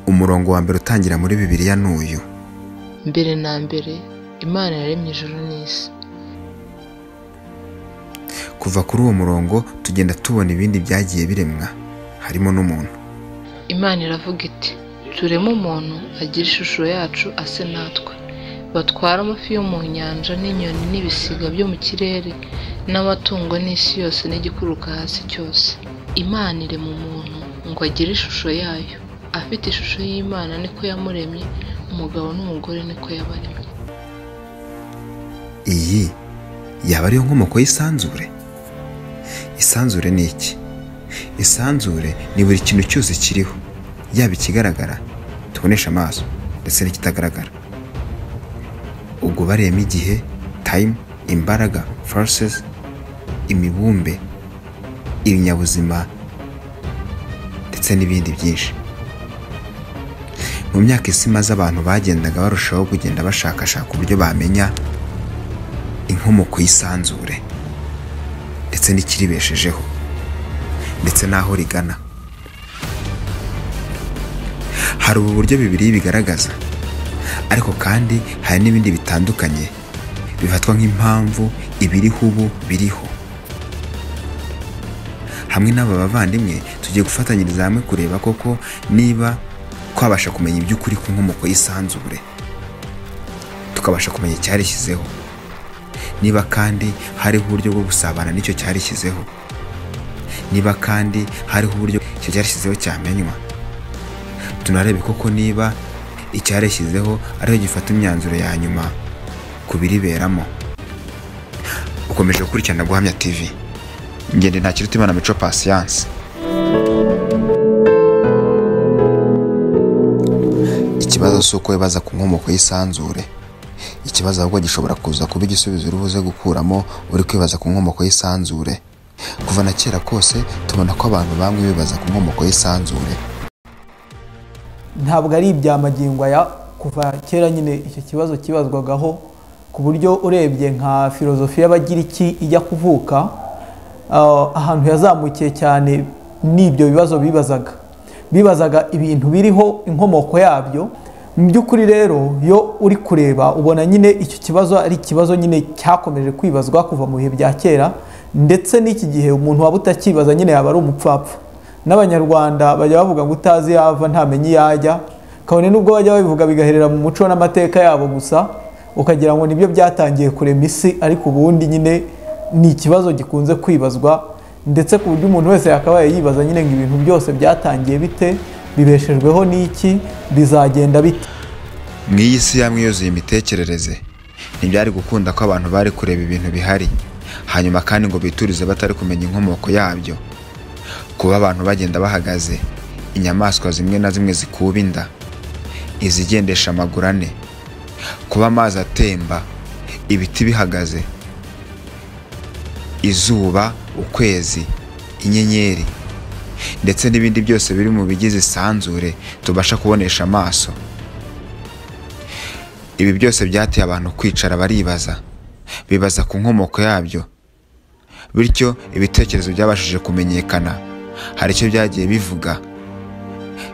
umurongo wa mbere utangira muri bibilia n'uyu: mbere na mbere Imana yaremye ijuru n'isi. kuva kuri uwo murongo tugenda tubona ibindi byagiye biremwa, harimo n'umuntu. Imana iravuga iti tureme umuntu agira ishusho yacu ase natwe, batwara amafi yo mu nyanja n'inyoni n'ibisiga byo mu kirere n'amatungo n'isi yose n'igikururuka hasi cyose. Imana irema umuntu ngo agire ishusho yayo, afite ishusho y'Imana niko yamuremye, umugabo n'umugore niko yabaremye. Iyi yaba ariyo nkomoko y'isanzure? Isanzure ni iki? Isanzure ni buri kintu cyose kiriho, yaba ikigaragara tubonesha amaso ndetse n'ikitagaragara. Ubwo barema igihe, time, imbaraga, forces, imibumbe, ibinyabuzima ndetse n'ibindi byinshi. Mu myaka isi maze abantu bagendaga barushaho kugenda bashakashaka uburyo bamenya inkomoko y'isanzure ndetse n'ikiribeshejeho ndetse n'aho rigana. Hari ubu buryo bibiri bigaragaza, ariko kandi hari n'ibindi bitandukanye bifatwa nk'impamvu, ibiriho ubu, biriho. Hamwe n'aba bavandimwe tugiye gufatanyiriza hamwe kureba koko niba twabasha kumenya iby'ukuri ku nkomoko y'isanzure, tukabasha kumenya icyarishyizeho, niba kandi hariho uburyo bwo gusabana n'icyo cyarishyizeho, niba kandi hariho uburyo icyo cyarishyizeho cyamenywa. Tunarebe koko niba icyarishyizeho ariho gifata imyanzuro ya nyuma ku biriberamo. Ukomeje gukurikirana Guhamya TV. Ngende nta kiruta Imana Mico Patience. Ikibazo si uko wibaza ku nkomoko y'isanzure. Ikibazo ahubwo gishobora kuza kuba igisubizo urubuze gukuramo uri kwibaza ku nkomoko y'isanzure. Kuva na kera kose tubona ko abantu bamwe bibaza ku nkomoko y'isanzure. Ntabwo ari ibyamagingo aya, kuva kera nyine icyo kibazo kibazwagaho, ku buryo urebye nka filozofi y'abagiriki ijya kuvuka, ahantu yazamukiye cyane n'ibyo bibazo bibazaga ibintu biriho, inkomoko yabyo. Mu by'ukuri rero iyo uri kureba ubona nyine icyo kibazo ari ikibazo nyine cyakomeje kwibazwa kuva mu bihe bya kera, ndetse n'iki gihe umuntu waba utakibaza nyine yaba ari umupfapfa. N'abanyarwanda bajya bavuga ngo utazi yava ntamenye yajya, kabone nubwo bajya babivuga bigaherera mu muco n'amateka yabo gusa, ukagira ngo nibyo byatangiye kurema isi, ariko ubundi nyine ni ikibazo gikunze kwibazwa, ndetse ku buryo umuntu wese yakabaye yibaza nyine ngo ibintu byose byatangiye bite, bibeshejweho n'iki, bizagenda bite. Mu iyi si yamwe yuzuye imitekerereze, ntibyari gukunda ko abantu bari kureba ibintu bihari hanyuma kandi ngo biturize batari kumenya inkomoko yabyo. Kuba abantu bagenda bahagaze, inyamaswa zimwe na zimwe zikuba inda, izigendesha amaguru ane, kuba amazi atemba, ibiti bihagaze, izuba, ukwezi, inyenyeri ndetse n'ibindi byose biri mu bigize isanzure tubasha kubonesha amaso. Ibi byose byateye abantu kwicara bibaza ku nkomoko yabyo, bityo ibitekerezo byabashije kumenyekana. Hari icyo byagiye bivuga,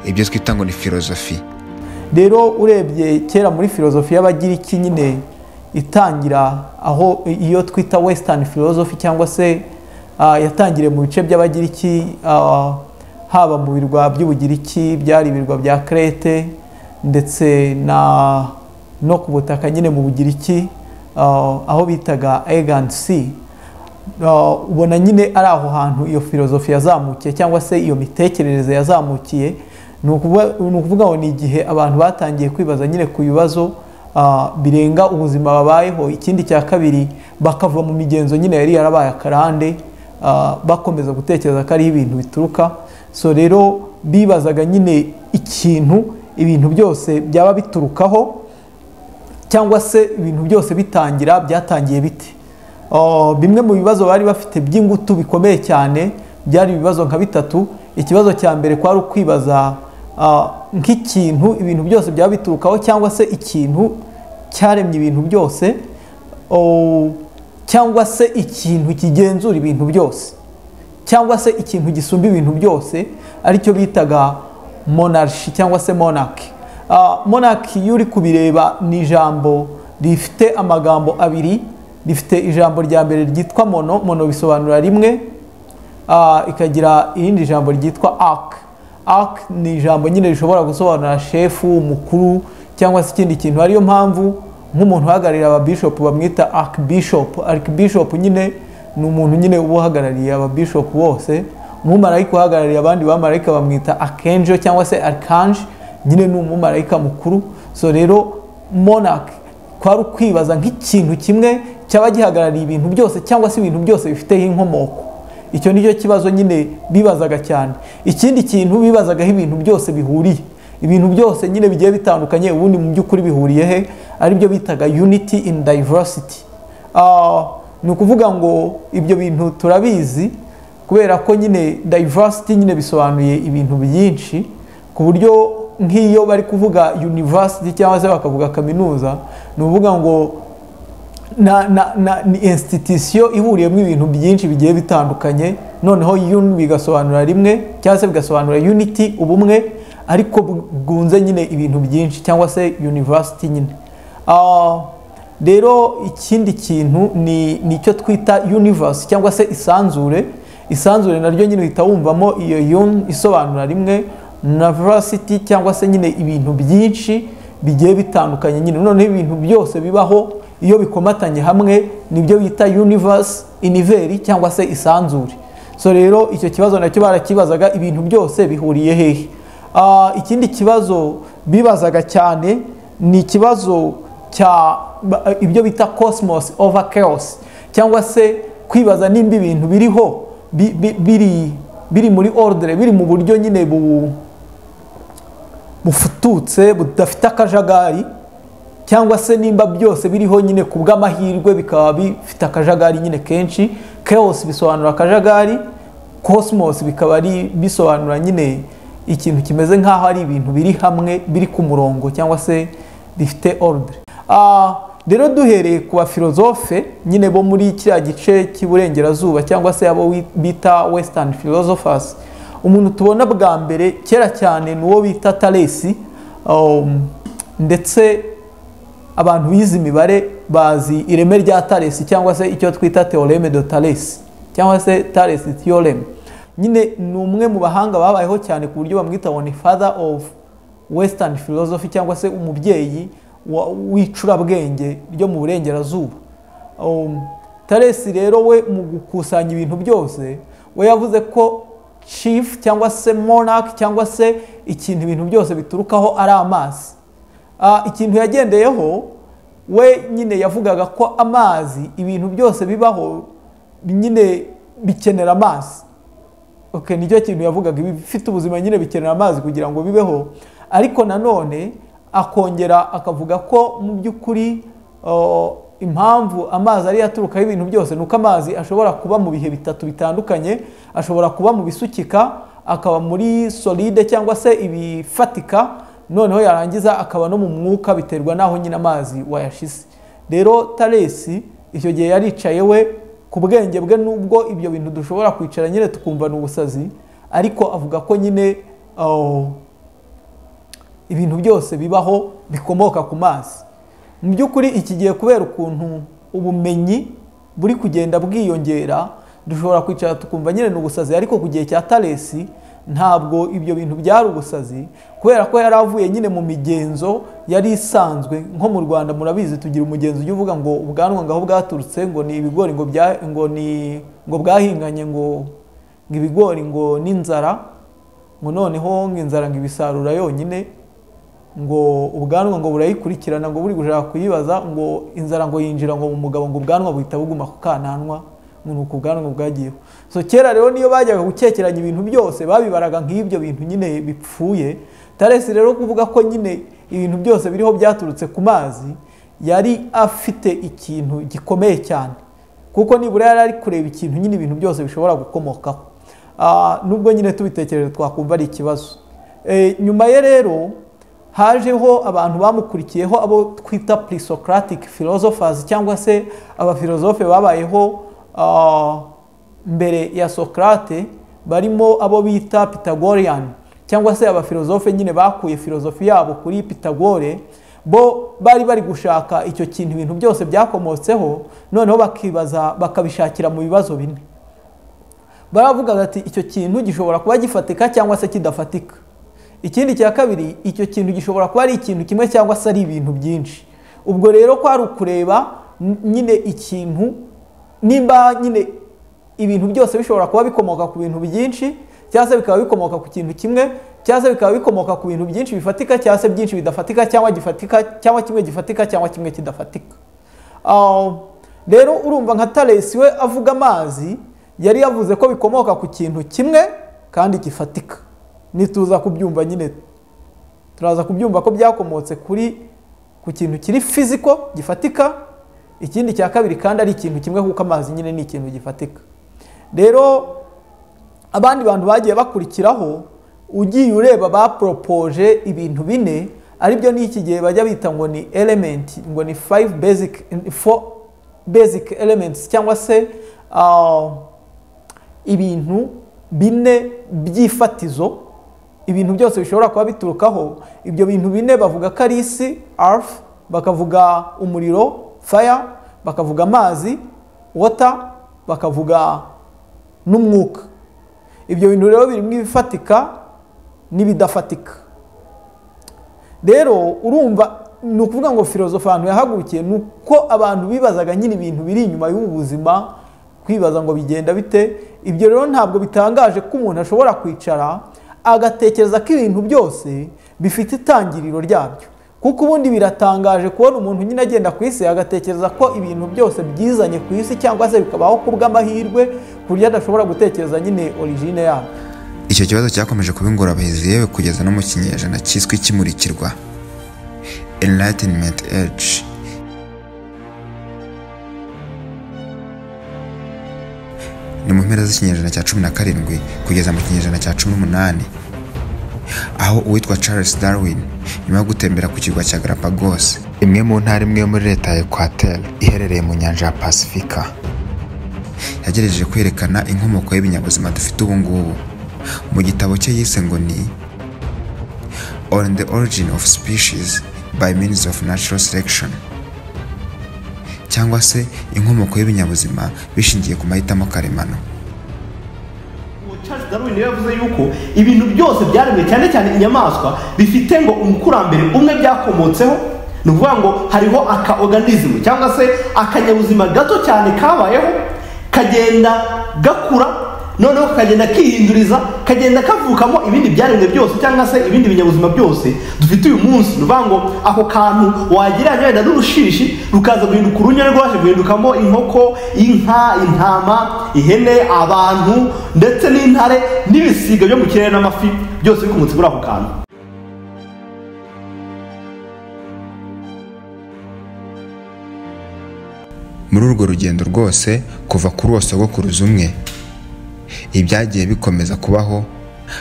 ibyo twita ngo ni filozofi. Rero urebye kera muri filozofi y'abagiriki nyine itangira aho iyo twita western philosophy, cyangwa se yatangiriye mu bice by'abagiriki, haba mu birwa by'ubugiriki byari ibirwa bya Crete, ndetse no ku butaka nyine mu bugiriki aho bitaga Aegean Sea. Ubona nyine ari aho hantu iyo filozofi yazamukiye, cyangwa se iyo mitekerereze yazamukiye. Ni ukuvuga ngo ni igihe abantu batangiye kwibaza nyine ku bibazo birenga ubuzima babayeho. Ikindi cya kabiri, bakava mu migenzo nyine yari yarabaye akarande, bakomeza gutekereza ko ari ibintu bituruka. So rero bibazaga nyine ibintu byose byaba biturukaho, cyangwa se ibintu byose bitangira byatangiye bite. Bimwe mu bibazo bari bafite by'ingutu bikomeye cyane byari ibibazo nka bitatu. Ikibazo cya mbere kwari ukwibaza nk'ikintu ibintu byose byaba biturukaho, cyangwa se ikintu cyaremye ibintu byose, cyangwa se ikintu kigenzura ibintu byose, cyangwa se ikintu gisumba ibintu byose, aricyo bitaga monarchy cyangwa se monarchy. Monarchy iyo uri kubireba ni ijambo rifite amagambo abiri, rifite ijambo rya mbere ryitwa mono bisobanura rimwe, ikagira irindi jambo ryitwa arc ni ijambo nyine rishobora gusobanura shefu, mukuru cyangwa se ikindi kintu. Ariyo mpamvu nk'umuntu uhagarariye ababishop bamwita archbishop nyine ni umuntu nyine uba uhagarariye ababishop bose. Umumarayika uhagarariye abandi bamarayika bamwita archangel cyangwa se archange, nyine ni umumarayika mukuru. So rero monarch kwari ukwibaza nk'ikintu kimwe cyaba gihagarariye ibintu byose cyangwa se ibintu byose bifiteho inkomoko. Icyo nicyo kibazo nyine bibazaga cyane. Ikindi kintu bibazagaho ibintu byose bihuriye, ibintu byose nyine bigiye bitandukanye, ubundi mu by'ukuri bihuriye he? Ari byo bitaga unity in diversity. Ni ukuvuga ngo ibyo bintu turabizi kubera ko nyine diversity nyine bisobanuye ibintu byinshi, ku buryo nk'iyo bari kuvuga university cyangwa se bakavuga kaminuza, ni ukuvuga ngo ni institution ihuriyemo ibintu byinshi bigiye bitandukanye, noneho bigasobanura rimwe cyangwa se bigasobanura unity, ubumwe, ariko bwunze nyine ibintu byinshi cyangwa se university nyine. Rero ikindi kintu ni icyo twita universe cyangwa se isanzure naryo nyine uhita wumvamo iyo isobanura rimwe, diversity cyangwa se nyine ibintu byinshi bigiye bitandukanye nyine. Noneho ibintu byose bibaho iyo bikomatanye hamwe nibyo bita univers cyangwa se isanzure. So rero icyo kibazo nacyo barakibazaga, ibintu byose bihuriye hehe. Ikindi kibazo bibazaga cyane ni ikibazo cya ibyo bita cosmos over chaos, cyangwa se kwibaza nimba ibintu biriho biri muri ordre, biri mu buryo nyine bufututse budafite akajagari, cyangwa se nimba byose biriho nyine ku bw'amahirwe bikaba bifite akajagari nyine kenshi. Chaos bisobanura akajagari, cosmos bikaba ari bisobanura nyine ikintu kimeze nk'aho ari ibintu biri hamwe, biri ku murongo cyangwa se bifite ordre. Rero duhereye ku bafilozofe nyine bo muri kiriya gice cy'iburengerazuba cyangwa se abo bita western philosophers, umuntu tubona bwa mbere kera cyane ni uwo bita Thalesi, ndetse abantu bize imibare bazi ireme rya Thalesi cyangwa se icyo twita theoreme de Thalesi cyangwa se Thalesi theorem. Nyine ni umwe mu bahanga babayeho cyane ku buryo bamwita ni father of western philosophy cyangwa se umubyeyi w'icurabwenge ryo mu burengerazuba. Thalesi rero we mu gukusanya ibintu byose, we yavuze ko chief cyangwa se monarch cyangwa se ikintu ibintu byose biturukaho ari amazi. Ikintu yagendeyeho we nyine yavugaga ko amazi, ibintu byose bibaho nyine bikenera amazi. Nicyo kintu yavugaga, ibifite ubuzima nyine bikenera amazi kugira ngo bibeho. Ariko nanone akongera akavuga ko mu by'ukuri impamvu amazi ari yaturukaho ibintu byose nuko amazi ashobora kuba mu bihe bitatu bitandukanye. Ashobora kuba mu bisukika, akaba muri solide cyangwa se ibifatika, noneho yarangiza akaba no mu mwuka, biterwa naho nyine amazi wayashize. Rero Thalesi icyo gihe yaricaye we ku bwenge bwe, nubwo ibyo bintu dushobora kwicara nyine tukumva ni ubusazi, ariko avuga ko nyine ibintu byose bibaho bikomoka ku mazi. Mu by'ukuri iki gihe kubera ukuntu ubumenyi buri kugenda bwiyongera, dushobora kwicara tukumva nyine ni ubusazi, ariko ku gihe cya Thalesi ntabwo ibyo bintu byari ubusazi, kubera ko yari avuye nyine mu migenzo yari isanzwe. Nko mu Rwanda murabizi tugira umugenzo ujya uvuga ngo ubwanwa ngaho bwaturutse ngo ni ibigori ngo bwahinganye ngo ibigori ngo n'inzara, ngo noneho inzara ngo ibisarura yonyine, ngo ubwanwa ngo burayikurikirana, ngo buri gushaka kuyibaza, ngo inzara ngo yinjira ngo mu mugabo, ngo ubwanwa buhita buguma ku kananwa, nuko ubwanwa bwagiyeho. So kera rero niyo bajyaga gukekeranya ibintu byose babibaraga nk'ibyo bintu nyine bipfuye. Thalesi rero kuvuga ko nyine ibintu byose biriho byaturutse ku mazi, yari afite ikintu gikomeye cyane, kuko nibura yari ari kureba ikintu nyine ibintu byose bishobora gukomokaho. Nubwo nyine tubitekereje twakumva ari ikibazo. Nyuma ye rero hajeho abantu bamukurikiyeho, abo twita pre-Socratic philosophers cyangwa se abafilozofe babayeho mbere ya Socrate, barimo abo bita Pythagorean cyangwa se abafilozofe nyine bakuye filozofi yabo kuri Pitagore, bo bari gushaka icyo kintu ibintu byose byakomotseho, noneho bakibaza bakabishakira mu bibazo bine. Baravuga ati icyo kintu gishobora kuba gifatika cyangwa se kidafatika. Ikindi cya kabiri, icyo kintu gishobora kuba ari ikintu kimwe cyangwa se ari ibintu byinshi. Ubwo rero kwari ukureba nyine ikintu nimba nyine ibintu byose bishobora kuba bikomoka ku bintu byinshi, cyangwa se bikaba bikomoka ku kintu kimwe, cyangwa se bikaba bikomoka ku bintu byinshi bifatika, cyangwa se byinshi bidafatika, cyangwa gifatika, cyangwa kimwe gifatika, cyangwa kimwe kidafatika. Rero urumva nka Thalesi we avuga amazi yari yavuze ko bikomoka ku kintu kimwe kandi gifatika. Nituza kubyumva nyine turaza kubyumva ko byakomotse ku kintu kiri physical gifatika. Ikindi cya kabiri kandi ari ikintu kimwe kuko amazi nyine ni ikintu gifatika. Rero abandi bantu bagiye bakurikiraho ugiye ureba bapropose ibintu bine, aribyo n'iki gihe bajya bita ngo ni element, ngo ni 4 basic elements, cyangwa se ibintu bine byifatizo ibintu byose bishobora kuba biturukaho. Ibyo bintu bine bavuga ko ari isi, earth, bakavuga umuriro, fire, bakavuga amazi, water, bakavuga n'umwuka. Ibyo bintu rero birimo ibifatika n'ibidafatika. Rero urumva ni ukuvuga ngo filozofi ahantu yahagurukiye ni uko abantu bibazaga nyine ibintu biri inyuma y'ubuzima, kwibaza ngo bigenda bite. Ibyo rero ntabwo bitangaje ko umuntu ashobora kwicara agatekereza ko ibintu byose bifite itangiriro ryabyo, kuko ubundi biratangaje kubona umuntu nyine agenda ku isi agatekereza ko ibintu byose byizanye ku isi cyangwa se bikabaho kubw'amahirwe ku buryo adashobora gutekereza nyine origine yabyo. Icyo kibazo cyakomeje kuba ingorabahizi yewe kugeza no mu kinyejana cyiswe ikimurikirwa, Enlightenment Age. Ni mu mpera z'ikinyejana cya 17 kugeza mu kinyejana cya 18, aho uwitwa Charles Darwin nyuma yo gutembera ku kirwa cya Galapagos, imwe mu ntara imwe yo muri leta ya Equateur iherereye mu nyanja ya Pasifika, yagerageje kwerekana inkomoko y'ibinyabuzima dufite ubu ngubu mu gitabo cye yise ngo ni On the Origin of Species by Means of Natural Selection, cyangwa se inkomoko y'ibinyabuzima bishingiye ku mahitamo karemano. Charles Darwin yavuze yuko ibintu byose byaremwe cyane cyane inyamaswa bifite ngo umukurambere umwe byakomotseho. Ni ukuvuga ngo hariho aka organism cyangwa se akanyabuzima gato cyane kabayeho, kagenda gakura, noneho kagenda kihinduriza, kagenda kavukamo ibindi byaremwe byose cyangwa se ibindi binyabuzima byose dufite uyu munsi. Ni ukuvuga ngo ako kantu wagereranya wenda n'urushishi rukaza guhinduka urunyanya rwaje guhindukamo inkoko, inka, intama, ihene, abantu ndetse n'intare n'ibisiga byo mu kirere n'amafi, byose bikomotse kuri ako kantu. Muri urwo rugendo rwose kuva kuri uwo sogokuruza umwe, ibyagiye bikomeza kubaho,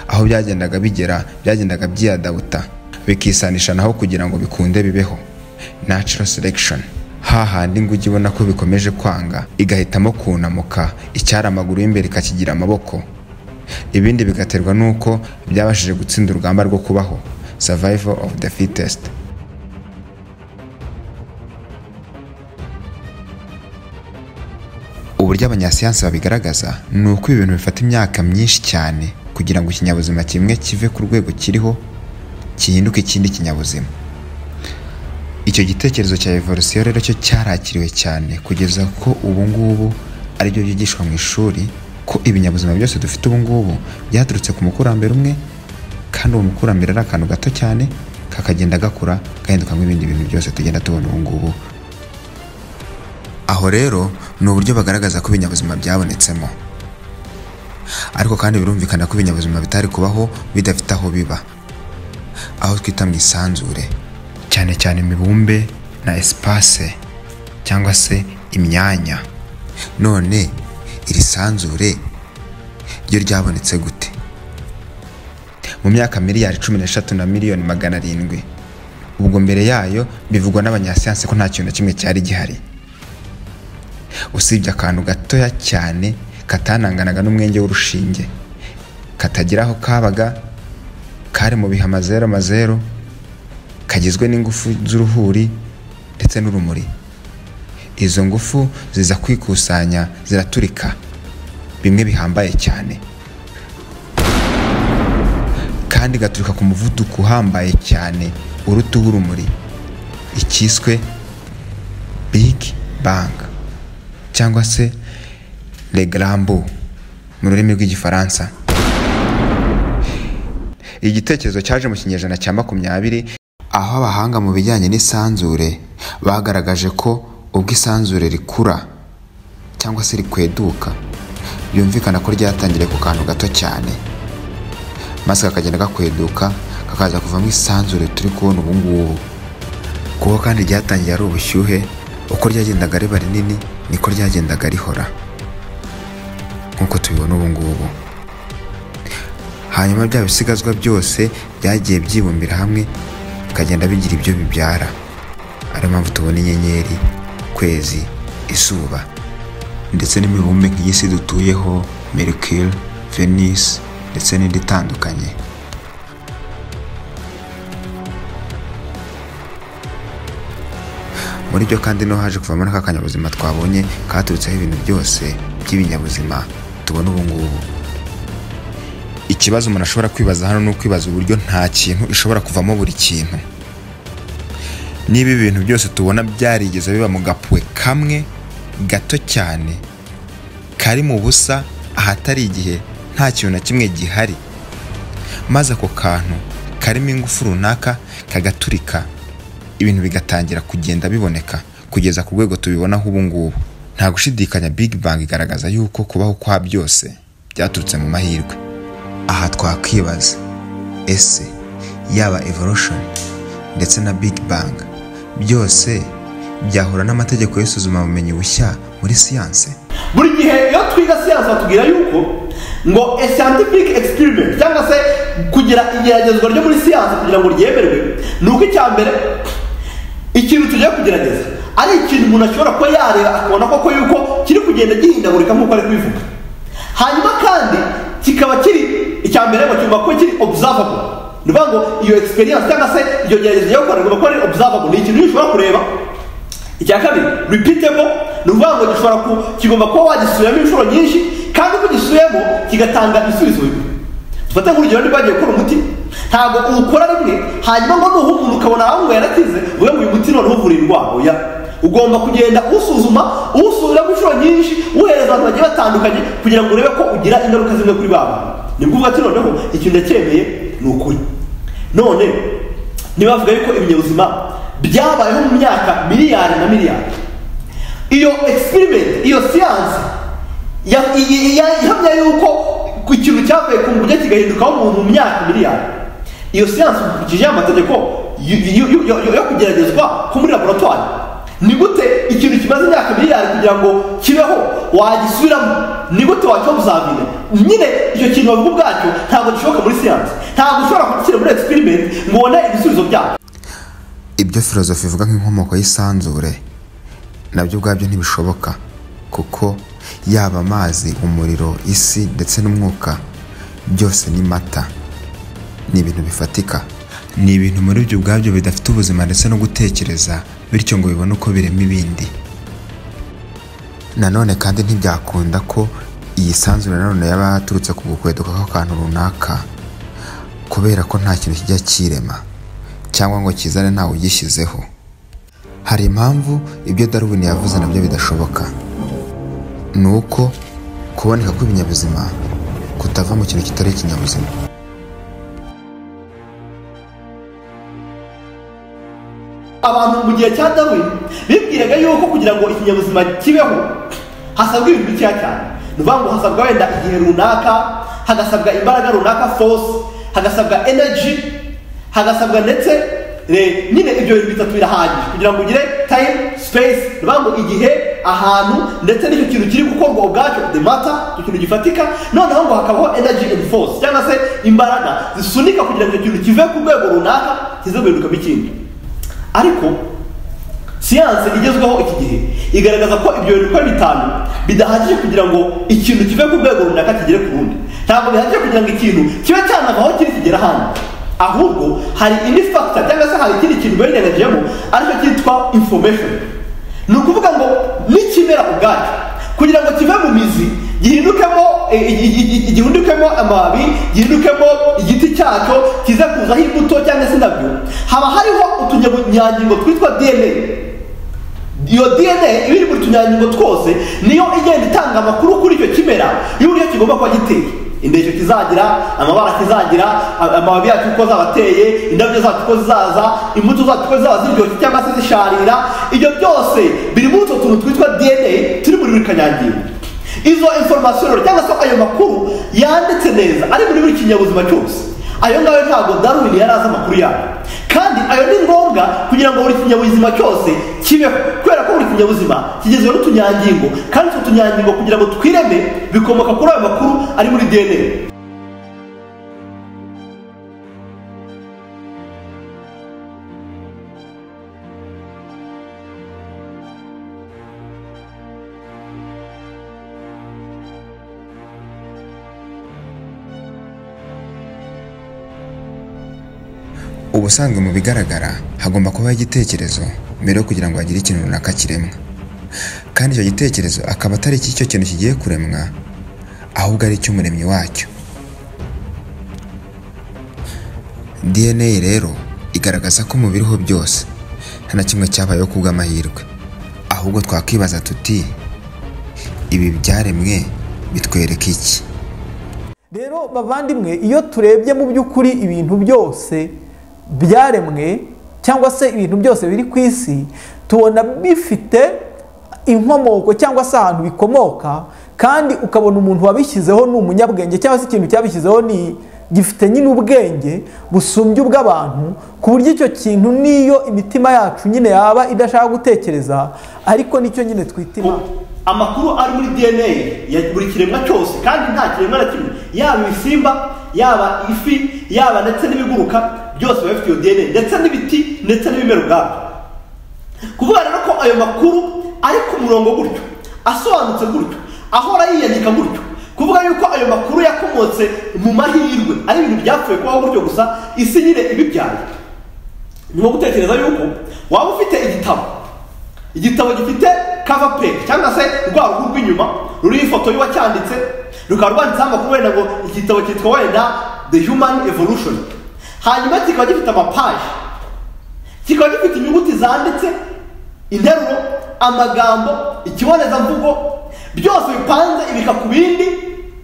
aho byagendaga byiyadabuta bikisanisha naho kugira ngo bikunde bibeho, natural selection. Hahandi ngo ujye ubona ko bikomeje kwanga igahitamo kunamuka icyara amaguru y'imbere ikakigira amaboko, ibindi bigaterwa nuko byabashije gutsinda urugamba rwo kubaho, survival of the fittest. Uburyo abanyasiyansi babigaragaza ni uko ibintu bifata imyaka myinshi cyane kugira ngo ikinyabuzima kimwe kive ku rwego kiriho kihinduke ikindi kinyabuzima. Icyo gitekerezo cya evolution rero cyo cyarakiriwe cyane kugeza ko ubu ngubu ari byo byigishwa mu ishuri, ko ibinyabuzima byose dufite ubu ngubu byaturutse ku mukurambere umwe, kandi uwo mukurambere ari akantu gato cyane kakagenda gakura gahindukamo ibindi bintu byose tugenda tubona ubu ngubu. Aho rero ni uburyo bagaragaza ko ibinyabuzima byabonetsemo, ariko kandi birumvikana ko ibinyabuzima bitari kubaho bidafite aho biba, aho twita mu isanzure, cyane cyane imibumbe na espace cyangwa se imyanya. None iri sanzure ryo ryabonetse gute? Mu myaka miliyari 13 na miliyoni 700, ubwo mbere yayo bivugwa n'abanyasiyansi ko nta kintu kimwe cyari gihari usibye akantu gatoya cyane katananganaga n'umwenge w'urushinge, katagira aho kabaga kari mu bihe amazero kagizwe n'ingufu z'uruhuri ndetse n'urumuri. Izo ngufu ziza kwikusanya ziraturika bimwe bihambaye cyane, kandi gaturika ku muvuduko uhambaye cyane uruta urumuri, ikiswe Big Bang cyangwa se Le Grand Bang mu rurimi rw'igifaransa. Igitekerezo cyaje mu kinyejana cya 20, aho abahanga mu bijyanye n'isanzure bagaragaje ko ubwo isanzure rikura cyangwa se rikweduka, byumvikana ko ryatangiriye ku kantu gato cyane, maze kakagenda gakweduka kakaza kuvamo isanzure turi kubona ubu ngubu. Kuko kandi ryatangiye ari ubushyuhe, uko ryagendaga riba rinini niko ryagendaga rihora nk'uko tubibona ubu ngubu. Hanyuma bya bisigazwa byose byagiye byibumbira hamwe bikagenda bigira ibyo bibyara, ariyo mpamvu tubona inyenyeri, kwezi, izuba ndetse n'imibumbe nk'iy'isi dutuyeho, Mercure, Venus ndetse n'indi itandukanye. Muri byo kandi no haje kuvamo n'aka kanyabuzima twabonye katurutseho ibintu byose by'ibinyabuzima tubona ubu ngubu. Ikibazo umuntu ashobora kwibaza hano ni ukwibaza uburyo nta kintu ishobora kuvamo buri kintu. Niba ibintu byose tubona byarigeze biba mu gapuwe kamwe gato cyane kari mu busa ahatari igihe nta kintu na kimwe gihari, maze ako kantu karimo ingufu runaka kagaturika, ibintu bigatangira kugenda biboneka kugeza ku rwego tubibonaho ubu ngubu. Nta gushidikanya Big Bang igaragaza yuko kubaho kwa byose byaturutse mu mahirwe. Aha twakwibaza, ese yaba evolution ndetse na Big Bang byose byahura n'amategeko y'isuzumabumenyi bushya muri siyanse? Buri gihe iyo twiga siyanse batubwira yuko ngo a scientific experiment cyangwa se kugira igeragezwa ryo muri siyanse kugira ngo ryemerwe ni uko icya mbere ikintu tugiye kugerageza ari ikintu umuntu ashobora kuba yareba akabona koko yuko kiri kugenda gihindagurika nk'uko ari kubivuga, hanyuma kandi kikaba kiri icya mbere ngo cyumva ko kiri observable. Ni ukuvuga ngo iyo experience cyangwa se iyo gerageza yo gukora ko ari observable, ni ikintu ushobora kureba. Icya kabiri repeatable, ni ukuvuga ngo gishobora kigomba kuba wagisubiramo inshuro nyinshi kandi uko gisubiyemo kigatanga ibisubizo bimwe. Dufate nk'urugero niba bagiye gukora umuti, ntabwo uwukora rimwe hanyuma ngo nuha umuntu ukabona aho ngo yarakize uvuge ngo uyu muti noneho uvura indwara. Oya, ugomba kugenda usuzuma uwusubiramo inshuro nyinshi uhereza abantu bagiye batandukanye kugira ngo urebe ko ugira ingaruka zimwe kuri babo. Ni ukuvuga ati noneho ikintu ndacyemeye ni ukuri. None niba bavuga yuko ibinyabuzima byabayeho mu myaka miliyari na miliyari, iyo experiment, iyo siyanse yahamya yuko ikintu cyavuye ku buryo kigahindukaho umuntu mu myaka miliyari. Iyo siyanse ukurikije amategeko yo kugeragezwa ko muri laboratwari, ni gute ikintu kimaze imyaka miliyari kugira ngo kibeho wagisubiramo? Ni gute wacyobuzabire? Nyine icyo kintu bavuga ubwacyo ntabwo gishoboka muri siyanse. Ntabwo ushobora kugishyira muri experiment ngo ubone ibisubizo byacyo. Ibyo filozofi ivuga nk'inkomoko y'isanzure nabyo ubwabyo ntibishoboka, kuko yaba amazi, umuriro, isi ndetse n'umwuka byose ni mata, ni ibintu bifatika, ni ibintu muri byo ubwabyo bidafite ubuzima ndetse no gutekereza, bityo ngo bibone uko birema ibindi. Nanone kandi ntibyakunda ko iyi sanzure nanone yaba yaturutse ku gukweduka kw'akantu runaka, kubera ko nta kintu kijya kirema cyangwa ngo kizane ntawe ugishyizeho. Hari impamvu ibyo Darwin yavuze nabyo bidashoboka, ni uko kuboneka kw'ibinyabuzima kutava mu kintu kitari ikinyabuzima. Abantu mu gihe cya Darwin bibwiraga yuko kugira ngo ikinyabuzima kibeho hasabwa ibintu bikeya cyane. Ni ukuvuga ngo hasabwa wenda igihe runaka, hagasabwa imbaraga runaka, force, hagasabwa energy, hagasabwa ndetse nyine ibyo bintu bitatu birahagije kugira ngo ugire time, space. Ni ukuvuga ngo igihe, ahantu ndetse n'icyo kintu kiri gukorwa ubwacyo, the matter, icyo kintu gifatika. Noneho ngo hakabaho energy and force cyangwa se imbaraga zisunika kugira ngo icyo kintu kive ku rwego runaka kize guhindukamo ikindi. Ariko siyanse igezweho iki gihe igaragaza ko ibyo bintu uko bitanu bidahagije kugira ngo ikintu kive ku rwego runaka kigere ku rundi. Ntabwo bihagije kugira ngo ikintu kibe cyanava aho kiri kigera hano. ahubwo hari indi factor cyangwa se hari ikindi kintu begerejemo aricyo cyitwa information. Ni ukuvuga ngo n'ikimera ubwacyo kugira ngo kive mu mizi gihindukemo amababi, gihindukemo igiti cyacyo, kize kuzaho imbuto cyangwa se indabyo, haba hariho utunyangingo twitwa DNA. Iyo DNA ibiri muri tunyangingo twose niyo igenda itanga amakuru kuri icyo kimera y'uburyo kigomba kuba giteye, indeshyo kizagira, amabara kizagira, amababi yacu uko zabateye, indabyo zacu uko zizaza, imbuto zacu uko zizaza ziryoshye cyangwa se zisharira. Ibyo byose biri muri utwo tuntu twitwa DNA turi muri buri kanyangingo. Izo information cyangwa se ayo makuru yanditse neza ari muri buri kinyabuzima cyose, ayo ngayo ntabwo Darwin yari azi amakuru yayo, kandi ayo ni ngombwa kugira ngo buri kinyabuzima cyose kibeho, kubera ko buri kinyabuzima kigizwe n'utunyangingo, kandi utwo tunyangingo kugira ngo twireme bikomoka kuri ayo makuru ari muri DNA. Ubusanzwe mu bigaragara hagomba kubaho igitekerezo mbere yo kugira ngo hagire ikintu runaka kiremwa, kandi icyo gitekerezo akaba atari icyo kintu kigiye kuremwa, ahubwo ari icy'umuremyi wacyo. DNA rero igaragaza ko mu biriho byose nta na kimwe cyabayeho kubw'amahirwe, ahubwo twakwibaza tuti ibi byaremwe bitwereka iki? Rero bavandimwe, iyo turebye mu by'ukuri ibintu byose byaremwe cyangwa se ibintu byose biri ku isi, tubona bifite inkomoko cyangwa se ahantu bikomoka, kandi ukabona umuntu wabishyizeho ni umunyabwenge cyangwa se ikintu cyabishyizeho ni gifite nyine ubwenge busumbye ubw'abantu, ku buryo icyo kintu niyo imitima yacu nyine yaba idashaka gutekereza, ariko nicyo nyine twita Imana. Amakuru ari muri DNA ya buri kiremwa cyose, kandi nta kiremwa na kimwe, yaba ibisimba, yaba ifi, yaba ndetse n'ibiguruka, byose bifite iyo DNA, ndetse n'ibiti ndetse n'ibimera ubwabyo. Kuvuga rero ko ayo makuru ari ku murongo gutyo, asobanutse gutyo, ahora yiyandika gutyo, kuvuga yuko ayo makuru yakomotse mu mahirwe, ari ibintu byapfuye kubaho gutyo gusa, isi nyine ibibyaye. Ni nko gutekereza yuko waba ufite igitabo gifite cover page cyangwa se rwa ruhu rw'inyuma ruriho ifoto y'uwacyanditse, rukaba rwanditseho amakuru wenda ngo igitabo cyitwa wenda The Human Evolution, hanyuma kikaba gifite amapaji, kikaba gifite inyuguti zanditse, interuro, amagambo, ikibonezamvugo, byose bipanze ibika ku bindi,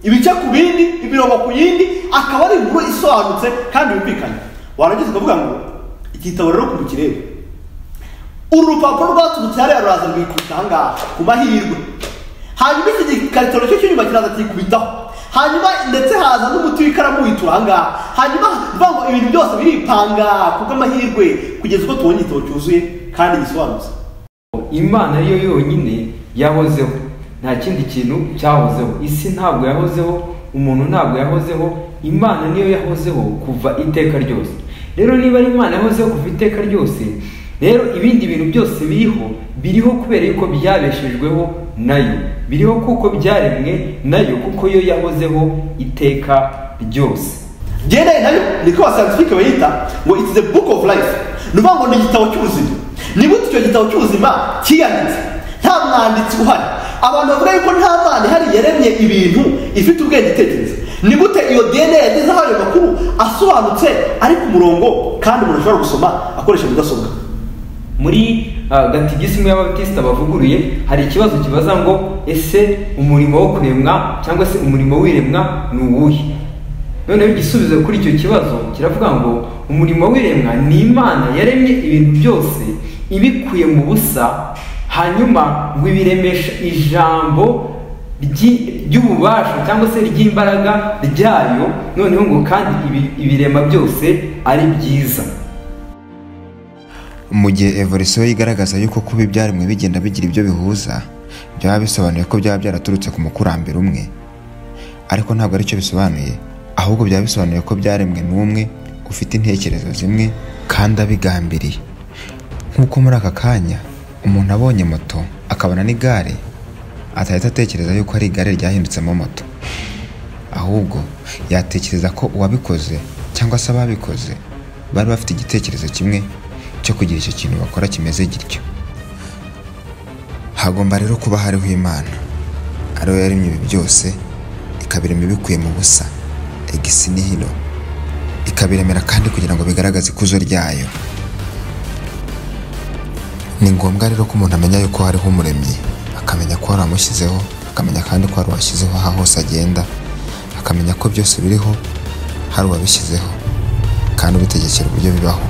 ibice ku bindi, imirongo ku yindi, akaba ari inkuru isobanutse kandi yumvikanye. Warangiza ukavuga ngo igitabo rero kumukirebe, uru rupapuro rwaturutse hariya ruraza rwikubita ahangaha ku mahirwe, hanyuma iki gikarito nacyo cy'inyuma kiraza kikubitaho, hanyuma ndetse haza n'umuti w'ikaramu witura ahangaha, hanyuma bivuga ngo ibintu byose biripanga kubw'amahirwe kugeza ubwo tubonye igitabo cyuzuye kandi gisobanutse. Imana yo yonyine yahozeho, nta kindi kintu cyahozeho. Isi ntabwo yahozeho, umuntu ntabwo yahozeho, Imana niyo yahozeho kuva iteka ryose. Rero niba ari Imana yahozeho kuva iteka ryose, rero ibindi bintu byose biriho kubera yuko byabeshejweho nayo, biriho kuko byaremwe nayo, kuko yo yahozeho iteka ryose. DNA nayo niko scientific bayita ngo it's the book of life, nuvuga ngo ni igitabo cy'ubuzima. Niba icyo gitabo cy'ubuzima kiyanditse nta mwanditsi uhari, abantu bavuga yuko nta Mana ihari yaremye ibintu ifite ubwenge itekereza, ni gute iyo DNA yagezeho ayo makuru asobanutse ari ku murongo kandi umuntu ashobora gusoma akoresha mudasobwa? Muri gatigisimu y'ababatisita bavuguruye hari ikibazo kibaza ngo ese umurimo wo kuremwa cyangwa se umurimo w'iremwa ni uwuhe? Noneho igisubizo kuri icyo kibazo kiravuga ngo umurimo w'iremwa ni Imana yaremye ibintu byose ibikuye mu busa, hanyuma ngo ibiremesha ijambo ry'ububasha cyangwa se ry'imbaraga ryayo, noneho ngo kandi ibirema byose ari byiza. Mu gihe evolution igaragaza yuko kuba ibyaremwe bigenda bigira ibyo bihuza, byaba bisobanuye ko byaba byaraturutse ku mukurambere umwe, ariko ntabwo aricyo bisobanuye, ahubwo byaba bisobanuye ko byaremwe n'umwe ufite intekerezo zimwe kandi abigambiriye. Nk'uko muri aka kanya umuntu abonye moto akabona n'igare, atahita atekereza yuko ari igare ryahindutsemo moto, ahubwo yatekereza ko uwabikoze cyangwa se ababikoze bari bafite igitekerezo kimwe cyo kugira icyo kintu bakora kimeze gityo. Hagomba rero kuba hariho Imana ariyo yaremye ibi byose, ikabirema ibikuye mu busa ex nihilo, ikabiremera kandi kugira ngo bigaragaze ikuzo ryayo. Ni ngombwa rero ko umuntu amenya yuko hariho umuremyi, akamenya ko hari amushyizeho, akamenya kandi ko hari uwashyizeho aho hose agenda, akamenya ko byose biriho hari uwabishyizeho kandi ubitegekera uburyo bibaho.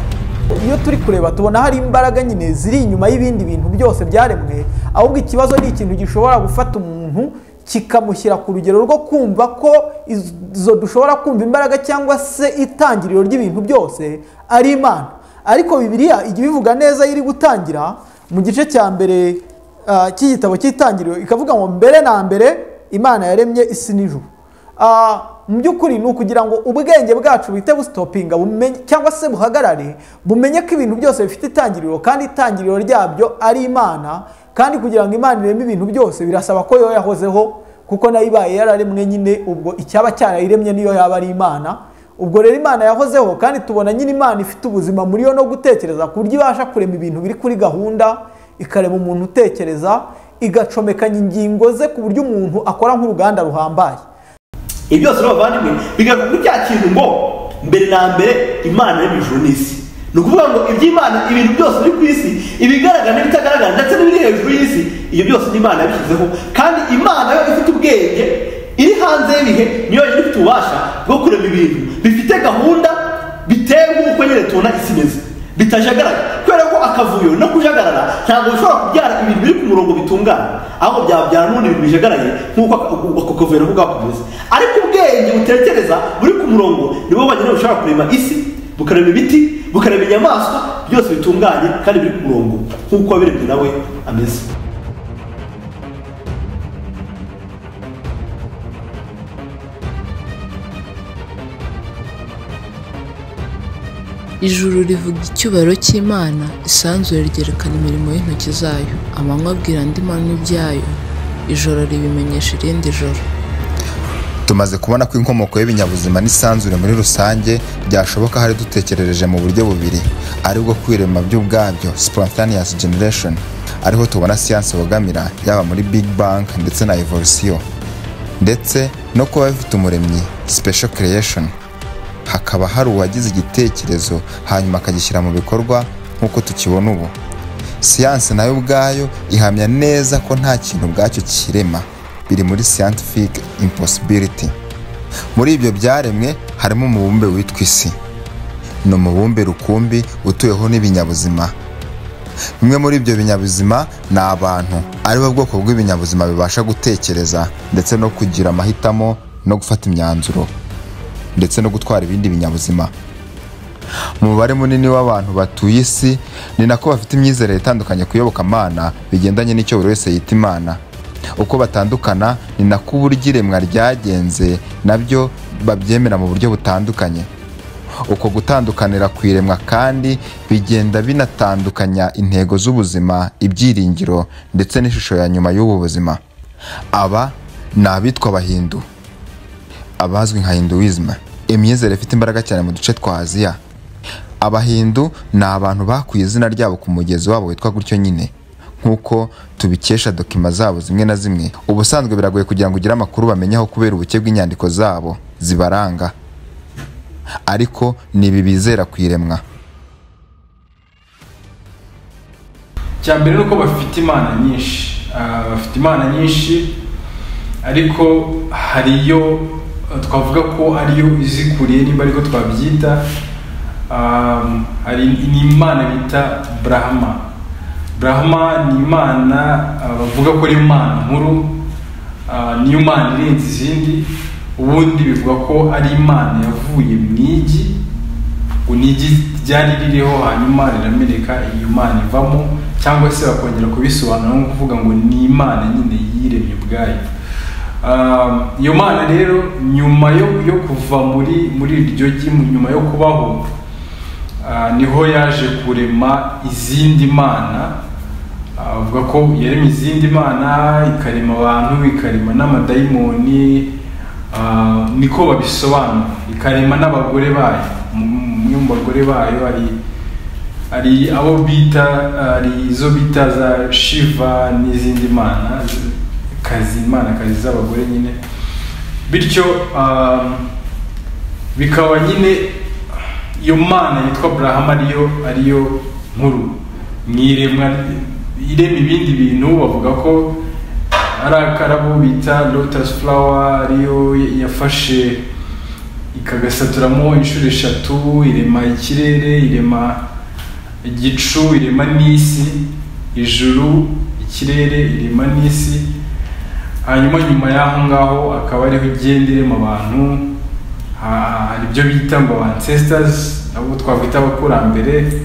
Iyo turi kureba tubona hari imbaraga nyine ziri inyuma y'ibindi bintu byose byaremwe, ahubwo ikibazo ni ikintu gishobora gufata umuntu kikamushyira ku rugero rwo kumva ko izo dushobora kumva imbaraga cyangwa se itangiriro ry'ibintu byose ari Imana. Ariko bibilia igihe bivuga neza iri gutangira mu gice cya mbere cy'igitabo cy'itangiriro, ikavuga ngo mbere na mbere Imana yaremye isi n'ijuru. Mu by'ukuri ni ukugira ngo ubwenge bwacu buhite busitopinga cyangwa se buhagarare, bumenye ko ibintu byose bifite itangiriro kandi itangiriro ryabyo ari Imana, kandi kugira ngo Imana ireme ibintu byose birasaba ko yo yahozeho, kuko nayo ibaye yararemwe nyine ubwo icyaba cyarayiremye niyo yaba ari Imana. Ubwo rero Imana yahozeho kandi tubona nyine Imana ifite ubuzima muri yo no gutekereza ku buryo ibasha kurema ibintu biri kuri gahunda, ikarema umuntu utekereza, igacomekanya ingingo ze ku buryo umuntu akora nk'uruganda ruhambaye. Ibi byose n'abavandimwe bigaruka kuri cya kintu ngo mbere na mbere Imana yaremye ijuru n'isi. Ni ukuvuga ngo iby'Imana, ibintu byose biri ku isi, ibigaragara n'ibitagaragara ndetse n'ibiri hejuru y'isi, ibyo byose n'Imana yabishyizeho. Kandi Imana yo ifite ubwenge, iri hanze y'ibihe, niyo yari ifite ububasha bwo kurema ibintu bifite gahunda, biteye nk'uko nyine tubona isi imeze, bitajagaraye. Kubera ko akavuyo no kujagarara ntabwo bishobora kubyara ibintu biri ku murongo bitungana, ahubwo byabyara n'ubundi bintu bijagaraye nk'uko ako kavuyo nako gakomeza. Ariko ubwenge butekereza buri ku murongo nibo bonyine bushobora kurema isi, bukarema ibiti, bukarema inyamaswa, byose bitunganye kandi biri ku murongo nk'uko wabiremye nawe ameze. Ijuru rivuga icyubahiro cy'Imana, isanzure ryerekana imirimo y'intoki zayo. Amanywa abwira andi manywa ibyayo, ijoro ribimenyesha irindi joro. Tumaze kubona ko inkomoko y'ibinyabuzima n'isanzure muri rusange byashoboka hari dutekerereje mu buryo bubiri, aribwo kwirema by'ubwabyo spontaneous generation, ariho tubona siyansi bogamira yaba muri Big Bang ndetse na evolution, ndetse no kuba bifite umuremyi special creation. Hakaba hari uwagize igitekerezo hanyuma akagishyira mu bikorwa nk'uko tukibona ubu. Siyansi nayo ubwayo ihamya neza ko nta kintu ubwacyo kirema, biri muri scientific impossibility. Muri ibyo byaremwe harimo umubumbe witwa isi. Ni umubumbe rukumbi utuyeho n'ibinyabuzima. Bimwe muri ibyo binyabuzima ni abantu, aribo bwoko bw'ibinyabuzima bibasha gutekereza ndetse no kugira amahitamo no gufata imyanzuro ndetse no gutwara ibindi binyabuzima. Umubare munini w'abantu batuye isi ni nako bafite imyizerere itandukanye ku iyobokamana bigendanye n'icyo buri wese yita Imana. Uko batandukana ni nako uburyo iremwa ryagenze nabyo babyemera mu buryo butandukanye. Uko gutandukanira ku iremwa kandi bigenda binatandukanya intego z'ubuzima, ibyiringiro ndetse n'ishusho ya nyuma y'ubu buzima. Aba ni abitwa Abahindu, abazwi nka Hinduism, imyizerere ifite imbaraga cyane mu duce twa Aziya. Abahindu ni abantu bakuye izina ryabo ku mugezi wabo witwa gutyo nyine, nk'uko tubikesha dokima zabo zimwe na zimwe. Ubusanzwe biragoye kugira ngo ugire amakuru bamenyaho kubera ubuke bw'inyandiko zabo zibaranga, ariko ni ibi bizera ku iremwa. Cyambere nuko bafite imana nyinshi, ariko hariyo twavuga ko ariyo izikuriye, niba ariko twabyita. Hari imana bita Brahma ni imana bavuga ko ari imana nkuru, niyo imana irenze izindi. Ubundi bivuga ko ari imana yavuye mu igi, unigi ryari ririho hanyuma riramereka, iyo imana ivamo, cyangwa se bakongera kubisobanura no kuvuga ngo ni imana nyine yiremye ubwayo. Iyo mana rero nyuma yo kuva muri iryo gi, nyuma yo kubaho, niho yaje kurema izindi mana. Avuga ko yaremye izindi mana, ikarema abantu, ikarema n'amadayimoni, niko babisobanura, ikarema n'abagore bayo. Umwe mu bagore bayo ari abo bita ari izo bita za Shiva n'izindi mana kazi z'abagore nyine, bityo bikaba nyine iyo mana yitwa Abraham ariyo nkuru mwiremwa irema ibindi bintu. Bavuga ko ari akarabo bita lotus flower ariyo yafashe ikagasaturamo inshuro 3, irema ikirere, irema igicu, irema n'isi, ijuru, ikirere, irema n'isi. Hanyuma nyuma y'aho ngaho akaba ariho igenda irema abantu. Hari ibyo bita ngo ancestors, abo twakwita abakurambere.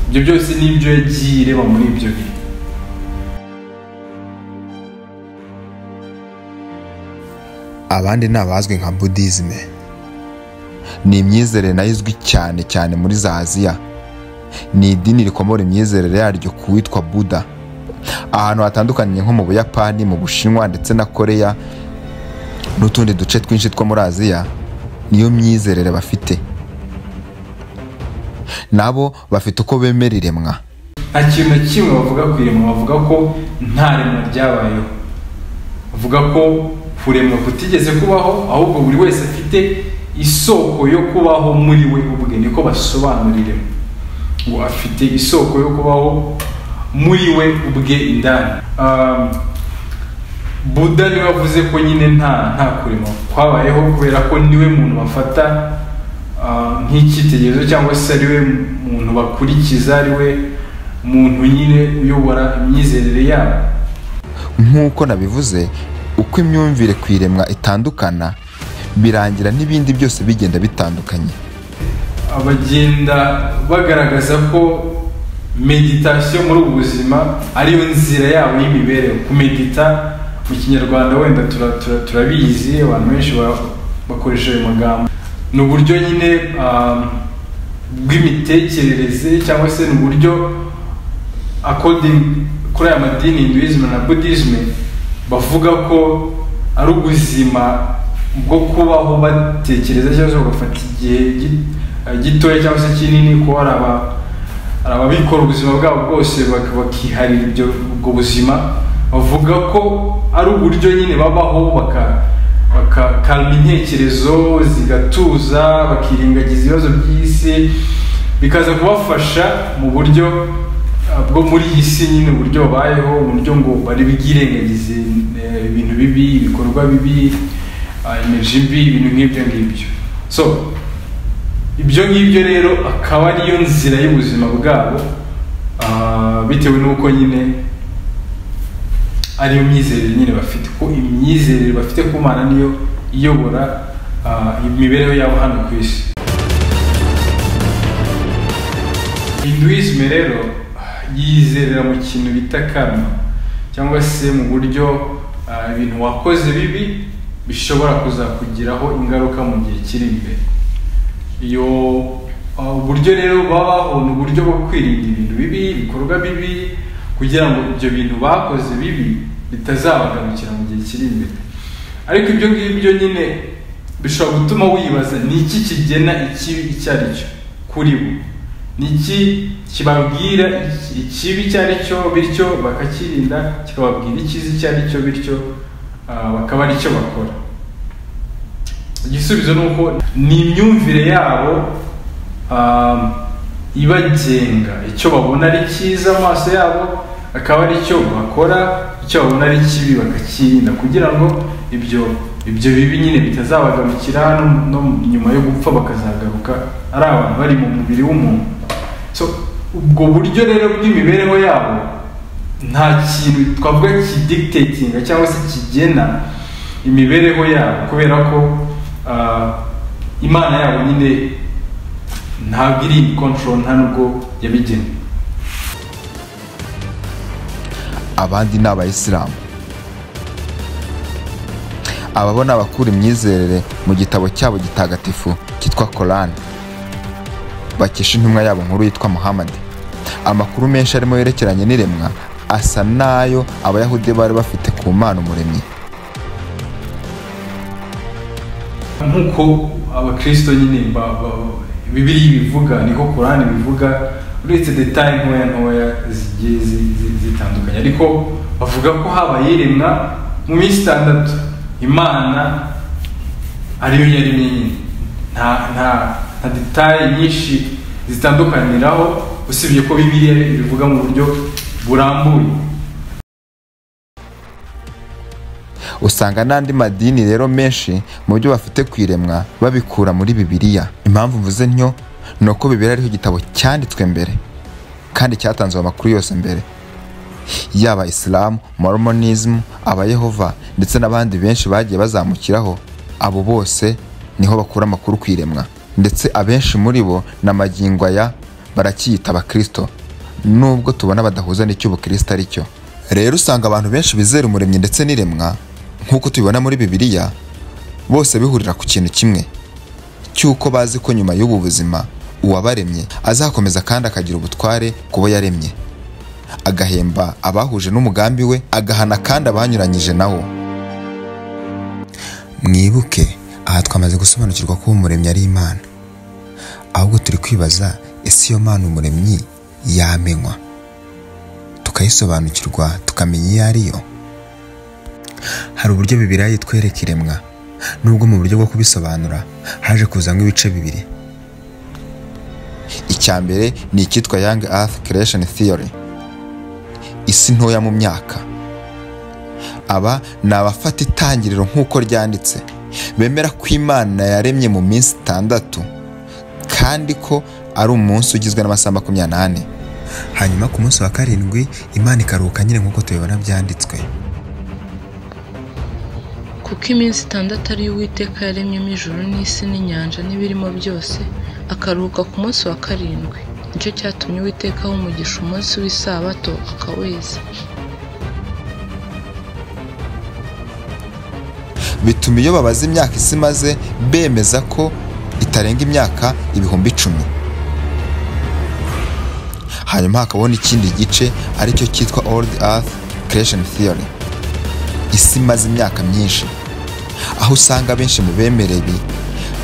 Ibyo byose n'ibyo yagiye ireba muri ibyo bihe. Abandi ni abazwi nka Buddhism. Ni imyizerere nayo izwi cyane cyane muri za Aziya. Ni idini rikomora imyizerere yaryo ku witwa Buddha. Ahantu hatandukanye nko mu Buyapani, mu Bushinwa ndetse na Korea n'utundi duce twinshi two muri Aziya, niyo myizerere bafite. Nabo bafite uko bemera iremwa. Nta kintu na kimwe bavuga ku iremwa, bavuga ko nta remwa ryabayeho. Bavuga ko kuremwa kutigeze kubaho, ahubwo buri wese afite isoko yo kubaho muri we ubwe. Niko basobanurira ngo afite isoko yo kubaho muri we ubwe indani. Buddha niwe wavuze ko nyine nta kuremwa kwabayeho, kubera ko niwe muntu bafata nk'icyitegererezo cyangwa se ariwe muntu bakurikiza, ariwe muntu nyine uyobora imyizerere yabo. Nk'uko nabivuze, uko imyumvire ku iremwa itandukana, birangira n'ibindi byose bigenda bitandukanye. Abagenda bagaragaza ko meditation muri ubu buzima ariyo nzira yabo y'imibereho. Kumedita mu Kinyarwanda wenda turabizi, abantu benshi bakoresha ayo magambo. Ni uburyo nyine bw'imitekerereze, cyangwa se ni uburyo according kuri aya madini Hinduism na Buddhism bavuga ko ari ubuzima bwo kubaho batekereza, cyangwa se bagafata igihe gitoya cyangwa se kinini, ko hari ababikora ubuzima bwabo bwose bakiharira ubwo buzima. Bavuga ko ari uburyo nyine babaho bakakalma intekerezo zigatuza, bakiringagiza ibibazo by'isi, bikaza kubafasha mu buryo bwo muri iyi si nyine, uburyo babayeho, uburyo ngo bari birengagize ibintu bibi, ibikorwa bibi, energy mbi, ibintu nk'ibyo ngibyo. So ibyo ngibyo rero akaba ariyo nzira y'ubuzima bwabo, bitewe n'uko nyine ariyo myizerere nyine bafite, ko imyizerere bafite ku Mana niyo iyobora imibereho yabo hano ku isi. Hinduism rero yizerera mu kintu bita karma, cyangwa se mu buryo ibintu wakoze bibi bishobora kuzakugiraho ingaruka mu gihe kiri imbere. Iyo uburyo rero babaho ni uburyo bwo kwirinda ibintu bibi, ibikorwa bibi, kugira ngo ibyo bintu bakoze bibi bitazabagarukira mu gihe kiri imbere. Ariko ibyo ngibyo nyine bishobora gutuma wibaza, ni iki kigena ikibi icyo ari cyo kuri bo? Ni iki kibabwira ikibi icyo ari cyo, bityo bakakirinda, kikababwira icyiza icyo ari cyo, bityo bakaba ari cyo bakora? Igisubizo ni uko ni imyumvire yabo ibagenga. Icyo babona ari cyiza amaso yabo akaba ari cyo bakora, icyo babona ari kibi bakakirinda, kugira ngo ibyo bibi nyine bitazabagarukira no nyuma yo gupfa, bakazagaruka ari abantu bari mu mubiri w'umuntu. So ubwo buryo rero bw'imibereho yabo nta kintu twavuga kidictatinga cyangwa se kigena imibereho yabo, kubera ko Imana yabo nyine ntabwo iri in control, nta nubwo yabigena. Abandi ni Abayisilamu. Ababona abakura imyizerere mu gitabo cyabo gitagatifu cyitwa Quran, bakisha intumwa yabo nkuru yitwa Muhammad. Amakuru menshi arimo yerekeranye n'iremwa asa nayo Abayahudi bari bafite ku Mana umuremyi. Nk'uko abakristo nyine bibiliya bivuga niko Korani bivuga, uretse detail ntoya zigiye zitandukanye, ariko bavuga ko habaye iremwa mu minsi 6 Imana ariyo yaremye nyine. Nta detail nyinshi zitandukaniraho, usibye ko bibiliya bivuga mu buryo burambuye. Usanga n'andi madini rero menshi mu byo bafite kwiremwa babikura muri bibiliya. Impamvu mvuze ntyo nuko bibiliya ariho igitabo cyanditswe mbere kandi cyatanzwe amakuru yose mbere. Yaba Islam, Mormonism, abayehova ndetse n'abandi benshi bagiye bazamukiraho, abo bose niho bakura amakuru kwiremwa, ndetse abenshi muri bo n'amagingo aya barakiyita abakristo, nubwo tubona badahuza n'icyo ubukristo ari cyo. Rero usanga abantu benshi bizera umuremyi ndetse n'iremwa nk'uko tubibona muri bibiliya, bose bihurira ku kintu kimwe cy'uko bazi ko nyuma y'ubu buzima uwabaremye azakomeza kandi akagira ubutware kubo yaremye, agahemba abahuje n'umugambi we, agahana kandi abanyuranyije nawo. Mwibuke aha twamaze gusobanukirwa ko umuremyi ari Imana, ahubwo turi kwibaza ese iyo Mana umuremyi yamenywa, tukayisobanukirwa tukamenya iyo ariyo. Hari uburyo bibiliya yitwereka iremwa, nubwo mu buryo bwo kubisobanura haje kuzamo ibice bibiri. Icya mbere ni icyitwa Young Earth Creation Theory, isi ntoya mu myaka. Aba ni abafata itangiriro nk'uko ryanditse, bemera ko Imana yaremye mu minsi 6 kandi ko ari umunsi ugizwe n'amasaha 24, hanyuma ku munsi wa 7 Imana ikaruhuka nyine nk'uko tubibona byanditswe. Kuko iminsi 6 ari Uwiteka yaremyemo ijuru n'isi n'inyanja n'ibirimo byose, akaruhuka ku munsi wa 7. Nicyo cyatumye Uwiteka umugisha umunsi w'isabato akaweza. Bituma iyo babaza imyaka isi maze bemeza ko itarenga imyaka 10,000. Hanyuma hakabona ikindi gice aricyo cyitwa Old Earth Creation Theory, isi maze imyaka myinshi, aho usanga benshi mu bemerera ibi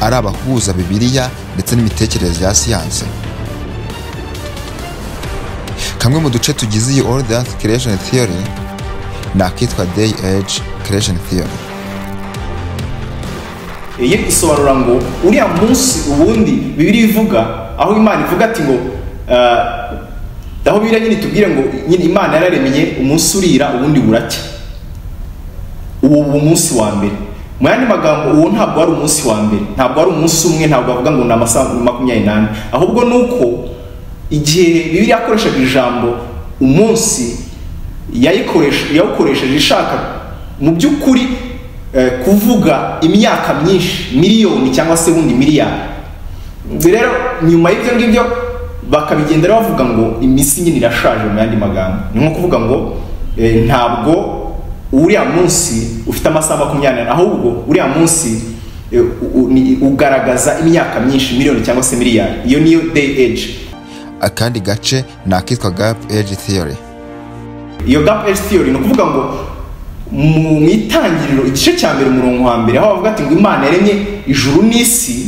ari abahuza bibiliya ndetse n'imitekerereze ya siyanse. Kamwe mu duce tugize iyi Old Earth Creation Theory ni akitwa Day Age Creation Theory. Iyi isobanura ngo uriya munsi ubundi bibiliya ivuga, aho Imana ivuga ati ngo aho bibiliya nyine tubwire ngo nyine Imana yararemye umunsi urira ubundi buracya, uwo munsi wa mbere. Mu yandi magambo uwo ntabwo ari umunsi wa mbere, ntabwo ari umunsi umwe, ntabwo bavuga ngo ni amasaha 28, ahubwo nuko igihe bibiliya yakoreshaga ijambo umunsi yawukoresheje ishaka mu by'ukuri kuvuga imyaka myinshi, miliyoni cyangwa se ubundi miliyari. Rero nyuma y'ibyo ngibyo bakabigendera bavuga ngo imisi nyine irashaje. Mu yandi magambo ni nko kuvuga ngo ntabwo uriya munsi ufite amasaha 20, ahubwo uriya munsi ugaragaza imyaka myinshi, miliyoni cyangwa se miliyari. Iyo niyo Day Age. Akandi gace ni akitwa Gap Age Theory. Iyo Gap Age Theory ni ukuvuga ngo mu itangiriro igice cya mbere umurongo wa mbere, aho bavuga ati ngo Imana yaremye ijuru n'isi,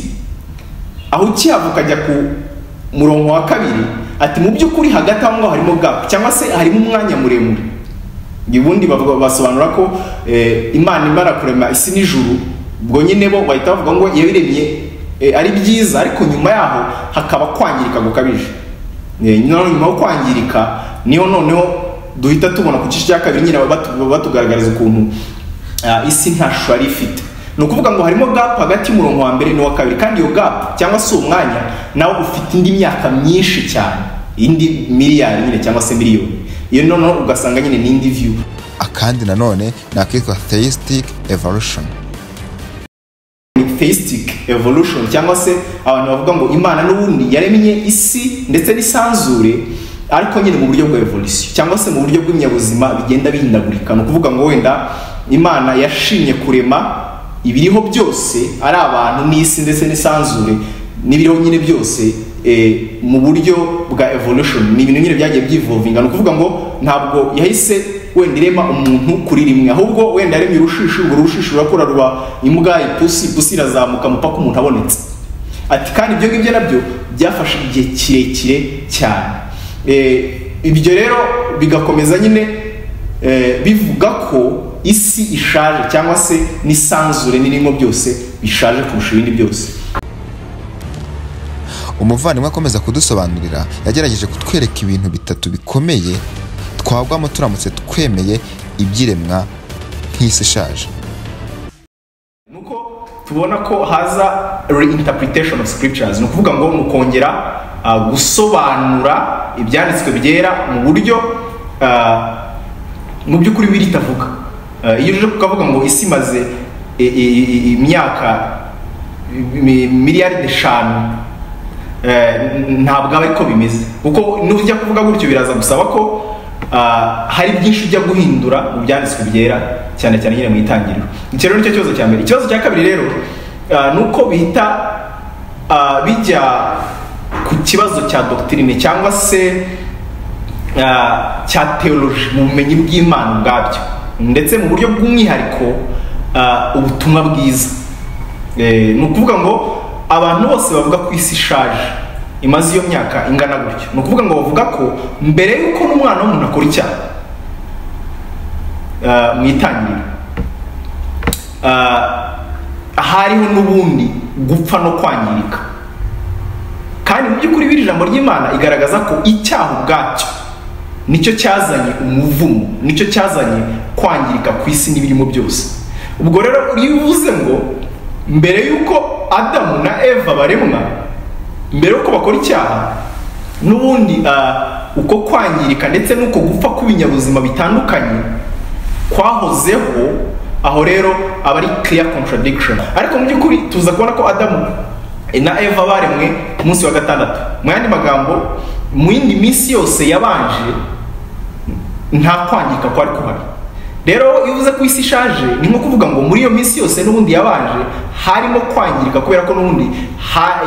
aho ukihavuka ajya ku murongo wa 2 ati mu by'ukuri hagati aho ngaho harimo gap cyangwa se harimo umwanya muremure. Ubundi basobanura ko Imana imara kurema isi n'ijuru, ubwo nyine bo bahita bavuga ngo yabiremye ari byiza, ariko nyuma yaho hakaba kwangirika gukabije. Nyuma yo kwangirika niho noneho duhita tubona ku gice cya 2 nyine batugaragariza ukuntu isi nta shusho ari ifite. Ni ukuvuga ngo harimo gap hagati y'umurongo wa mbere n'uwa 2, kandi iyo gap cyangwa se umwanya nawo ufite indi myaka myinshi cyane, indi miliyari nyine cyangwa se miliyoni. Iyo noneho ugasanga nyine n'indi view. Akandi nanone nakitwa theistic evolution. Theistic evolution cyangwa se abantu bavuga ngo Imana n'ubundi yaremye isi ndetse n'isanzure, ariko nyine mu buryo bwa evolution cyangwa se mu buryo bw'imyabuzima bigenda bihindagurika. Ni ukuvuga ngo wenda Imana yashimye kurema ibiriho byose ari abantu n'isi ndetse n'isanzure n'ibiriho nyine byose mu buryo bwa evolution. Ni ibintu nyine byagiye byivolvinga. Ni ukuvuga ngo ntabwo yahise wenda irema umuntu kuri rimwe, ahubwo wenda yaremye urushishi, urwo rushishi rurakura ruba imbwa, ipusi irazamuka mpaka umuntu abonetse. ati kandi ibyo ngibyo nabyo byafashe igihe kirekire cyane. Ibyo rero bigakomeza nyine bivuga ko isi ishaje cyangwa se n'isanzure n'irimo byose bishaje kurusha ibindi byose. Umuvandimwe akomeza kudusobanurira yagerageje kutwereka ibintu bitatu bikomeye twagwamo turamutse twemeye ibyiremwa nk'isi ishaje. Nuko tubona ko haza reinterpretation of scriptures, ni ukuvuga ngo mu kongera gusobanura ibyanditswe byera mu buryo mu by'ukuri biritavuga. Iyo uje kukavuga ngo isi maze imyaka miliyari 5 ntabwo aba ariko bimeze, kuko nujya kuvuga gutyo biraza gusaba ko hari byinshi ujya guhindura mu byanditswe byera, cyane cyane nyine mu itangiriro. Icyo rero nicyo kibazo cya mbere. Ikibazo cya kabiri rero nuko bihita bijya ku kibazo cya doctrine cyangwa se cya theology mu bumenyi bw'Imana bwabyo, ndetse mu buryo bw'umwihariko ubutumwa bwiza. Ni ukuvuga ngo abantu bose bavuga ko isi ishaje imaze iyo myaka ingana gutyo, ni ukuvuga ngo bavuga ko mbere y'uko n'umwana w'umuntu akora icyaha mu itangiriro hariho n'ubundi gupfa no kwangirika. Kandi mu by'ukuri biri ijambo ry'Imana igaragaza ko icyaha ubwacyo nicyo cyazanye umuvumo, nicyo cyazanye kwangirika ku isi n'ibirimo byose. Ubwo rero iyo uvuze ngo mbere y'uko Adamu na Eva baremwa, mbere y'uko bakora icyaha, n'ubundi uko kwangirika ndetse n'uko gupfa kw'ibinyabuzima bitandukanye kwahozeho, aho rero aba ari clear contradiction. Ariko mu by'ukuri tuza kubona ko Adamu na Eva baremwe ku munsi wa gatandatu. Mu yandi magambo, mu yindi minsi yose yabanje nta kwangirika kwari kuhari. Rero iyo uvuze ko isi ishaje, ni nko kuvuga ngo muri iyo minsi yose n'ubundi yabanje harimo kwangirika, kubera ko n'ubundi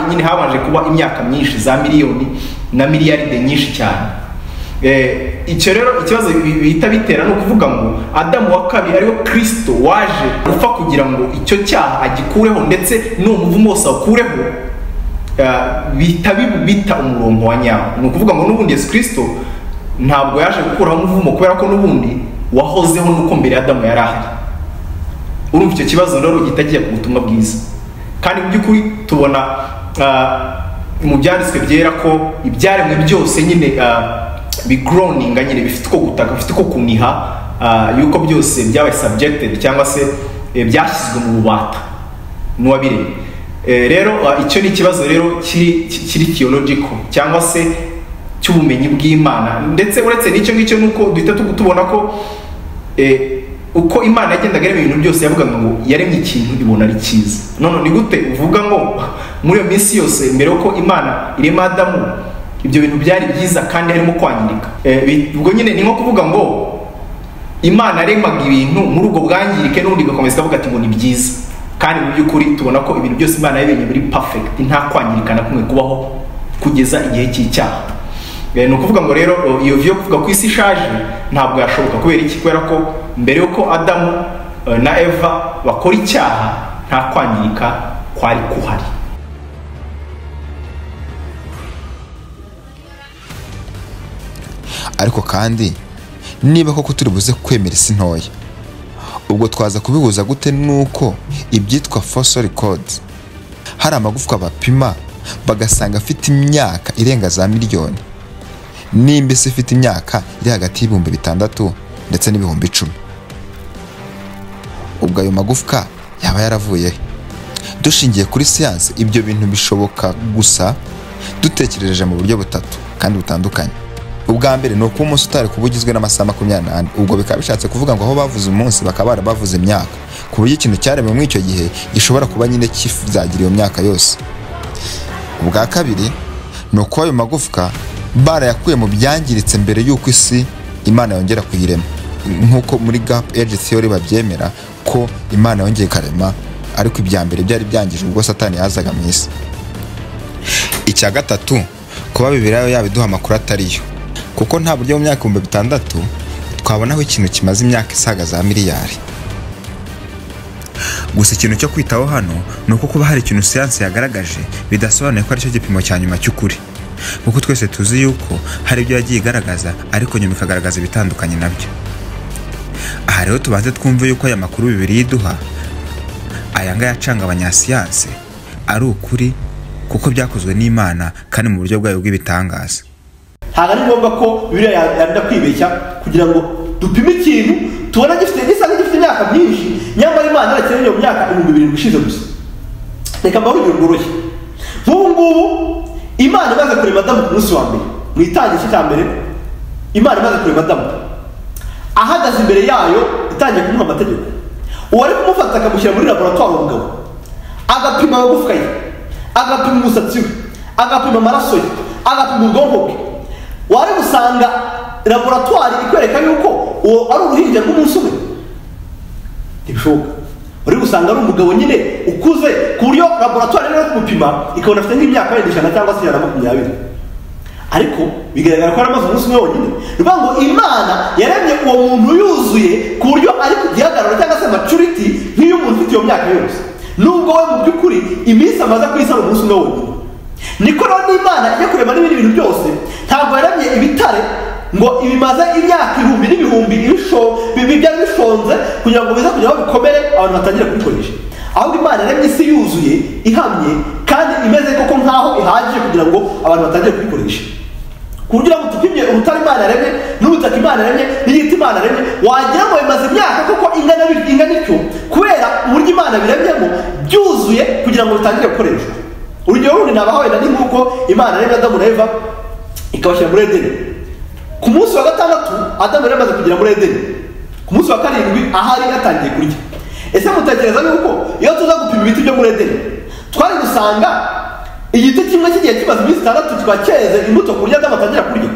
nyine habanje kuba imyaka myinshi, za miliyoni na miliyaride nyinshi cyane. Icyo rero ikibazo bihita bitera no kuvuga ngo Adamu wa kabiri ariwe Kristo waje gupfa kugira ngo icyo cyaha agikureho, ndetse n'umuvumo wose akureho, bihita bita umurongo wa nyawo. Ni ukuvuga ngo n'ubundi Yesu Kristo ntabwo yaje gukuraho umuvumo, kubera ko n'ubundi wahozeho nuko mbere Adamu yari ahari. Urumva icyo kibazo rero gihita kijya ku butumwa bwiza. Kandi mu by'ukuri tubona mu byanditswe byera ko ibyaremwe byose nyine bigroaninga, nyine bifite uko gutaka, bifite uko kuniha, yuko byose byabaye subjected cyangwa se byashyizwe mu bubata n'uwabiremye. Rero icyo ni ikibazo rero kiri theological cyangwa se cy'ubumenyi bw'Imana. Ndetse uretse n'icyo ngicyo nuko duhita tubona ko uko Imana yagendaga irema ibintu byose yavugaga ngo yaremye ikintu ibona ari cyiza. None ni gute uvuga ngo muri iyo minsi yose mbere yuko Imana irema Adamu ibyo bintu byari byiza kandi harimo kwangirika? Ubwo nyine ni nko kuvuga ngo Imana yaremaga ibintu muri ubwo bwangirike, n'ubundi igakomeza ikavuga ati ngo ni byiza. Kandi mu by'ukuri tubona ko ibintu byose Imana yabimenye muri perfect, nta kwangirika na kumwe kubaho kugeza igihe cy'icyaha. Ni ukuvuga ngo rero iyo vyo kuvuga ko isi ishaje ntabwo yashoboka. Kubera iki? Kubera ko mbere yuko Adamu na Eva bakora icyaha nta kwangirika kwari kuhari. Ariko kandi niba koko turi buze kwemera isi ntoya, ubwo twaza kubihuza gute nuko ibyitwa fossil records hari amagufwa bapima bagasanga afite imyaka irenga za miliyoni, nimba isi ifite imyaka iri hagati y'ibihumbi 6 ndetse n'ibihumbi 10? Ubwo ayo magufwa yaba yaravuye? Dushingiye kuri siyansi ibyo bintu bishoboka gusa dutekereje mu buryo butatu kandi butandukanye. Ubwa mbere ni uko umunsi utari kuba ugizwe n'amasaha 24, ubwo bikaba bishatse kuvuga ngo aho bavuze umunsi bakaba barabavuze imyaka, ku buryo ikintu cyaremwe muri icyo gihe gishobora kuba nyine kizagira iyo myaka yose. Ubwa kabiri ni uko ayo magufwa barayakuye mu byangiritse mbere y'uko isi Imana yongera kuyirema, nk'uko muri gap age theory babyemera ko Imana yongeye karema, ariko ibya mbere byari byangije ubwo Satani yazaga mu isi. Icya gatatu, kuba bibilia yabiduha amakuru atariyo, kuko nta buryo mu myaka 600 twabonaho ikintu kimaze imyaka isaga za miliyari. gusa ikintu cyo kwitaho hano ni uko kuba hari ikintu siyansi yagaragaje bidasobanuye ko aricyo gipimo cya nyuma cy'ukuri, kuko twese tuzi yuko hari ibyo yagiye igaragaza ariko nyuma ikagaragaza ibitandukanye nabyo. Aha rero tubanze twumve yuko aya makuru bibiliya iduha, aya ngaya acanga abanyasiyansi, ari ukuri kuko byakozwe n'Imana kandi mu buryo bwayo bw'ibitangaza. ntabwo ari ngombwa ko bibiliya yarinda kwibeshya kugira ngo dupime ikintu tubona gisa nk'igifite imyaka myinshi, nyamara Imana yarakirenye mu myaka 2000 ishize gusa. Reka mbaho urugero rworoshye. Nk'ubu ngubu Imana imaze kurema Adamu ku munsi wa mbere, mu itangiriro cya mbere Imana imaze kurema Adamu, ahagaze imbere yayo itangiye kumuha amategeko. Uwari kumufata akamushyira muri laboratoire umugabo, agapima amagufwa ye, agapima umusatsi we, agapima amaraso ye, agapima ubwonko bwe, wari gusanga laboratoire ikwereka yuko uwo ari uruhinja rw'umunsi umwe? Ntibishoboka. Uri gusanga ari umugabo nyine ukuze ku buryo laboratoire rero kumupima ikabona afite nk'imyaka 100 cyangwa se 120. Ariko bigaragara ko ari amaze umunsi umwe wonyine. Bivuga ngo Imana yaremye uwo muntu yuzuye ku buryo ari kugihagarara cyangwa se maturity nk'iyo umuntu ufite iyo myaka yose, nubwo we mu by'ukuri iminsi amaze ku isi ari umunsi umwe wonyine. Niko rero n'Imana ijya kurema n'ibindi bintu byose, ntabwo yaremye ibitare ngo ibimaze imyaka 1000 n'ibihumbi byari bishonze kugira ngo bize kugira ngo bikomere abantu batangira kubikoresha. Ahubwo Imana yaremye isi yuzuye, ihamye kandi imeze koko nkaho ihagije kugira ngo abantu batangire kubikoresha. Kugira ngo tupimye urutare Imana yaremye n'ubutaka Imana yaremye n'igiti Imana yaremye, wagira ngo bimaze imyaka koko ingana icyo, kubera uburyo Imana biremyemo byuzuye kugira ngo bitangire gukoreshwa. Urugero rundi nabahawe ni nk'uko Imana yaremye Adamu na Eva ikabashyira muri Edeni. Ku munsi wa gatandatu Adamu yari amaze kugera muri Edeni, ku munsi wa karindwi ahari yatangiye kurya. Ese mutekereza yuko iyo tuza gupima ibiti byo muri Edeni twari gusanga igiti kimwe kigiye kimaze iminsi 6 kikaba cyeze imbuto ku buryo Adamu atangira kurya?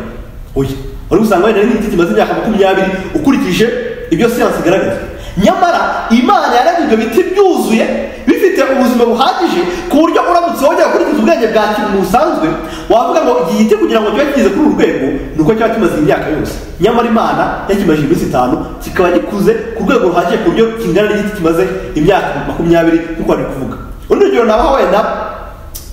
Oya, uri gusanga wenda n'igiti kimaze imyaka 20 ukurikije ibyo siyansi igaragaza. Nyamara Imana yaremye ibyo biti byuzuye bifite ubuzima buhagije ku buryo uramutse wongera kurikiza ubwenge bwa kintu busanzwe wavuga ngo iki giti kugira ngo kibe kigize kuri uru rwego nuko cyaba kimaze imyaka yose. Nyamara Imana yakimaze iminsi 5 kikaba gikuze ku rwego ruhagije ku buryo kingana n'igiti kimaze imyaka 20 nk'uko ari kuvuga. Undi rugero nabaho wenda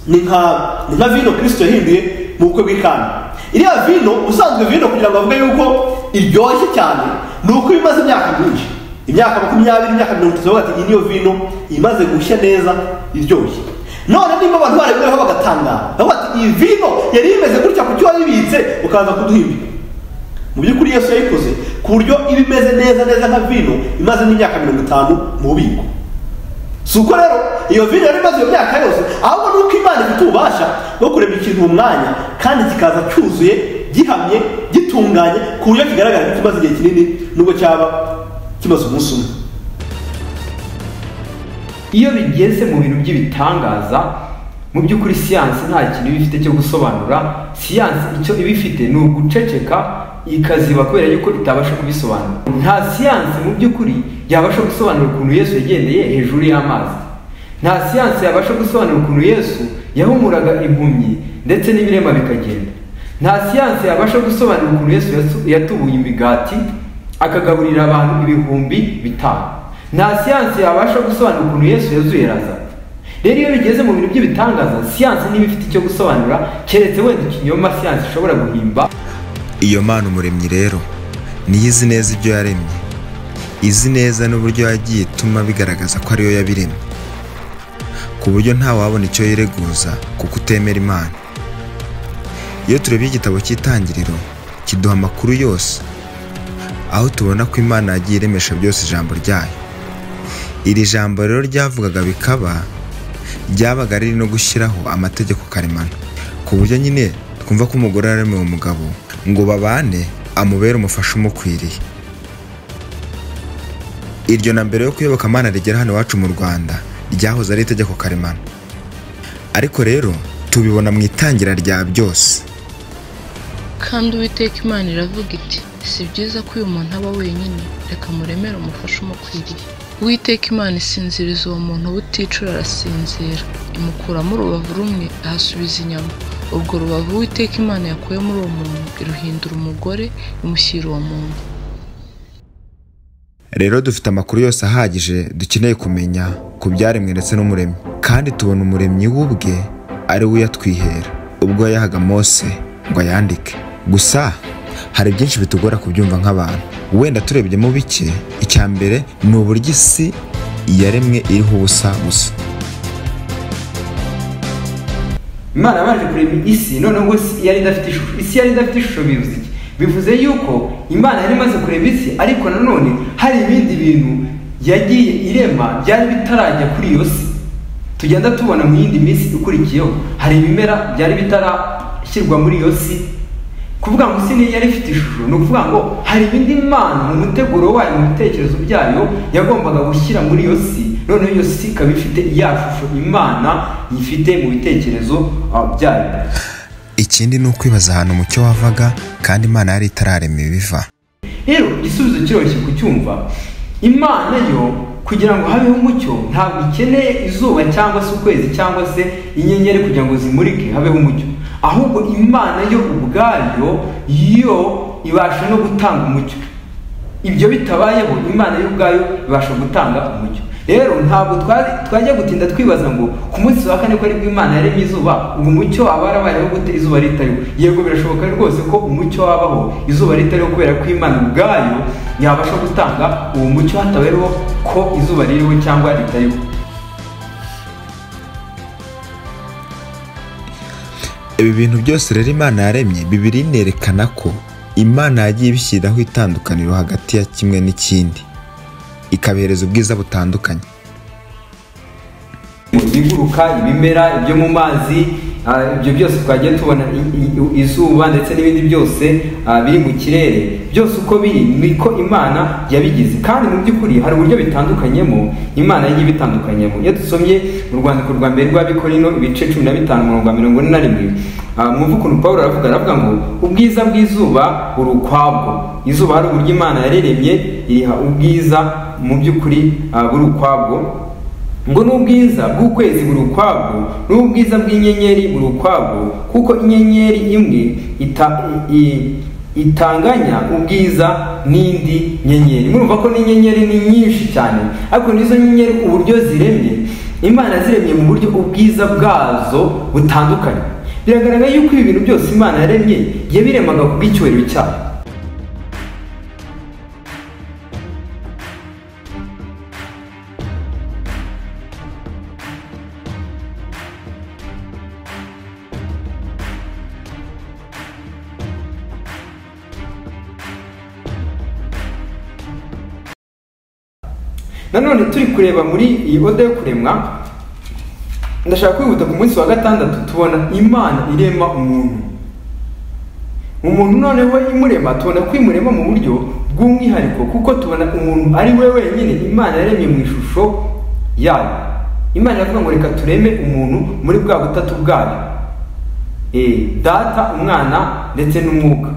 ni nka vino Kristo yahinduye mu bukwe bw'Ikana. Iriya vino usanzwe vino kugira ngo avuge yuko iryoshye cyane nuko imaze imyaka myinshi, imyaka 20, imyaka 30, ati iyi niyo vino imaze gushya neza iryoshye. None nimba abantu barebereho bagatangara bati iyi vino yari imeze gutya kucyo wayibitse ukaza kuduhimba. Mu by'ukuri Yesu yayikoze ku buryo iba imeze neza nka vino imaze n'imyaka 50 mu bubiko. Suko rero iyo vino yari imaze iyo myaka yose, ahubwo nuko Imana ifite ububasha bwo kurema ikintu mu mwanya kandi kikaza cyuzuye, gihamye, gitunganye ku buryo kigaragara ko kimaze igihe kinini nubwo cyaba kimaze umunsi umwe. Iyo bigeze mu bintu by'ibitangaza, mu by'ukuri siyansi nta kintu bifite cyo gusobanura. Siyansi icyo ibifite ni uguceceka ikaziba kubera yuko itabasha kubisobanura. Nta siyansi mu by'ukuri yabasha gusobanura ukuntu Yesu yagendeye hejuru y'amazi. Nta siyansi yabasha gusobanura ukuntu Yesu yahumuraga impumyi ndetse n'ibirema bikagenda. Nta siyansi yabasha gusobanura ukuntu Yesu yatubuye imigati akagaburira abantu 5,000. Nta siyansi yabasha gusobanura ukuntu Yesu yazuye Lazaro. Rero iyo bigeze mu bintu by'ibitangaza, siyansi niba ifite icyo gusobanura keretse wenda ikinyoma siyansi ishobora guhimba. Iyo Mana umuremyi rero niyo izi neza ibyo yaremye, izi neza n'uburyo yagiye ituma bigaragaza ko ariyo yabiremye, ku buryo nta wabona icyo yireguza kuko utemera Imana. Iyo turebye igitabo cy'itangiriro kiduha amakuru yose, aho tubona ko Imana yagiye iremesha byose ijambo ryayo. Iri jambo rero ryavugaga bikaba, ryabaga riri no gushyiraho amategeko karemano, ku buryo nyine twumva ko umugore yaremewe umugabo ngo babane amubere umufasha umukwiriye. Iryo na mbere yo kuyoboka Imana rigera hano iwacu mu Rwanda ryahoze ari itegeko karemano, ariko rero tubibona mu itangira rya byose. Kandi Uwiteka Imana iravuga iti si byiza ko uyu muntu aba wenyine, reka muremere umufasha umukwiriye. Uwiteka Imana isinziriza uwo muntu buticura arasinzira, imukuramo urubavu rumwe ahasubiza inyama. Urwo rubavu Uwiteka Imana yakuye muri uwo muntu iruhindura umugore imushyira uwo muntu. rero dufite amakuru yose ahagije dukeneye kumenya ku byaremwe ndetse n'umuremyi, kandi tubona umuremyi w'ubwe ari we uyatwihera ubwo yahaga Mose ngo ayandike. Gusa hari byinshi bitugora kubyumva nk'abantu. Wenda turebye mu bike, icya mbere ni uburyo isi yaremwe iriho ubusa gusa. Imana yabanje kurema isi, noneho isi yari idafite ishusho. Isi yari idafite ishusho bivuze iki? Bivuze yuko Imana yari imaze kurema isi, ariko nanone hari ibindi bintu yagiye irema byari bitarajya kuri iyo si. Tugenda tubona mu yindi minsi ikurikiyeho, hari ibimera byari bitarashyirwa muri iyo si. Kuvuga ngo isi yari ifite ishusho, ni ukuvuga ngo hari ibindi Imana mu muteguro wayo, mu bitekerezo byayo yagombaga gushyira muri iyo si. Noneho iyo si ikaba ifite ya shusho Imana ifite mu bitekerezo byayo. Ikindi ni ukwibaza ahantu umucyo wavaga kandi Imana yari itararema ibiva. Rero igisubizo kiroroshye kucyumva. Imana yo kugira ngo habeho umucyo ntabwo ikeneye izuba cyangwa se ukwezi cyangwa se inyenyeri kugira ngo zimurike habeho umucyo, ahubwo Imana yo ubwayo yo ibasha no gutanga umucyo. Ibyo bitabayeho Imana yo ubwayo ibasha gutanga umucyo. Rero ntabwo twajya gutinda twibaza ngo ku munsi wa kane ko ari Imana yaremye izuba, ubu umucyo abayeho gute izuba ritariho? Yego birashoboka rwose ko umucyo wabaho izuba ritariho, kubera ko Imana ubwayo yabasha gutanga uwo mucyo hatabayeho ko izuba ririho cyangwa ritariho. Ibi bintu byose rero Imana yaremye, Bibiliya inerekana ko Imana yagiye ibishyiraho itandukaniro hagati ya kimwe n'ikindi, ikabihereza ubwiza butandukanye. Ibiguruka, ibimera, ibyo mu mazi, ibyo byose twagiye tubona, izuba ndetse n'ibindi byose biri mu kirere, byose uko biri niko Imana yabigize. Kandi mu by'ukuri hari uburyo bitandukanyemo Imana yagiye bitandukanyemo. Iyo dusomye mu rwandiko rwa mbere rw'Abikorino ibice 15:41, mwumva ukuntu Pawulo aravuga ngo ubwiza bw'izuba buri ukwabwo. Izuba hari uburyo Imana yariremye iriha ubwiza mu by'ukuri buri ukwabwo, ngo n'ubwiza bw'ukwezi buri ukwabwo, n'ubwiza bw'inyenyeri buri ukwabwo, kuko inyenyeri imwe itanganya ubwiza n'indi nyenyeri. Murumva ko n'inyenyeri ni nyinshi cyane, ariko nizo nyenyeri uburyo ziremye, Imana ziremye mu buryo ubwiza bwazo butandukanye. Biragaragara yuko ibi bintu byose Imana yaremye yabiremaga ku bw'icyubahiro cyayo. Nanone turi kureba muri iyi oda yo kuremwa, ndashaka kwihuta ku munsi wa gatandatu tubona Imana irema umuntu. Umuntu noneho imurema, tubona kwimurema mu buryo bw'umwihariko, kuko tubona umuntu ari we wenyine Imana yaremye mu ishusho yayo. Imana iravuga ngo reka tureme umuntu muri bwa butatu bwayo, Data, Umwana ndetse n'Umwuka.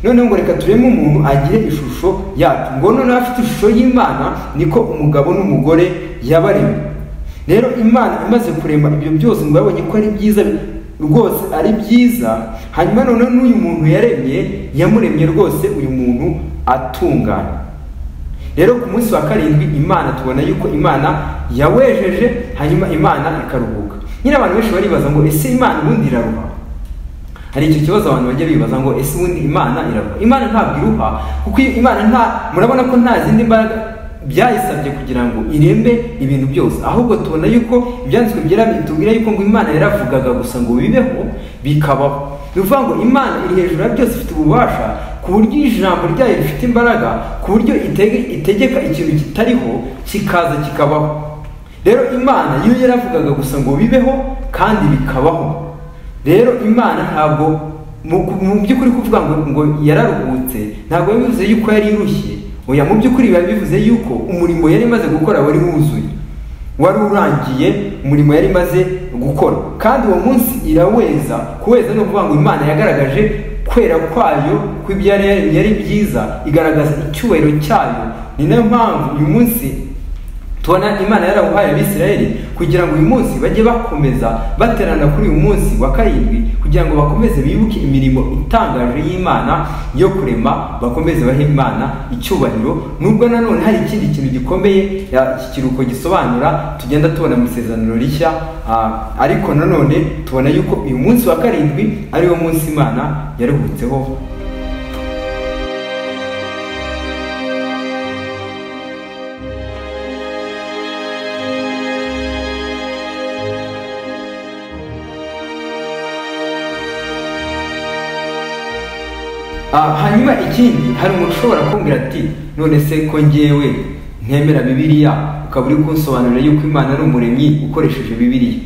Noneho ngo reka tureme umuntu agire ishusho yacu. Ngo noneho afite ishusho y'Imana niko umugabo n'umugore yabaremye. Rero Imana imaze kurema ibyo byose ngo yabonye ko ari byiza rwose, ari byiza. Hanyuma noneho n'uyu muntu yaremye, yamuremye rwose uyu muntu atunganye. Rero ku munsi wa karindwi Imana tubona yuko Imana yawejeje, hanyuma Imana ikaruhuka. Nyine abantu benshi baribaza ngo ese Imana ubundi iraruha? Hari icyo kibazo abantu bajya bibaza ngo ese ubundi Imana iraruha? Imana ntabwo iruha, kuko Imana murabona ko nta zindi mbaraga byayisabye kugira ngo irembe ibintu byose, ahubwo tubona yuko ibyanditswe byera bitubwira yuko ngo Imana yaravugaga gusa ngo bibeho bikabaho. Ni ukuvuga ngo Imana iri hejuru ya byose, ifite ububasha ku buryo ijambo ryayo rifite imbaraga, ku buryo itegeka ikintu kitariho kikaza kikabaho. Rero Imana iyo yaravugaga gusa ngo bibeho kandi bikabaho. Rero Imana ntabwo mu by'ukuri kuvuga ngo yararuhutse ntabwo bivuze yuko yari irushye. Oya, mu by'ukuri biba bivuze yuko umurimo yari imaze gukora wari wuzuye, wari urangiye, umurimo yari imaze gukora. Kandi uwo munsi iraweza. Kuweza ni ukuvuga ngo Imana yagaragaje kwera kwayo, ko ibyo yari byiza, igaragaza icyubahiro cyayo. Ni nayo mpamvu uyu munsi tubona Imana yarawuhaye Abisirayeli kugira ngo uyu munsi bajye bakomeza baterana kuri uyu munsi wa karindwi kugira ngo bakomeze bibuke imirimo itangaje y'Imana yo kurema, bakomeze bahe Imana icyubahiro. Nubwo nanone hari ikindi kintu gikomeye iki kiruhuko gisobanura tugenda tubona mu isezerano rishya, ariko nanone tubona yuko uyu munsi wa karindwi ari wo munsi Imana yaruhutseho. Hanyuma ikindi, hari umuntu ushobora kumbwira ati none se ko ngewe ntemera bibiliya ukaba uri kunsobanurira yuko Imana ari umuremyi ukoresheje bibiliya,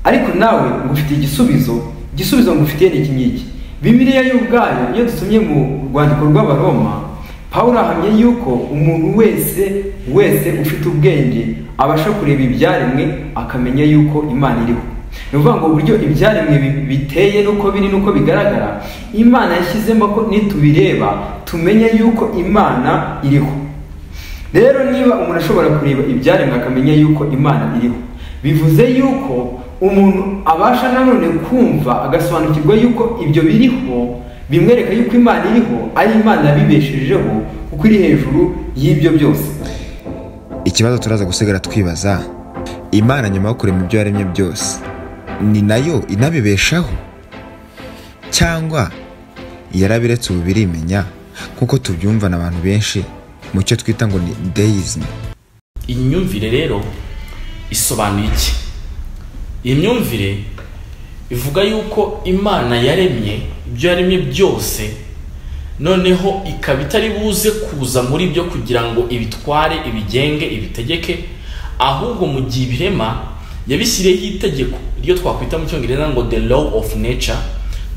ariko nawe ngufite igisubizo ngufitiye ni iki ngiki. Bibiliya yo ubwayo iyo dusomye mu rwandiko rw'Abaroma, Pawulo ahamya yuko umuntu wese ufite ubwenge abasha kureba ibyaremwe akamenya yuko Imana iriho. Ni ukuvuga ngo uburyo ibyaremwe biteye n'uko biri n'uko bigaragara, Imana yashyizemo ko nitubireba tumenya yuko Imana iriho. Rero niba umuntu ashobora kureba ibyaremwe akamenya yuko Imana iriho, bivuze yuko umuntu abasha nanone kumva agasobanukirwa yuko ibyo biriho bimwereka yuko Imana iriho, ari Imana yabibeshejeho kuko iri hejuru y'ibyo byose. Ikibazo turaza gusigara twibaza, Imana nyuma yo kurema ibyo yaremye byose ni nayo inabibeshaho, cyangwa yarabiretse ubu birimenya kuko tubyumva n'abantu benshi mu cyo twita ngo ni deism? Iyi myumvire rero isobanuye iki? Iyi myumvire ivuga yuko Imana yaremye ibyo yaremye byose, noneho ikaba itari buze kuza muri byo kugira ngo ibitware, ibigenge, ibitegeke, ahubwo mu gihe ibirema yabishyireho itegeko iryo twakwita mu cyongereza ngo the law of nature,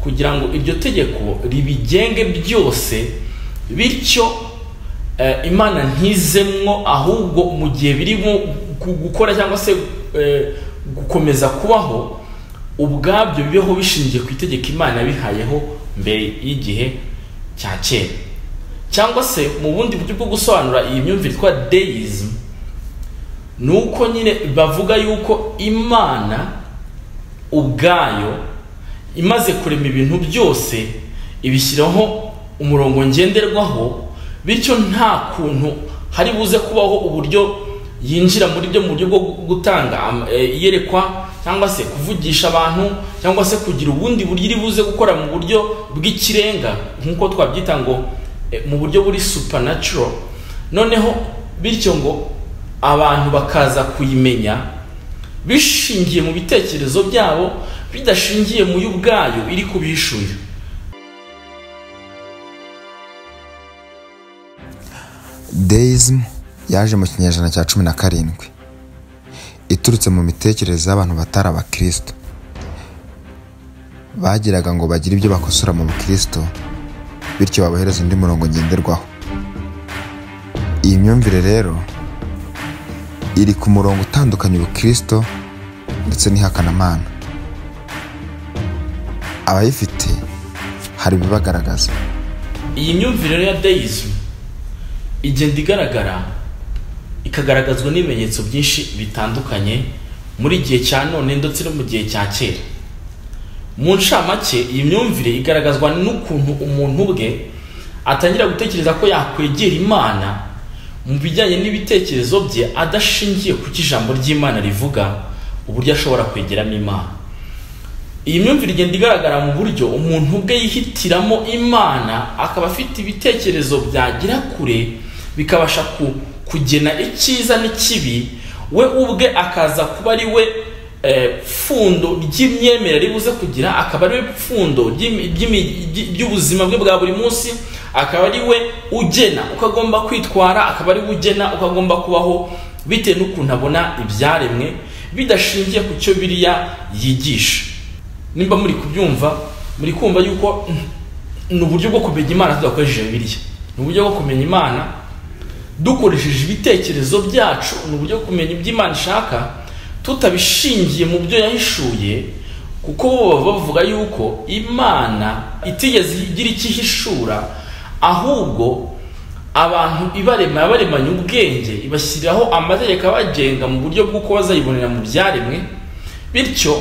kugira ngo iryo tegeko ribigenge byose, bityo Imana ntizemwo, ahubwo mu gihe birimo gukora cyangwa se gukomeza kubaho ubwabyo bibeho bishingiye ku itegeko Imana yabihayeho mbere y'igihe cya kera. Cyangwa se mu bundi buryo bwo gusobanura iyi myumvire twa deism, nuko nyine bavuga yuko Imana ubwayo imaze kurema ibintu byose ibishyiraho umurongo ngenderwaho, bityo nta kuntu hari buze kubaho uburyo yinjira muri byo mu buryo bwo gutanga iyerekwa cyangwa se kuvugisha abantu cyangwa se kugira ubundi buryo iri buze gukora mu buryo bw'ikirenga nk'uko twabyita ngo mu buryo buri supernatural. Noneho bityo ngo abantu bakaza kuyimenya bishingiye mu bitekerezo byabo, bidashingiye mu y'ubwayo iri kubishuya. Deism yaje mu kinyejana cya 17 iturutse mu mitekerereze y'abantu batari abakristo, bagiraga ngo bagire ibyo bakosora mu bukristo bityo babohereza undi murongo ngenderwaho. Iyi myumvire rero iri ku murongo utandukanye ubukristo ndetse n'ihakanamana. Abayifite hari bibagaragaza. Iyi myumvire ya deism igenda igaragara, ikagaragazwa n'ibimenyetso byinshi bitandukanye muri gihe cya none ndetse no mu gihe cya kera. Mu ncamake, iyi myumvire igaragazwa n'ukuntu umuntu ubwe atangira gutekereza ko yakwegera Imana mu bijyanye n'ibitekerezo bye adashingiye ku ijambo ry'Imana rivuga uburyo ashobora kwegeramo Imana. Iyi myumvire igenda igaragara mu buryo umuntu ubwe yihitiramo Imana, akaba afite ibitekerezo byagira kure bikabasha kugena icyiza n'ikibi, we ubwe akaza kuba ari we pfundo ry'imyemerere ribuze kugira, akaba ari we pfundo ry'ubuzima bwe bwa buri munsi, akaba ari we ugena uko agomba kwitwara, akaba ari we ugena uko agomba kubaho bitewe n'ukuntu abona ibyaremwe bidashingiye ku cyo Bibiliya yigisha. Nimba muri kubyumva, muri kumva yuko ni uburyo bwo kumenya Imana tudakoresheje Bibiliya, ni uburyo bwo kumenya Imana dukoresheje ibitekerezo byacu, ni uburyo bwo kumenya ibyo Imana ishaka tutabishingiye mu byo yahishuye, kuko bo bavuga yuko Imana itigeze igira icyo ihishura, ahubwo abantu ibarema yabaremanye ubwenge, ibashyiriraho amategeko abagenga mu buryo bw'uko bazayibonera mu byaremwe, bityo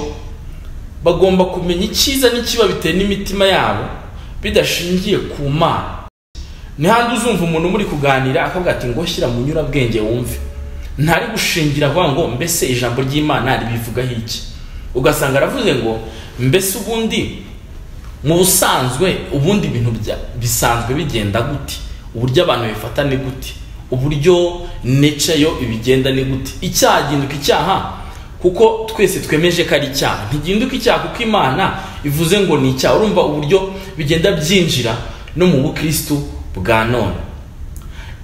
bagomba kumenya icyiza n'ikiba bitewe n'imitima yabo bidashingiye ku Mana. Ni handi uzumva umuntu muri kuganira akavuga ati ngo shyira mu nyurabwenge wumve, ntari gushingira avuga ngo mbese ijambo ry'Imana ribivugaho iki, ugasanga aravuze ngo mbese ubundi mu busanzwe ubundi ibintu bisanzwe bigenda gute, uburyo abantu bifata ni gute, uburyo nature yo ibigenda ni gute. Icyaha gihinduka icyaha kuko twese twemeje ko ari icyaha, ntigihinduka icyaha kuko Imana ivuze ngo ni icyaha. Urumva uburyo bigenda byinjira no mu bukristo bwa none.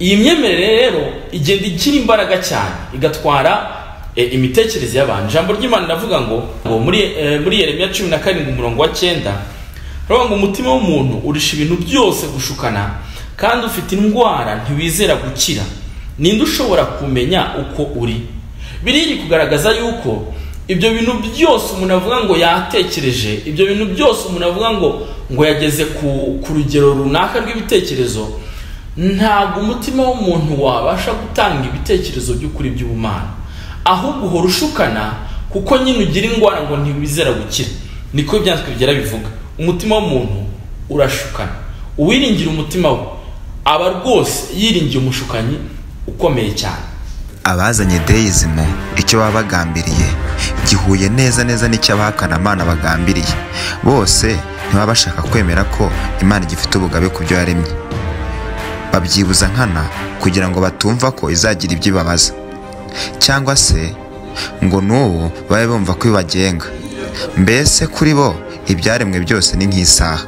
Iyi myemerere rero igenda igira imbaraga cyane, igatwara imitekerereze y'abantu. Ijambo ry'Imana riravuga ngo muri Yeremiya 17:9 ravuga ngo umutima w'umuntu urisha ibintu byose gushukana, kandi ufite indwara ntiwizera gukira, ninde ushobora kumenya uko uri? Biri kugaragaza yuko ibyo bintu byose umuntu avuga ngo yatekereje, ibyo bintu byose umuntu avuga ngo yageze ku rugero runaka rw'ibitekerezo, ntabwo umutima w'umuntu wabasha gutanga ibitekerezo by'ukuri by'ubumana, ahubwo uhora ushukana kuko nyine ugira indwara ngo ntiwizera gukira. Niko ibyanditswe bigera bivuga, umutima w'umuntu urashukana. Uwiringira umutima we aba rwose yiringiye umushukanyi ukomeye cyane. Abazanye deism icyo baba bagambiriye gihuye neza n'icyo abahakana Imana bagambiriye. Bose ntibaba bashaka kwemera ko Imana igifite ubugabe ku byo yaremye, babyibuza nkana kugira ngo batumva ko izagira ibyo ibabaza, cyangwa se ngo n'ubu babe bumva ko ibagenga. Mbese kuri bo ibyaremwe byose ni nk'isaha,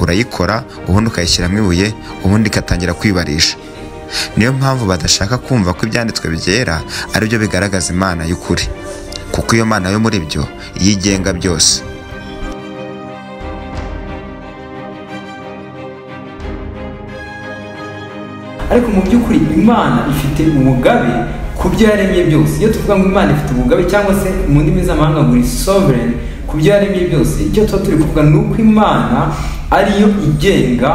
urayikora ubundi ukayishyiramo ibuye, ubundi ikatangira kwibarisha. Niyo mpamvu badashaka kumva ko ibyanditswe byera ari byo bigaragaza Imana y'ukuri, kuko iyo Mana yo muri byo yigenga byose. Ariko mu by'ukuri Imana ifite ubugabe ku byo yaremye byose. Iyo tuvuga ngo Imana ifite ubugabe cyangwa se mu ndimi z'amahanga ngo sovereign ku byo yaremye byose, icyo tuba turi kuvuga ni uko Imana ariyo igenga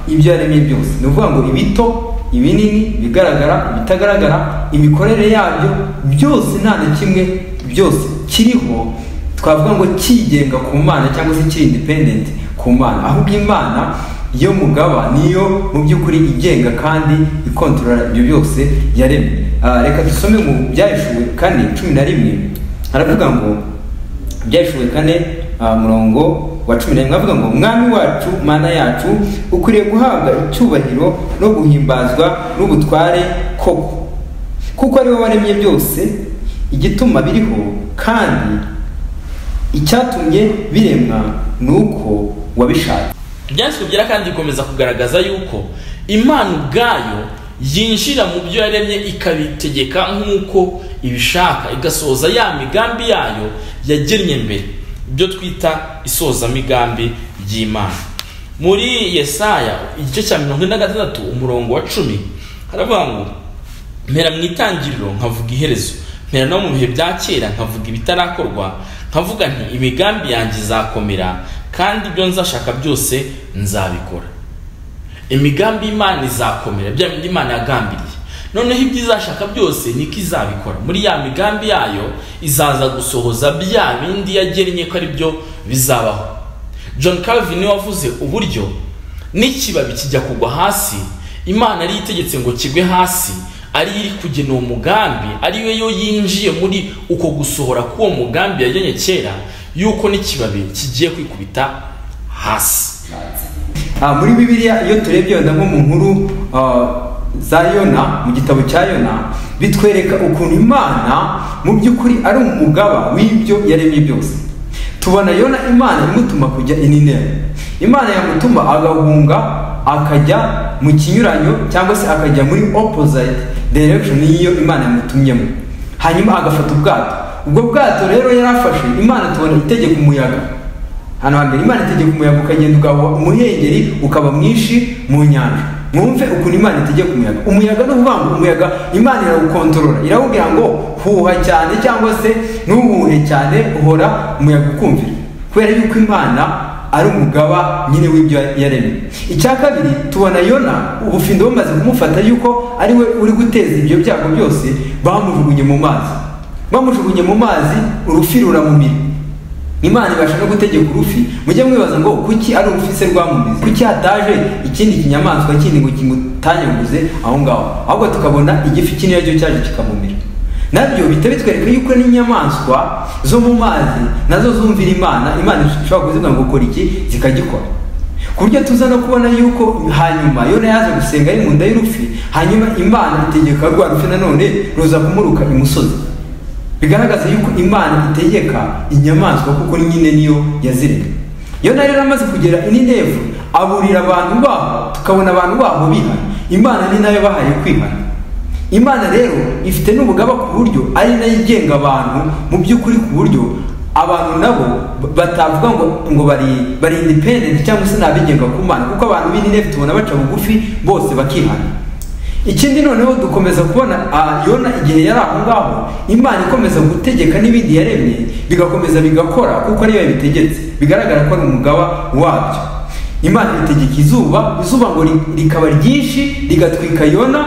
ibyo yaremye byose. Ni ukuvuga ngo ibito, ibinini, bigaragara, ibitagaragara, imikorere yabyo byose nta na kimwe byose kiriho twavuga ngo kigenga ku Mana cyangwa se kiri independent ku Mana, ahubwo Imana iyo mugaba niyo mu by'ukuri igenga kandi ikontorora ibyo byose yaremye. Reka dusome mu Byahishuwe 4:11 haravuga ngo Byahishuwe 4:11 avuga ngo Mwami wacu Mana yacu ukwiriye guhabwa icyubahiro no guhimbazwa n'ubutware koko, kuko ari wowe waremye byose, igituma biriho kandi icyatumye biremwa nuko wabishatse. Ibyanditswe byera kandi bikomeza kugaragaza yuko Imana ubwayo yinjira mu byo yaremye ikabitegeka nk'uko ibishaka, igasohoza ya migambi yayo yagennye mbere, ibyo twita isozamigambi ry'Imana. Muri Yesaya igice cya 46:10 haravuga ngo mpera mu itangiriro nkavuga iherezo, mpera no mu bihe bya kera nkavuga ibitarakorwa, nkavuga nti imigambi yanjye izakomera kandi ibyo nzashaka byose nzabikora. Imigambi y'Imana izakomera, bya bindi Imana yagambiriye, noneho ibyo izashaka byose niko izabikora. Muri ya migambi yayo izaza gusohoza bya bindi yagennye ko ari byo bizabaho. John Calvin wavuze uburyo n'ikibabi kijya kugwa hasi Imana ari itegetse ngo kigwe hasi, ari iri kugena uwo mugambi, ari we yo yinjiye muri uko gusohora k'uwo mugambi yagennye kera, yuko n'ikibabi kigiye kwikubita hasi. Muri bibilia iyo turebye nko mu nkuru za Yona, mu gitabo cya Yona, bitwereka ukuntu Imana mu by'ukuri ari umugaba w'ibyo yaremye byose. Tubona Yona Imana imutuma kujya i Nineve, Imana yamutuma agahunga akajya mu kinyuranyo cyangwa se akajya muri opposite direction niyo Imana yamutumyemo, hanyuma agafata ubwato. Ubwo bwato rero yarafashe Imana tubona itegeka umuyaga, hano hambere Imana itegeka umuyaga ukagenda ukaba umuhengeri ukaba mwinshi mu nyanja. Mwumve ukuntu Imana itegeka umuyaga. Umuyaga no kuvuga umuyaga Imana irawukontorora, irawubwira ngo huha cyane cyangwa se ntuhuhe cyane, uhora umuyaga ukumvira, kubera yuko Imana ari umugaba nyine w'ibyo yaremye. Icya kabiri tubona Yona ubufindo bumaze kumufata yuko ari we uri guteza ibyo byago byose, bamujugunye mu mazi, urufi ruramumira. Imana ibasha no gutegeka urufi. Mujye mwibaza ngo kuki ari urufi se rwamumize, kuki hataje ikindi kinyamaswa kindi ngo kimutanyaguze aho ngaho, ahubwo tukabona igifi kinini cyo cyaje kikamumira. Nabyo bihita bitwereka yuko n'inyamaswa zo mu mazi nazo zumvira Imana ishobora kuzivuga ngo kora iki zikagikora. Ku buryo tuza no kubona yuko hanyuma Yona yaje gusenga ari mu nda y'urufi, hanyuma Imana itegeka rwa rufi nanone ruza kumuruka imusozi. Bigaragaza yuko Imana itegeka inyamaswa kuko nyine niyo yaziremye. Yona rero amaze kugera Ninevu aburira abantu baho, tukabona abantu baho bihana. Imana ni nayo bahaye kwihana. Imana rero ifite n'ubugaba ku buryo ari nayo igenga abantu mu by'ukuri, ku buryo abantu nabo batavuga ngo bari independent cyangwa se nabigenga ku Mana, kuko abantu b'Ninevu tubona baca bugufi bose bakihana. Ikindi noneho dukomeza kubona Yona igihe yari aho ngaho, Imana ikomeza gutegeka n'ibindi yaremye bigakomeza bigakora kuko ariyo yabitegetse. Bigaragara ko ari umugaba wabyo. Imana itegeka izuba ngo rikaba ryinshi rigatwika Yona.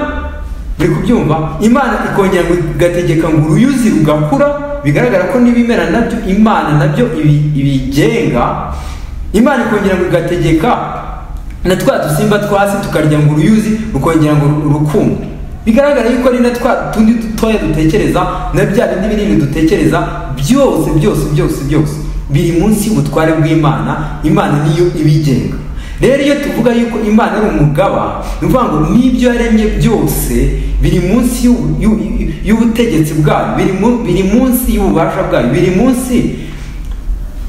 Buri kubyumva, Imana ikongera ngo igategeka ngo uruyuzi rugakura. Bigaragara ko n'ibimera nabyo Imana nabyo ibigenga. Imana ikongera ngo igategeka na twa dusimba twasi tukarya ngo uruyuzi rukongera ngo rukuma. Bigaragara yuko ari na twa tundi dutoya dutekereza na bya bindi binini dutekereza, byose biri munsi y'ubutware bw'Imana. Imana niyo ibigenga. Rero iyo tuvuga yuko Imana ari umugaba, nuvuga ngo n'ibyo yaremye byose biri munsi y'ubutegetsi bwayo, biri munsi y'ububasha bwayo, biri munsi,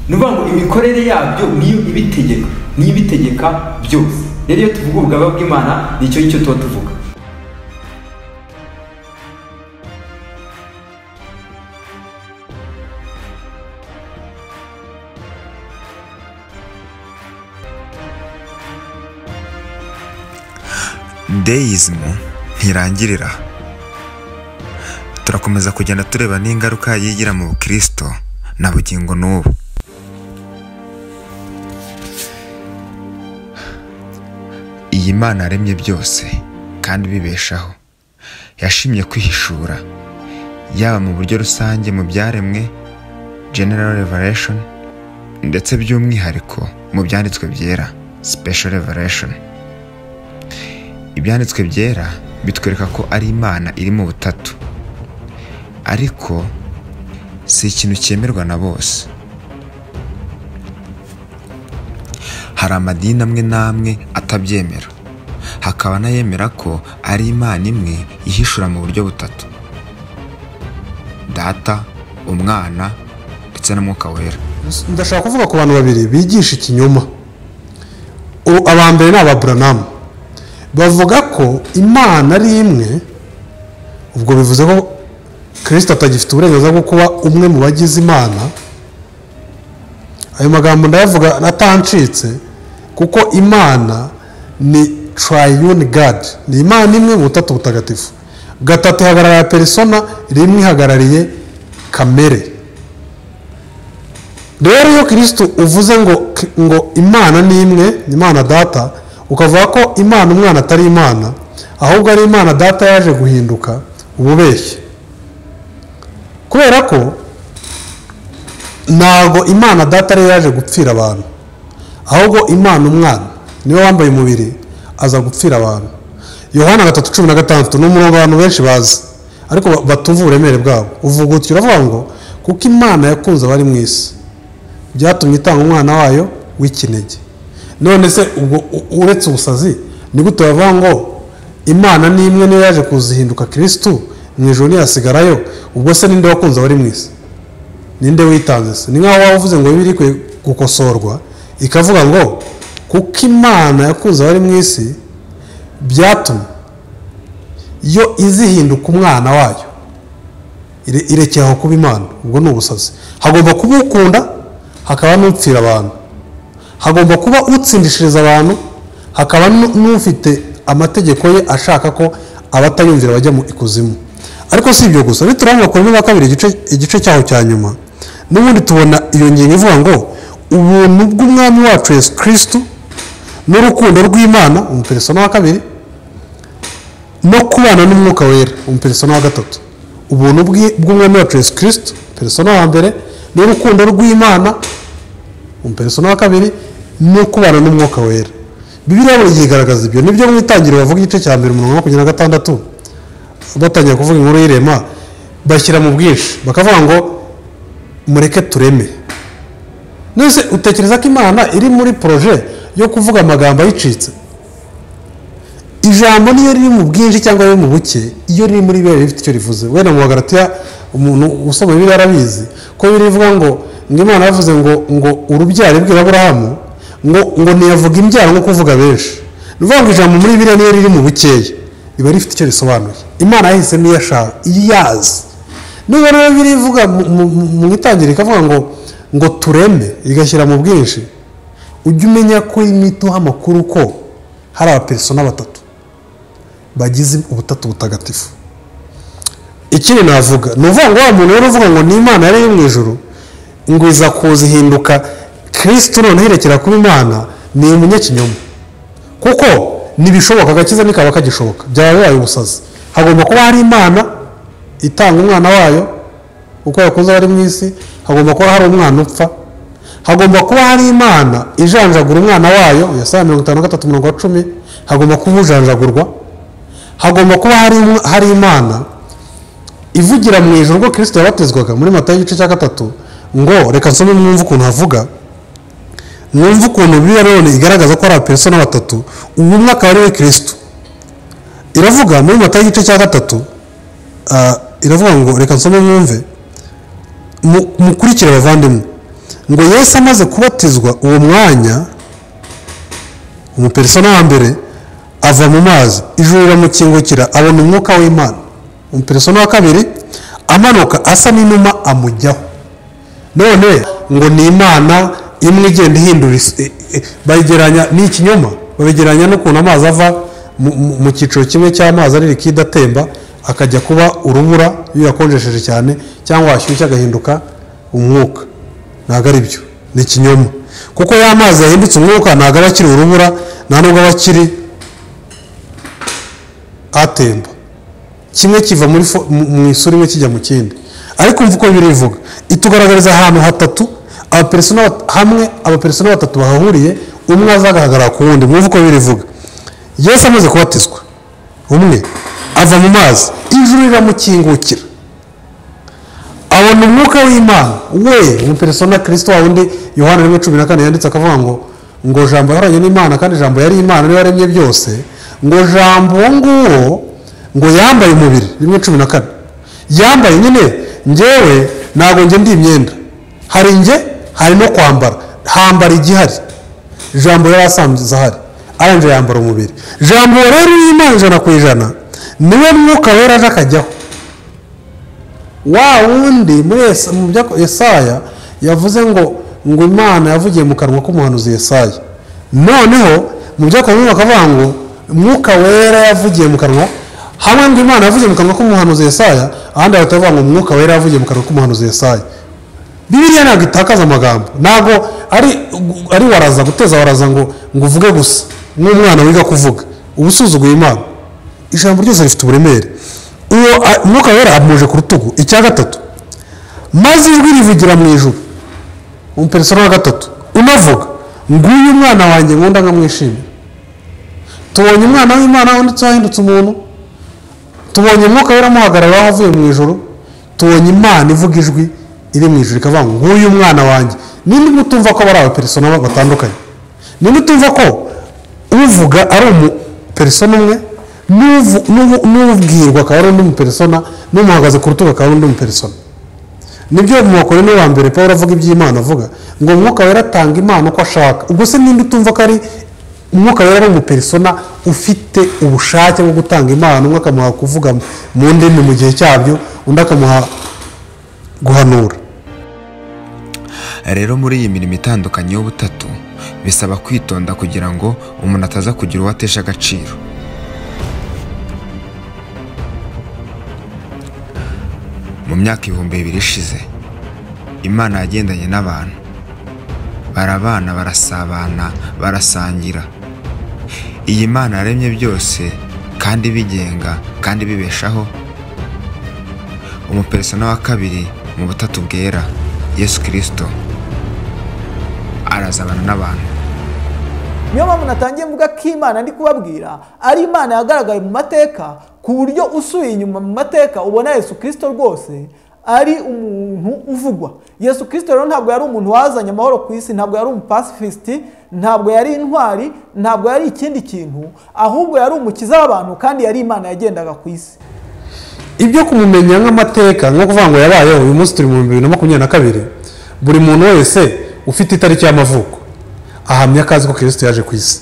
nuvuga ngo imikorere yabyo niyo ibitegeka byose. Rero iyo tuvuga ubugaba bw'Imana nicyo tuba tuvuga. Deismu ntirangirira. Turakomeza kugenda tureba n'ingaruka yigira mu Bukristo na bugingo n'ubu. Iyi Mana yaremye byose kandi bibeshaho, yashimye kwihishura, yaba mu buryo rusange mu byaremwe general revelation, ndetse by'umwihariko mu byanditswe byera special revelation. Ibyanditswe byera bitwereka ko ari Imana iri mu butatu, ariko si ikintu cyemerwa na bose. Hari amadini amwe n'amwe atabyemera, hakaba n'ayemera ko ari Imana imwe ihishura mu buryo butatu: Data, Umwana ndetse na Mwuka Wera. Ndashaka kuvuga ku bantu babiri bigisha ikinyoma. Abambere ni Ababurahamu, bavuga ko Imana ari imwe. Ubwo bivuze ko Kristo atagifite uburenganzira bwo kuba umwe mu bagize Imana. Ayo magambo ndayavuga atancitse, kuko Imana ni triune God, ni Imana imwe mu butatu butagatifu. Gatatu ihagarariye persona, rimwe ihagarariye kamere. Rero iyo Kristo uvuze ngo Imana ni imwe, Imana Data, ukavuga ko Imana Umwana atari Imana, ahubwo ari Imana Data yaje guhinduka, ububeshye. Kubera ko ntabwo Imana Data ari yaje gupfira abantu, ahubwo Imana Umwana niwe wambaye umubiri aza gupfira abantu. Yohana 3:16 ni umurongo abantu benshi bazi, ariko batumva uburemere bwabo. Uvuga utyo, uravuga ngo kuko Imana yakunze abari mu isi, byatumye itanga Umwana wayo w'ikinege. None se ubwo uretse ubusazi, ni gute bavuga ngo Imana ni imwe niyo yaje kuzihinduka Kristo mu ijuru ntiyasigarayo? Ubwo se ninde wakunze abari mu isi? Ninde witanze se? Ni nkaho wavuze ngo biri kwe gukosorwa, ikavuga ngo kuko Imana yakunze abari mu isi, byatumye yo izihinduka Umwana wayo. Irekeraho kuba Imana. Ubwo ni ubusazi. Hagomba kuba ukunda, hakaba n'upfira abantu. Hagomba kuba utsindishiriza abantu, hakaba n'ufite amategeko ye ashaka ko abatayumvira bajya mu ikuzimu. Ariko si ibyo gusa, bituranga Korinto 2 igice cyaho cya nyuma, n'ubundi tubona iyo ngingo ivuga ngo ubuntu bw'umwami wacu Yesu Kristo n'urukundo rw'Imana umupersona wa kabiri no kubana n'umwuka wera umupersona wa gatatu. Ubuntu bw'umwami wacu Yesu Kristo persona wa mbere n'urukundo rw'Imana umupersona wa kabiri no kubana n'umwuka wera. Bibiliya buri gihe igaragaza ibyo. Nibyo mu itangiriro bavuga igice cya 1:26 batangiye kuvuga inkuru y'irema bashyira mu bwinshi bakavuga ngo mureke tureme. Nese utekereza ko Imana iri muri projet yo kuvuga amagambo ayicitse? Ijambo niyo riri mu bwinshi cyangwa riri mu buke, iyo riri muri bibiri bifite icyo rivuze. Wenda mu Bagalatiya umuntu usoma Bibiliya arabizi ko birivuga ngo Imana yavuze ngo urubyaro bw'Aburahamu ngo niyavuga imbyaro nko kuvuga benshi. Nuvuga ngo ijambo muri Bibiliya niyo riri mu bukeya biba rifite icyo risobanuye. Imana yahise niyo yashaka iyazi. Niba rero birivuga mu itangiriro ikavuga ngo tureme igashyira mu bwinshi, ujye umenya ko imituha amakuru ko hari abapersona batatu bagize ubutatu butagatifu. Ikindi navuga nuvuga ngo wa muntu rero uvuga ngo ni Imana yari mu ijuru ngo iza kuzihinduka Kristo none herekera kuba Imana, ni umunyakinyoma. Kuko nibishoboka gakiza nikaba kagishoboka byaba bibaye ubusazi. Hagomba kuba hari Imana itanga umwana wayo uko yakoze ari mu isi, hagomba kuba hari umwana upfa, hagomba kuba hari Imana ijanjagura umwana wayo Yesaya 53:10, hagomba kuba ujanjagurwa, hagomba kuba hari Imana ivugira mu ijuru ngo Kristo yabatezwaga muri Matayo igice cya 3 ngo reka nsome mwumve ukuntu havuga, mwumve ukuntu Bibiliya rero igaragaza ko ari abapersona batatu, umwe akaba ari we Kristo. Iravuga muri Matayo igice cya 3 iravuga ngo reka nsome mwumve mukurikire bavandimwe, ngo Yesu amaze kubatizwa uwo mwanya umupersona wa mbere ava mu mazi, ijuru riramukingukira abona umwuka w'Imana. Umupersona wa kabiri amanuka asa n'inuma amujyaho. None ngo ni Imana imwe igenda ihindura bayigeranya n'ikinyoma, babigeranya n'ukuntu amazi ava mu cyiciro kimwe cy'amazi ari rikidatemba akajya kuba urubura iyo yakonjesheje cyane cyangwa washyushye agahinduka umwuka. Ntabwo ari byo, ni ikinyoma. Kuko ya mazi yahindutse umwuka ntabwo aba akiri urubura, nta nubwo aba akiri atemba. Kimwe kiva mu isura imwe kijya mu kindi. Ariko mvuko birivuga itugaragariza ahantu hatatu abapersona batatu bahahuriye, umwe azagaragara ku wundi. Mvuko birivuga Yesu amaze kubatizwa umwe ava mu mazi, ijuru riramukingukira abona umwuka w'Imana we umupersona Kristo wundi Yohana 1:14 yanditse akavuga ngo jambo yaranye n'Imana kandi jambo yari Imana niwe yaremye byose, ngo jambo nguwo ngo yambaye umubiri 1:14 yambaye nyine njyewe ntago nge ndi imyenda, hari nge hari no kwambara, hambara igihari. Jambo yari asanzwe ahari aranje yambara umubiri. Jambo rero y'Imana 100% niwe mwuka wera aje akajyaho. Wa wundi muri Yesaya yavuze ngo Imana yavugiye mu kanwa k'umuhanuzi Yesaya. Noneho mu byakomeye bakavuga ngo umwuka wera yavugiye mu kanwa, hamwe ngo Imana yavugiye mu kanwa k'umuhanuzi Yesaya, ahandi bakavuga ngo umwuka wera yavugiye mu kanwa k'umuhanuzi Yesaya. Bibiliya ntabwo itakaza amagambo, ntabwo ari waraza guteza waraza ngo uvuge gusa nk'umwana wiga kuvuga ubusuzuguye Imana. Ijambo ryose rifite uburemere. Uwo umwuka wera amuje ku rutugu. Icya gatatu, maze ijwi rivugira mu ijuru, umupersona wa gatatu unavuga nguyu umwana wanjye nkunda nkamwishimira. Tubonye umwana w'Imana wanditse wahindutse umuntu, tubonye umwuka wera amuhagarara avuye mu ijuru, tubonye Imana ivuga ijwi iri mu ijuru ikavuga ngo nguyu umwana wanjye. Ninde mutumva ko bari abapersona batandukanye? Ninde utumva ko uvuga ari umupersona umwe n'ubwirwa akaba ari undi mupersona, n'umuhagaze ku rutugu akaba ari undi mupersona? Nibyo mu Bakorinto wa mbere Pawulo avuga iby'Imana, avuga ngo umwuka wera atanga Imana uko ashaka. Ubwo se ninde utumva ko ari umwuka wera ari umupersona ufite ubushake bwo gutanga Imana? Umwe akamuha kuvuga mu ndimi mu gihe cyabyo, undi akamuha guhanura. Rero muri iyi mirimo itandukanye y'ubutatu bisaba kwitonda kugira ngo umuntu ataza kugira uwo atesha agaciro. Mu myaka 2000 ishize Imana yagendanye n'abantu barabana, barasabana, barasangira. Iyi Mana yaremye byose kandi bigenga kandi bibeshaho. Umupersona wa kabiri mu butatu bwera, Yesu Kristo, arazabana n'abantu. Niyo mpamvu natangiye mvuga ko Imana ndi kubabwira ari Imana yagaragaye mu mateka, ku buryo usuye inyuma mu mateka ubona Yesu Kristo rwose ari umuntu uvugwa. Yesu Kristo rero ntabwo yari umuntu wazanye amahoro ku isi, ntabwo yari umupasifisiti, ntabwo yari intwari, ntabwo yari ikindi kintu, ahubwo yari umukiza w'abantu kandi yari Imana yagendaga ku isi. Ibyo kumumenya nk'amateka nko kuvuga ngo yabayeho, uyu munsi turi mu 2022, buri muntu wese ufite itariki y'amavuko ahamya akazi ko Kristo yaje ku isi.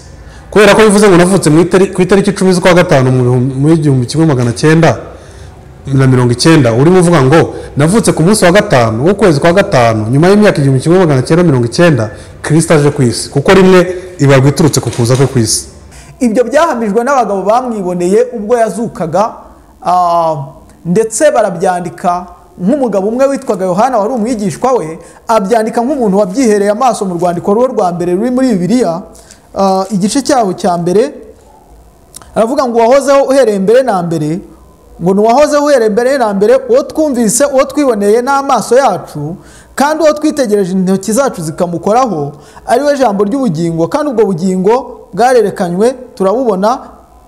Kubera ko bivuze ngo navutse ku itariki 10 z'ukwa gatanu mu 1990, urimo uvuga ngo navutse ku munsi wa gatanu w'ukwezi kwa gatanu nyuma y'imyaka 1990 Kristo aje ku isi, kuko rimwe ibarwa iturutse ku kuza kwe ku isi. Ibyo byahamijwe n'abagabo bamwiboneye ubwo yazukaga, ndetse barabyandika. Nk'umugabo umwe witwaga Yohana wari umwigishwa we, abyandika nk'umuntu wabyihereye amaso mu rwandiko rwa mbere ruri muri bibilia, igice cyaho cya mbere aravuga ngo wahozeho uhereye mbere na mbere, ngo nuwahozeho uhereye mbere na mbere, uwo twumvise, uwo twiboneye n'amaso yacu, kandi uwo twitegereje intoki zacu zikamukoraho, ari we jambo ry'ubugingo, kandi ubwo bugingo bwarerekanywe, turabubona,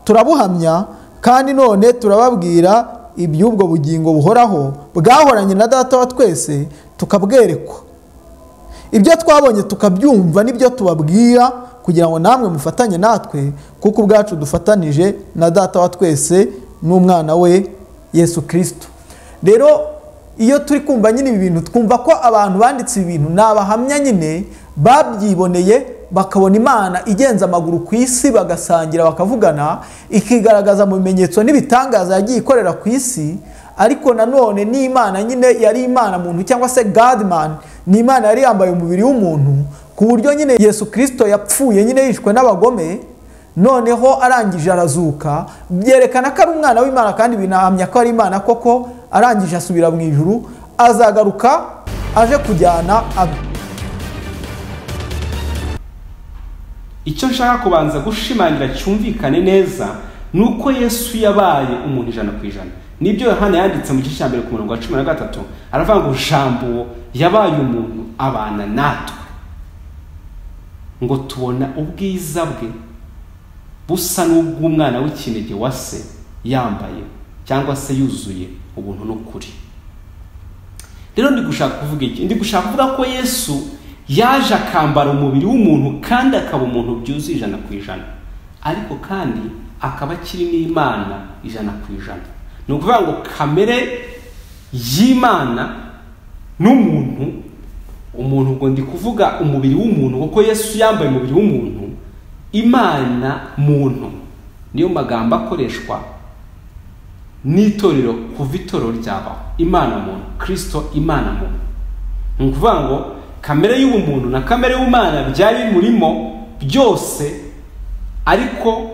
turabuhamya, kandi none turababwira iby'ubwo bugingo buhoraho bwahoranye na Data wa twese, tukabwerekwa. Ibyo twabonye tukabyumva nibyo tubabwira, kugira ngo namwe mufatanye natwe, kuko ubwacu dufatanije na Data wa twese n'umwana we Yesu Kristo. Rero iyo turi kumva nyine ibi bintu, twumva ko abantu banditse ibintu n'abahamya nyine babyiboneye, bakabona Imana igenza amaguru ku isi, bagasangira, bakavugana, ikigaragaza mu bimenyetso n'ibitangaza yagiye ikorera ku isi. Ariko nanone ni Imana nyine yari Imana muntu, cyangwa se God man, ni Imana yari yambaye umubiri w'umuntu, ku buryo nyine Yesu Kristo yapfuye nyine yishwe n'abagome, noneho arangije arazuka, byerekana ko ari umwana w'Imana, kandi binahamya ko ari Imana koko. Arangije asubira mu ijuru, azagaruka aje kujyana abe. Icyo nshaka kubanza gushimangira cyumvikane neza nuko Yesu yabaye umuntu 100%. Nibyo Yohana yanditse mu gice cya mbere ku murongo wa 13, aravuga ngo jambo yabaye umuntu abana natwe, ngo tubona ubwiza bwe busa n'ubw'umwana w'ikinege wa se, yambaye cyangwa se yuzuye ubuntu n'ukuri. Rero ndi gushaka kuvuga iki? Ndi gushaka kuvuga ko Yesu yaje akambara umubiri w'umuntu kandi akaba umuntu byuzuye 100%, ariko kandi akaba akiri n'Imana 100%. Ni ukuvuga ngo kamere y'Imana n'umuntu, umuntu ubwo ndi kuvuga umubiri w'umuntu, kuko Yesu yambaye umubiri w'umuntu, Imana muntu niyo magambo akoreshwa n'itorero kuva itorero ryabaho. Imana muntu, Kristo Imana muntu. Ni ukuvuga ngo kamere y'ubumuntu na kamere y'Imana byari murimo byose, ariko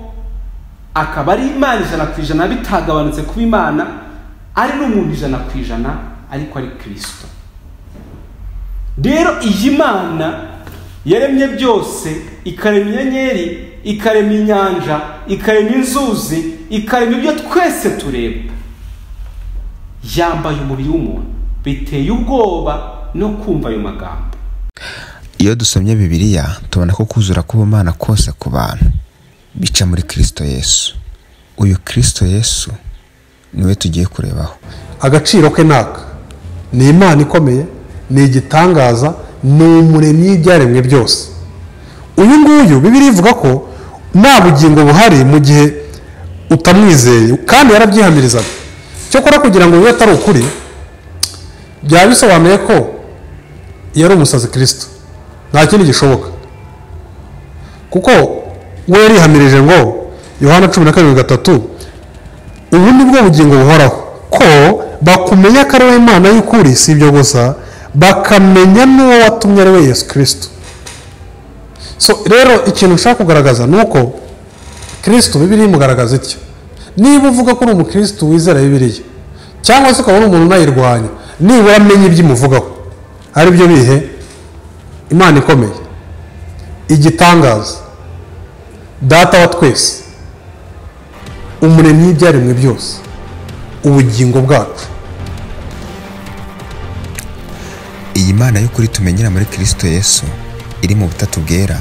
akaba ari Imana 100% bitagabanutse kuba Imana, ari n'umuntu 100%, ariko ari Kristo. Rero iyi Mana yaremye byose, ikarema inyenyeri, ikarema inyanja, ikarema inzuzi, ikarema ibyo twese tureba, yambaye umubiri w'umuntu. Biteye ubwoba no kumva ayo magambo. Iyo dusomye Bibiliya tubona ko kuzura k'ubumana kose ku bantu bica muri Kristo Yesu. Uyu Kristo Yesu niwe tugiye kurebaho. Agaciro ke naka ni Imana ikomeye, ni igitangaza, ni umuremyi w'ibyaremwe byose. Uyu nguyu Bibiliya ivuga ko nta bugingo buhari mu gihe utamwizeye, kandi yarabyihamirizaga. Cyokora kugira ngo bibe atari ukuri, byaba bisobanuye ko yari umusazi Kristo, nta kindi gishoboka. Kuko we yarihamirije ngo Yohana 12:3, ubundi bwo bugingo buhoraho, ko bakumenya ko ari we Imana y'ukuri, si ibyo gusa, bakamenya n'uwo watumye ari we Yesu Kristo. So rero ikintu nshaka kugaragaza nuko Kristo Bibiliya imugaragaza iki. Niba uvuga ko uri umukristo wizera Bibiliya, cyangwa se ukabona umuntu unayirwanya, nibura amenye ibyo imuvugaho, ari byo bihe Imana ikomeye, igitangaza, data wa twese, umuremyi w'ibyaremwe byose, ubugingo bwacu. Iyi Mana y'ukuri tumenyera muri Kristo Yesu iri mu butatu bwera,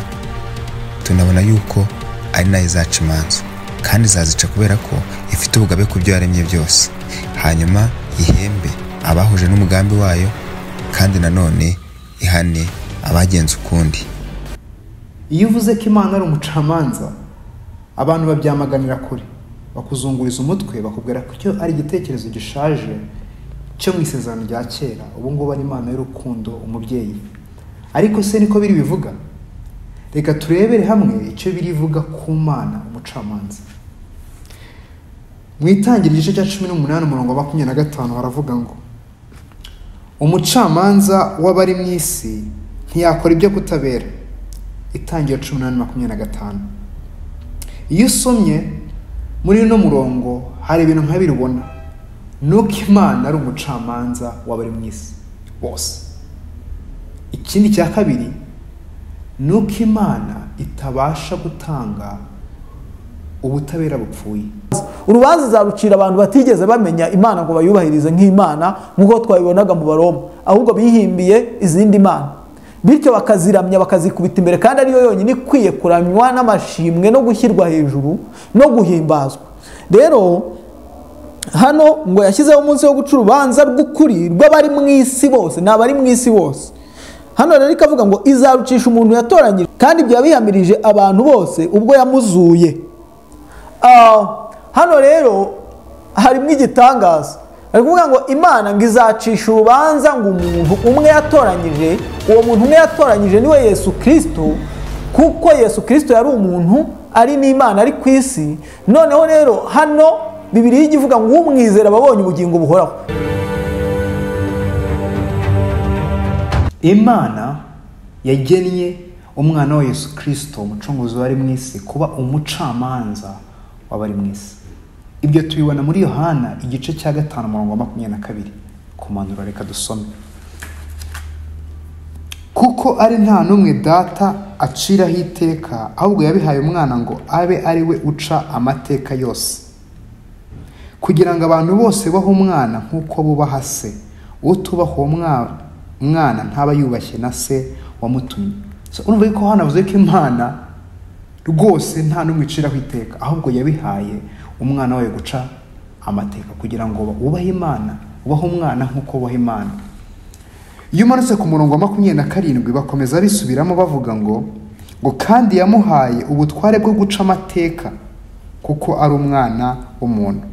tunabona yuko ari nayo izaca imanza, kandi izazica kubera ko ifite ubugabe ku byo yaremye byose, hanyuma ihembe abahuje n'umugambi wayo, kandi nanone ihane abagenza ukundi. Iyo uvuze ko Imana ari umucamanza, abantu babyamaganira kure, bakuzunguriza umutwe, bakubwira ko icyo ari igitekerezo gishaje cyo mu isezerano rya kera. Ubu ngubu ari Imana y'urukundo, umubyeyi. Ariko se niko biri bivuga? Reka turebere hamwe icyo biri bivuga ku Mana umucamanza. Mu itangiriro igice cya 18 umurongo wa 25 haravuga ngo, umucamanza w'abari mu isi ntiyakora ibyo kutabera. Itangiriro 18:25. Iyo usomye muri uno murongo hari ibintu nk'abiri ubona. Nuko Imana ari umucamanza w'abari mu isi bose. Ikindi cya kabiri, nuko Imana itabasha gutanga ubutabera bupfuye. Urubanza zarucira abantu batigeze bamenya Imana ngo bayubahirize nk'Imana nk'uko twabibonaga mu Baroma, ahubwo bihimbiye izindi mana, bityo bakaziramya bakazikubita imbere, kandi ariyo yonyine ikwiye kuramywa n'amashimwe no gushyirwa hejuru no guhimbazwa. Rero hano ngo yashyizeho umunsi wo guca urubanza rw'ukuri rw'abari mu isi bose, n'abari mu isi bose. Hano rero ikavuga ngo izarucisha umuntu yatoranyije, kandi ibyo yabihamirije abantu bose ubwo yamuzuye. Hano rero harimo igitangaza. Ari kuvuga ngo Imana ngo izacisha urubanza ngo umuntu umwe yatoranyije. Uwo muntu umwe yatoranyije niwe Yesu Kristo, kuko Yesu Kristo yari umuntu, ari n'Imana, ari ku isi. Noneho rero hano bibilia ivuga ngo umwizera babonye ubugingo buhoraho. Imana yagennye umwana wa Yesu Kristo, umucunguzi wari mu isi, kuba umucamanza w'abari mu isi. Ibyo tubibona muri Yohana igice cya 5 umurongo wa 22. Kumanura reka dusome. Kuko ari nta n'umwe data aciraho iteka, ahubwo yabihaye umwana ngo abe ari we uca amateka yose, kugira ngo abantu bose baho umwana nk'uko bubaha se. Utubaha uwo mwana ntaba yubashye na se wamutumye. Urumva ko hano avuze ko Imana rwose nta n'umwe iciraho iteka, ahubwo yabihaye umwana wayo guca amateka, kugira ngo ubahe Imana, ubahe umwana nk'uko ubaha Imana. Iyo umanutse ku murongo wa 27 bakomeza bisubiramo bavuga ngo kandi yamuhaye ubutware bwo guca amateka, kuko ari umwana w'umuntu.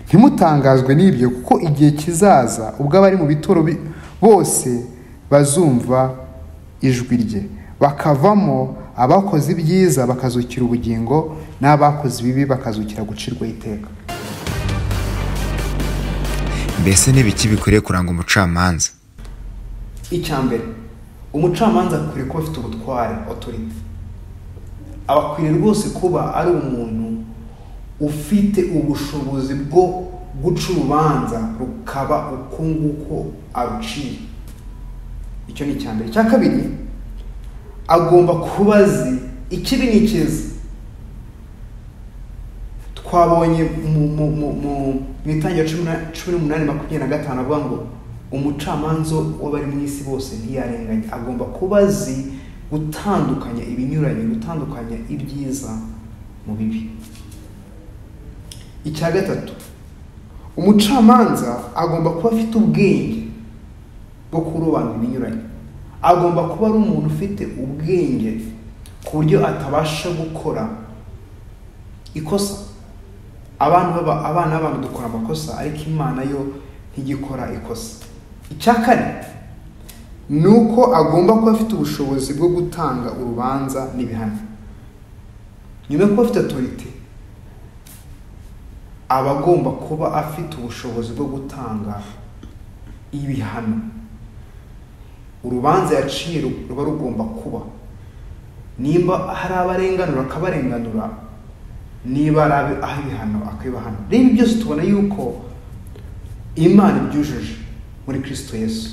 Ntimutangazwe n'ibyo, kuko igihe kizaza ubwo abari mu bituro bose bazumva ijwi rye, bakavamo abakoze ibyiza bakazukira ubugingo, n'abakoze ibibi bakazukira gucirwa iteka. Mbese n'ibiki bikwiriye kuranga umucamanza? Icyambere, umucamanza akwiriye kuba afite ubutware, authority. Abakwiriye rwose kuba ari umuntu ufite ubushobozi bwo guca urubanza rukaba uko nguko aruciye. Icyo ni icyambere. Cya kabiri, agomba kuba azi ikibi n'ikiza. Twabonye mu itangiriro 18:25 avuga ngo umucamanza w'abari mu isi bose ntiyarenganya. Agomba kuba azi gutandukanya ibinyuranye, gutandukanya ibyiza mu bibi. Icya gatatu, umucamanza agomba kuba afite ubwenge bwo kurobanura ibinyuranye. Agomba kuba ari umuntu ufite ubwenge ku buryo atabasha gukora ikosa. Abana b'abantu dukora amakosa, ariko Imana yo ntigikora ikosa. Icya kane, nuko agomba kuba afite ubushobozi bwo gutanga urubanza n'ibihano. Nyuma yo kuba afite authority, aba agomba kuba afite ubushobozi bwo gutanga ibihano. Urubanza yaciye ruba rugomba kuba, nimba hari abarenganura akabarenganura, niba ari aho ibihano akabihana. Rero byose tubona yuko Imana ibyujuje muri Kristo Yesu.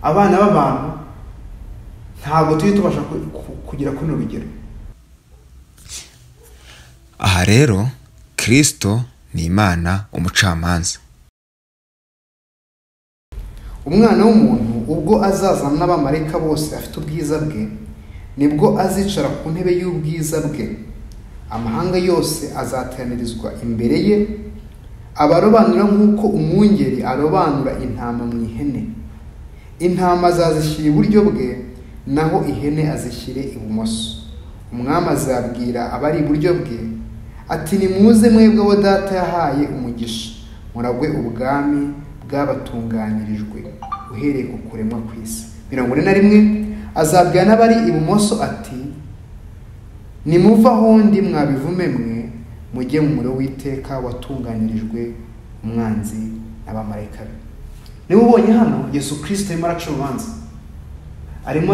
Abana b'abantu ntabwo tujye tubasha kugera kuri runo rugero. aha rero Kristo ni Imana umucamanza. Umwana w'umuntu ubwo azazana n'abamarayika bose afite ubwiza bwe, nibwo azicara ku ntebe y'ubwiza bwe. Amahanga yose azateranirizwa imbere ye, abarobanura nk'uko umwungeri arobanura intama mu ihene. Intama azazishyira iburyo bwe, naho ihene azishyire ibumoso. Umwami azabwira abari iburyo bwe ati, nimuze mwebwe abo data yahaye umugisha, muragwe ubwami bwabatunganyirijwe uhereye ku kuremwa kw'isi. 41 azabwira n'abari ibumoso ati, nimuva ahondi mwabivume mwe, mujye mu muriro w'iteka watunganirijwe umwanzi n'abamarayika be. Niba ubonye hano Yesu Kristo arimo araca urubanza, arimo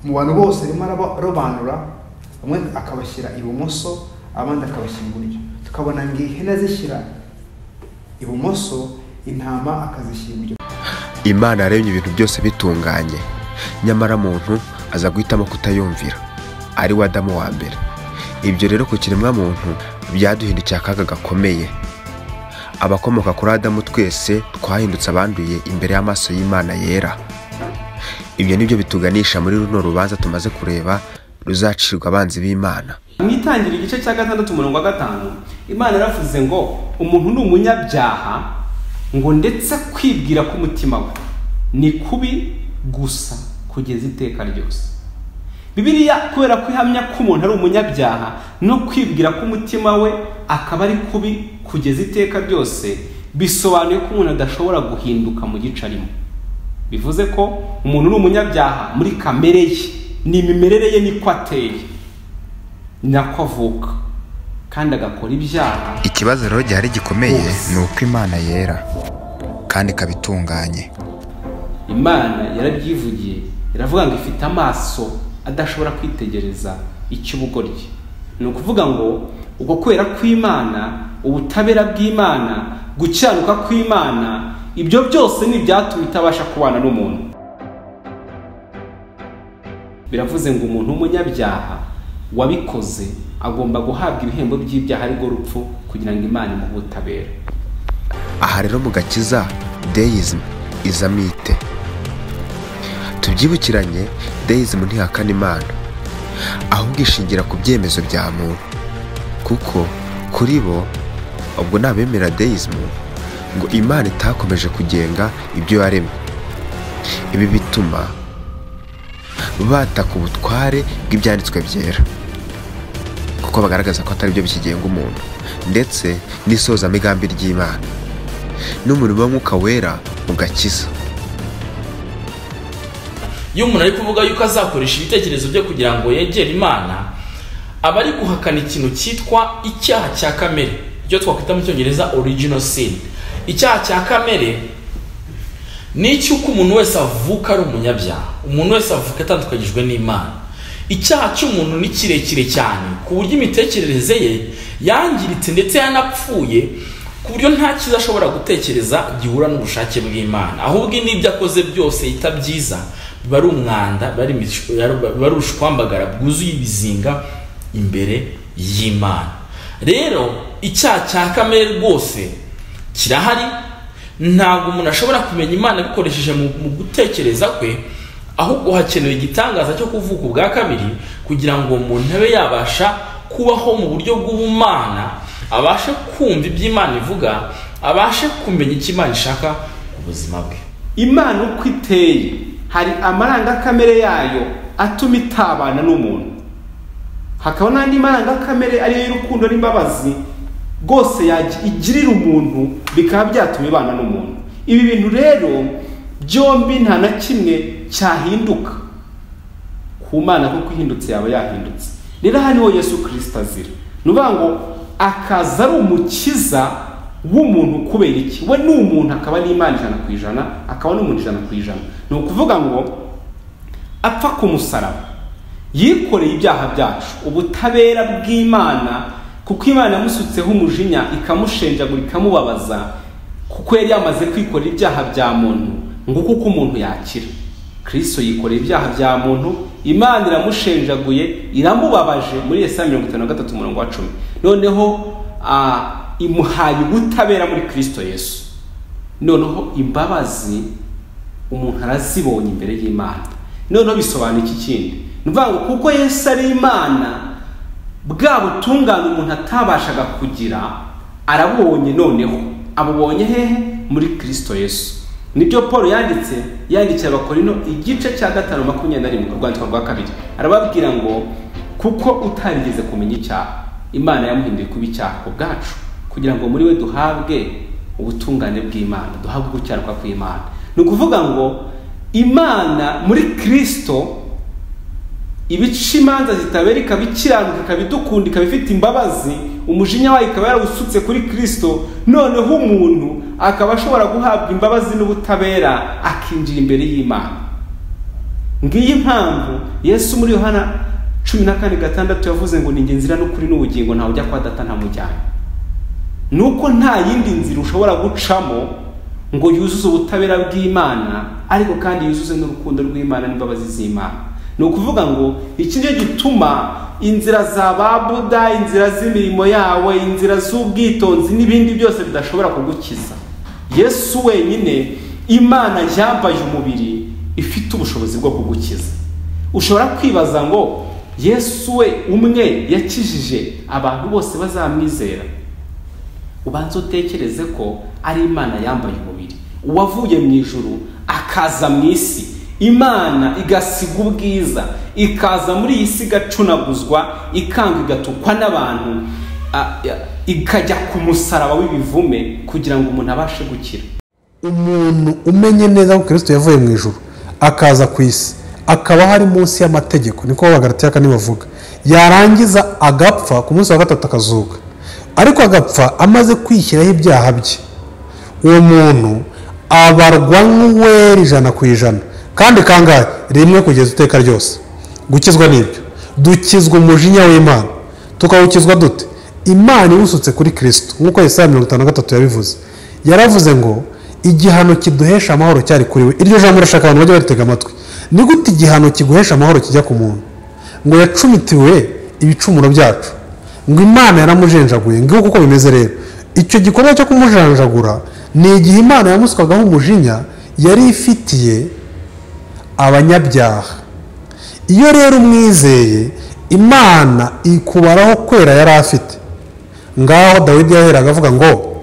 mu bantu bose arimo ararobanura, bamwe akabashyira ibumoso abandi akabashyira iburyo. Tukabona ngo ihene zishyira ibumoso, intama akazishyira iburyo. Imana yaremye ibintu byose bitunganye, nyamara muntu aza guhitamo kutayumvira, ari we Adamu wa mbere. Ibyo rero ku kiremwa muntu byaduhindukiye akaga gakomeye. Abakomoka kuri Adamu twese twahindutse abanduye imbere y'amaso y'Imana yera. Ibyo nibyo bituganisha muri runo rubanza tumaze kureba ruzacirwa abanzi b'Imana. Mu itangiriro igice cya 6:5 Imana yaravuze ngo umuntu ni umunyabyaha, ngo ndetse kwibwira k'umutima we ni kubi gusa kugeza iteka ryose. Bibilia kubera ko ihamya ko umuntu ari umunyabyaha no kwibwira k'umutima we akaba ari kubi kugeza iteka ryose, bisobanuye ko umuntu adashobora guhinduka mu gice arimo. Bivuze ko umuntu ni umunyabyaha muri kamere ye, ni imimerere ye niko ateye, nako avuka kandi agakora ibyaha. Ikibazo rero gihari gikomeye ni uko Imana yera kandi ikabitunganye. Imana yarabyivugiye, iravuga ngo ifite amaso adashobora kwitegereza icy'ubugoryi. Ni ukuvuga ngo ubwo kwera kw'Imana, ubutabera bw'Imana, gucyanuka kw'Imana, ibyo byose ni byatuma itabasha kubana n'umuntu. Biravuze ngo umuntu w'umunyabyaha wabikoze agomba guhabwa ibihembo by'ibyaha ari bwo rupfu, kugira ngo Imana imuhe ubutabera. Aha rero mu gakiza deism izamite. Tubyibukiranye, deism ntihakana Imana, ahubwo ishingira ku byemezo bya muntu. Kuko kuri bo ubwo nabemera deism ngo Imana itakomeje kugenga ibyo yaremye. Ibi bituma bataka ubutware bw'ibyanditswe byera, kuko bagaragaza ko atari byo bikigenga umuntu, ndetse n'isozamigambi ry'Imana n'umurimo w'Umwuka wera mu gakiza. Iyo umuntu ari kuvuga yuko azakoresha ibitekerezo bye kugira ngo yegere Imana, aba ari guhakana ikintu cyitwa icyaha cya kamere, icyo twakwita mu Cyongereza original sin. Icyaha cya kamere ni icy'uko umuntu wese avuka ari umunyabyaha, umuntu wese avuka atandukanyijwe n'Imana. Icyaha cy'umuntu ni kirekire cyane ku buryo imitekerereze ye yangiritse ndetse yanapfuye, ku buryo nta kiza ashobora gutekereza gihura n'ubushake bw'Imana, ahubwo n'ibyo akoze byose yita byiza biba ari umwanda, biba ari ubushwambagara bwuzuye ibizinga imbere y'Imana. Rero icyaha cya kamere rwose kirahari, ntabwo umuntu ashobora kumenya Imana bikoresheje mu gutekereza kwe, ahubwo hakenewe igitangaza cyo kuvuka ubwa kabiri kugira ngo umuntu abe yabasha kubaho mu buryo bw'ubumana, abashe kumva ibyo Imana ivuga, abashe kumenya icyo Imana ishaka ku buzima bwe. Imana uko iteye, hari amarangakamere yayo atuma itabana n'umuntu, hakaba n'andi marangakamere ariyo y'urukundo n'imbabazi rwose igirira umuntu, bikaba byatuma ibana n'umuntu. Ibi bintu rero byombi nta na kimwe cyahinduka ku Mana, kuko ihindutse yaba yahindutse. Rero aha niho Yesu Kristo azira. Ni ukuvuga ngo akaza ari umukiza w'umuntu. Kubera iki? We ni umuntu, akaba n'Imana 100%, akaba n'umuntu 100%. Ni ukuvuga ngo apfa ku musaraba, yikoreye ibyaha byacu, ubutabera bw'Imana, kuko Imana yamusutseho umujinya ikamushenjagura ikamubabaza, kuko yari yamaze kwikorera ibyaha bya muntu, ngo kuko umuntu yakira. Kristo yikoreye ibyaha bya muntu, Imana iramushenjaguye, iramubabaje muri Yesaya 53:10. Noneho imuhaye ubutabera muri Kristo Yesu. Noneho imbabazi umuntu arazibonye imbere y'Imana. Noneho bisobanura iki kindi? Nuvuga ngo kuko Yesu ari Imana, bwa butungane umuntu atabashaga kugira arabonye, noneho abubonye hehe? Muri Kristo Yesu. Nibyo Paul yandikira Abakorinto igice cya 5:21 mu rwandiko rwa 2. Arababwira ngo kuko utarigeze kumenya icyaha, Imana yamuhinduye kuba icyaha ku bwacu, kugira ngo muri we duhabwe ubutungane bw'Imana, duhabwe gucyaruka kw'Imana. Ni ukuvuga ngo Imana muri Kristo ibica imanza zitabera, ikabikiranuka, ikabidukunda, ikabifite imbabazi, umujinya wayo ikaba yarawusutse kuri Kristo. Noneho umuntu akaba ashobora guhabwa imbabazi n'ubutabera, akinjira imbere y'Imana. Ngiyi impamvu Yesu muri Yohana 14:6 yavuze ngo ni njye nzira n'ukuri n'ubugingo, ntawe ujya kwa Data ntamujyanye. Nuko nta yindi nzira ushobora gucamo ngo yuzuze ubutabera bw'Imana, ariko kandi yuzuze n'urukundo rw'Imana n'imbabazi z'Imana. Ni ukuvuga ngo iki nicyo gituma inzira za Buda, inzira z'imirimo yawe, inzira z'ubwitonzi n'ibindi byose bidashobora kugukiza. Yesu wenyine, Imana yambaye umubiri, ifite ubushobozi bwo kugukiza. Ushobora kwibaza ngo Yesu we umwe yakijije abantu bose bazamwizera. Ubanza utekereze ko ari Imana yambaye umubiri, uwavuye mu ijuru akaza mu isi, Imana igasiga ubwiza, ikaza muri iyi si igacunaguzwa, ikanga igatukwa n'abantu, ikajya ku musaraba w'ibivume kugira ngo umuntu abashe gukira. Umuntu umenye neza ko Kristo yavuye mu ijuru akaza ku isi, akaba hari munsi y'amategeko, niko Abagalatiya 4 bavuga, yarangiza agapfa, ku munsi wa 3 akazuka, ariko agapfa amaze kwishyiraho ibyaha bye, uwo muntu abarwa nk'uwera 100%, kandi kangahe? Rimwe kugeza iteka ryose. Gukizwa n'ibyo, dukizwa umujinya w'Imana. Tukawukizwa dute? Imana iwusutse kuri Kristo, nk'uko Yesaya 53 yabivuze. Yaravuze ngo igihano kiduhesha amahoro cyari kuri we. Iryo jambo rashaka abantu bajya baritega amatwi. Ni gute igihano kiguhesha amahoro kijya ku muntu? Ngo yacumitiwe ibicumuro byacu, ngo Imana yaramujenjaguye. Ngo kuko bimeze rero, icyo gikorwa cyo kumujanjagura ni igihe Imana yamuswagaho umujinya yari ifitiye abanyabyaha. Iyo rero umwizeye, Imana ikubaraho kwera yari afite. Ngaho Dawidi yaheraga avuga ngo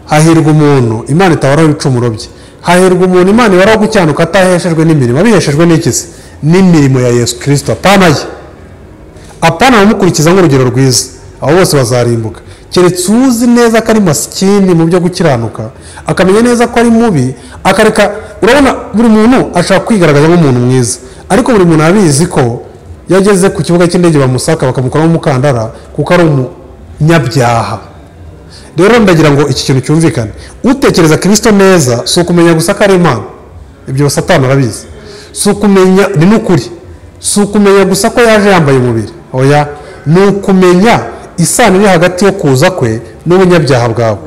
hahirwa umuntu Imana itabaraho ibicumuro bye, hahirwa umuntu Imana ibaraho gucyanuka ataheshejwe n'imirimo. Abiheshejwe n'ikisi? N'imirimo ya Yesu Kristo, apana ye, apana bamukurikiza nk'urugero rwiza. Abo bose bazarimbuka, keretse uzi neza ko ari masikini mu byo gukiranuka, akamenya neza ko ari mubi, akareka. Urabona buri muntu ashaka kwigaragaza nk'umuntu mwiza, ariko buri muntu abizi ko yageze ku kibuga cy'indege bamusaka bakamukoramo umukandara kuko ari umunyabyaha. Rero ndagira ngo iki kintu cyumvikane. Utekereza Kristo neza si ukumenya gusa ko ari Imana, ibyo Satani arabizi. Si ukumenya, ni n'ukuri, si ukumenya gusa ko yaje yambaye umubiri, oya, ni ukumenya isano iri hagati yo kuza kwe n'ubunyabyaha bwawe.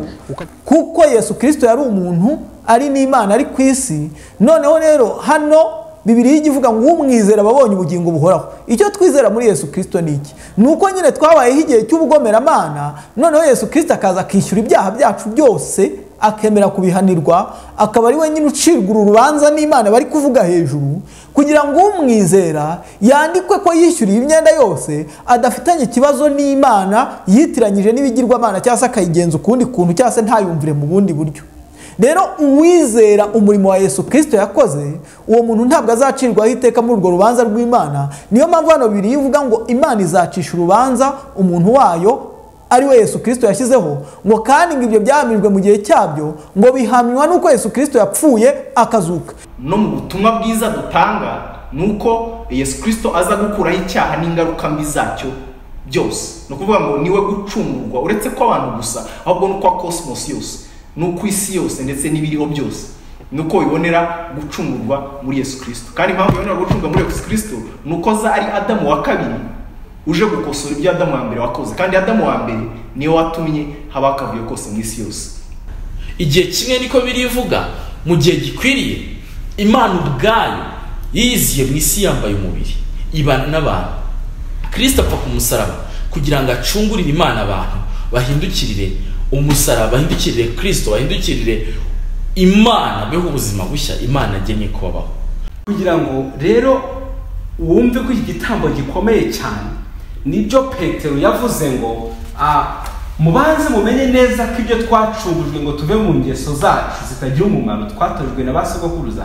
Kuko Yesu Kristo yari umuntu, ari n'Imana, ari ku isi. Noneho rero hano Bibiliya ivuga ngo umwizera babonye ubugingo buhoraho. Icyo twizera muri Yesu Kristo ni iki? Nuko nyine twabayeho igihe cy'ubugomeramana, noneho Yesu Kristo akaza akishyura ibyaha byacu byose, akemera kubihanirwa, akaba ari we nyine ucirwa urubanza n'Imana bari kuvuga hejuru, kugira ngo umwizera yandikwe ko yishyuriye imyenda yose, adafitanye ikibazo n'Imana, yitiranyije n'ibigirwamana cyangwa se akayigenza ukundi kuntu cyangwa se ntayumvire mu bundi buryo. Rero uwizera umurimo wa Yesu Kristo yakoze, uwo muntu ntabwo azacirwaho iteka muri urwo rubanza rw'Imana. Niyo mpamvu hano Bibiliya ivuga ngo Imana izacisha urubanza umuntu wayo, ari we Yesu Kristo yashyizeho, ngo kandi ngo ibyo byahamijwe mu gihe cyabyo, ngo bihamywa nuko Yesu Kristo yapfuye akazuka. No mu butumwa bwiza dutanga nuko Yesu Kristo aza gukuraho icyaha n'ingaruka mbi zacyo byose. No kuvuga ngo niwe gucungurwa, uretse ko abantu gusa, ahubwo nuko cosmos yose, nuko isi yose ndetse n'ibiriho byose, nuko bibonera gucungurwa muri Yesu Kristo. Kandi impamvu bibonera gucungurwa muri Yesu Kristo nuko za ari Adamu wa kabiri uje gukosora ibyo Adamu wa mbere wakoze, kandi Adamu wa mbere niyo watumye haba akavuyo kose mu isi yose. Igihe kimwe niko birivuga, mu gihe gikwiriye imana ubwayo yiziye mu isi yambaye umubiri ibana n'abantu. Kristo apfa ku musaraba kugira ngo acungurire imana abantu bahindukirire umusaraba, bahindukirire Kristo, bahindukirire imana, beho ubuzima bushya imana agennye ko babaho. Kugira ngo rero wumve ko iki gitambo gikomeye cyane, nibyo Petero yavuze ngo mubanze mumenye neza ko ibyo twacungujwe ngo tuve mu ngeso zacu zitagira umumaro twatojwe na ba sogokuruza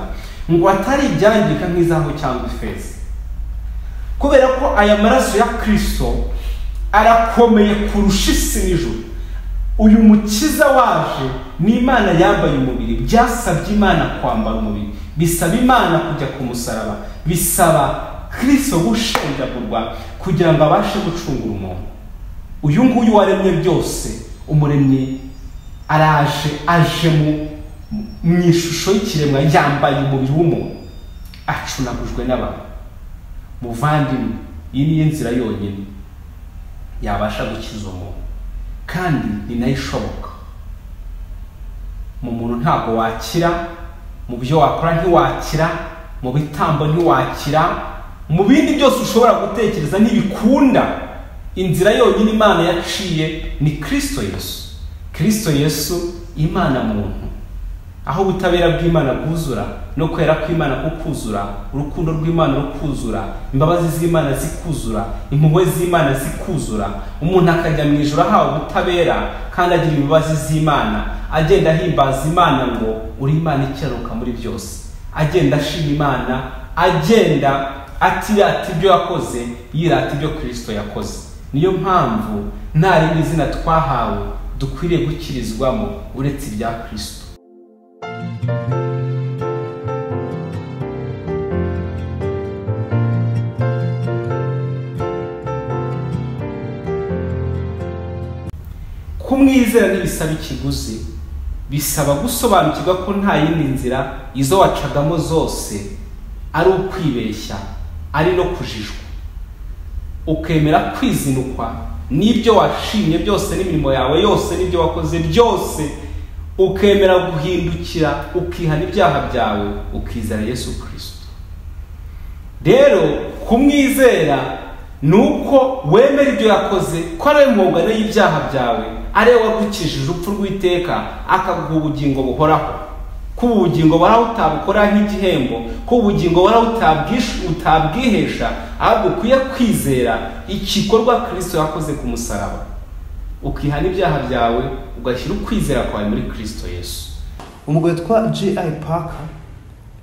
ngo atari ibyangirika nk'izahabu cyangwa ifeza. Kubera ko aya maraso ya Kristo arakomeye kurusha isi n'ijuru. Uyu mukiza waje ni Imana yambaye umubiri, byasabye Imana kwambara umubiri, bisaba Imana kujya ku musaraba, bisaba Kristo gushenjagurwa kugira ngo abashe gucungura umuntu. Uyu nguyu waremye byose, umuremyi aje mu ishusho y'ikiremwa yambaye umubiri w'umuntu, acunagujwe n'abantu. Muvandimwe, iyi niyo nzira yonyine yabasha gukiza umuntu, kandi ni nayo ishoboka. Mu muntu ntabwo wakira, mu byo wakora ntiwakira, mu bitambo ntiwakira, mu bindi byose ushobora gutekereza ntibikunda. Inzira yonyine Imana yaciye ni Kristo Yesu. Kristo Yesu Imana muntu, aho ubutabera bw'Imana bwuzura no kwera kw'Imana kukuzura, urukundo rw'Imana rukuzura, imbabazi z'Imana zikuzura, impuhwe z'Imana zikuzura, umuntu akajya mu ijuru ahawe ubutabera kandi agira imbabazi z'Imana, agenda ahimbaza Imana ngo uri Imana ikeruka muri byose, agenda ashima Imana, agenda atirata ibyo yakoze, yirata ibyo Kristo yakoze. Niyo mpamvu nta rindi zina twahawe dukwiriye gukirizwamo uretse ibya Kristo. Kumwizera ntibisaba ikiguzi, bisaba gusobanukirwa ko nta yindi nzira izo wacagamo zose ari ukwibeshya, ari no kujijwa. Ukemera kwizinukwa n'ibyo washimye byose n'imirimo yawe yose n'ibyo wakoze byose, ukemera guhindukira ukihana ibyaha byawe, ukizera Yesu Kristo. Rero kumwizera nuko wemera ibyo yakoze, ko ari impongano y'ibyaha byawe, ari we wagukijije urupfu rw'iteka akaguha ubugingo buhoraho. Ko ubugingo buhoraho utabukora nk'igihembo, ko ubugingo buhoraho utabwihesha, ahubwo ukwiye kwizera igikorwa Kristo yakoze ku musaraba, ukihana ibyaha byawe, ugashyira ukwizera kwawe muri Kristo Yesu. Umugabo witwa J.I. Parker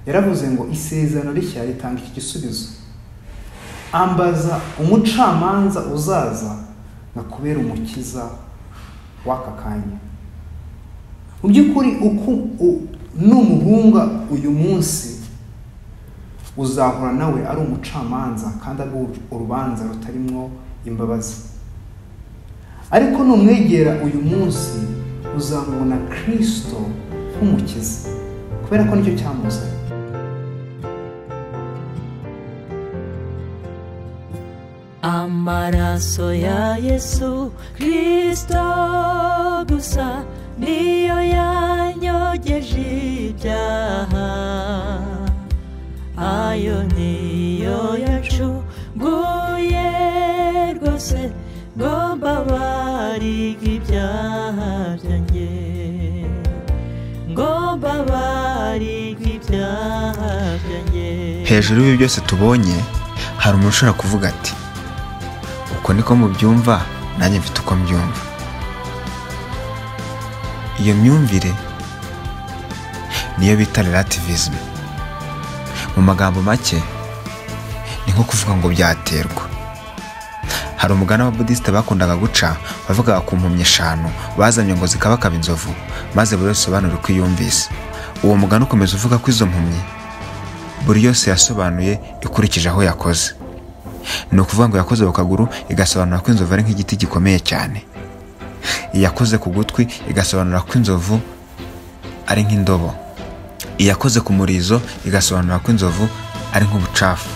yaravuze ngo isezerano rishya ritanga iki gisubizo: ambaza umucamanza uzaza nakubera umukiza w'aka kanya. Mu by'ukuri numuhunga uyu munsi uzahura nawe ari umucamanza kandi ari urubanza rutarimo imbabazi, ariko numwegera uyu munsi uzamubona Kristo nk'umukiza, kubera ko nicyo cyamuzanye. Amaraso ya Yesu Kristo gusa niyo yanyogeje ibyaha, ayo niyo yacunguye rwose, ngo mbabarirwe ibyaha byanjye, ngo mbabarirwe ibyaha byanjye. Hejuru y'ibi byose tubonye hari umuntu ushobora kuvuga ati, uko niko mubyumva, nanjye mfite uko mbyumva. Iyo myumvire niyo bita relativism. Mu magambo make ni nko kuvuga ngo byaterwa. Hari umugani w'ababudisite bakundaga guca, bavuga ku mpumyi eshanu bazanye ngo zikabakaba inzovu, maze buri wese asobanura uko yumvise. Uwo mugani ukomeza uvuga ko izo mpumyi buri yose yasobanuye ikurikije aho yakoze. Ni ukuvuga ngo yakoze ku kaguru igasobanura ko inzovu ari nk'igiti gikomeye cyane, iyakoze ku gutwi igasobanura ko inzovu ari nk'indobo, iyakoze ku murizo igasobanura ko inzovu ari nk'ubucafu.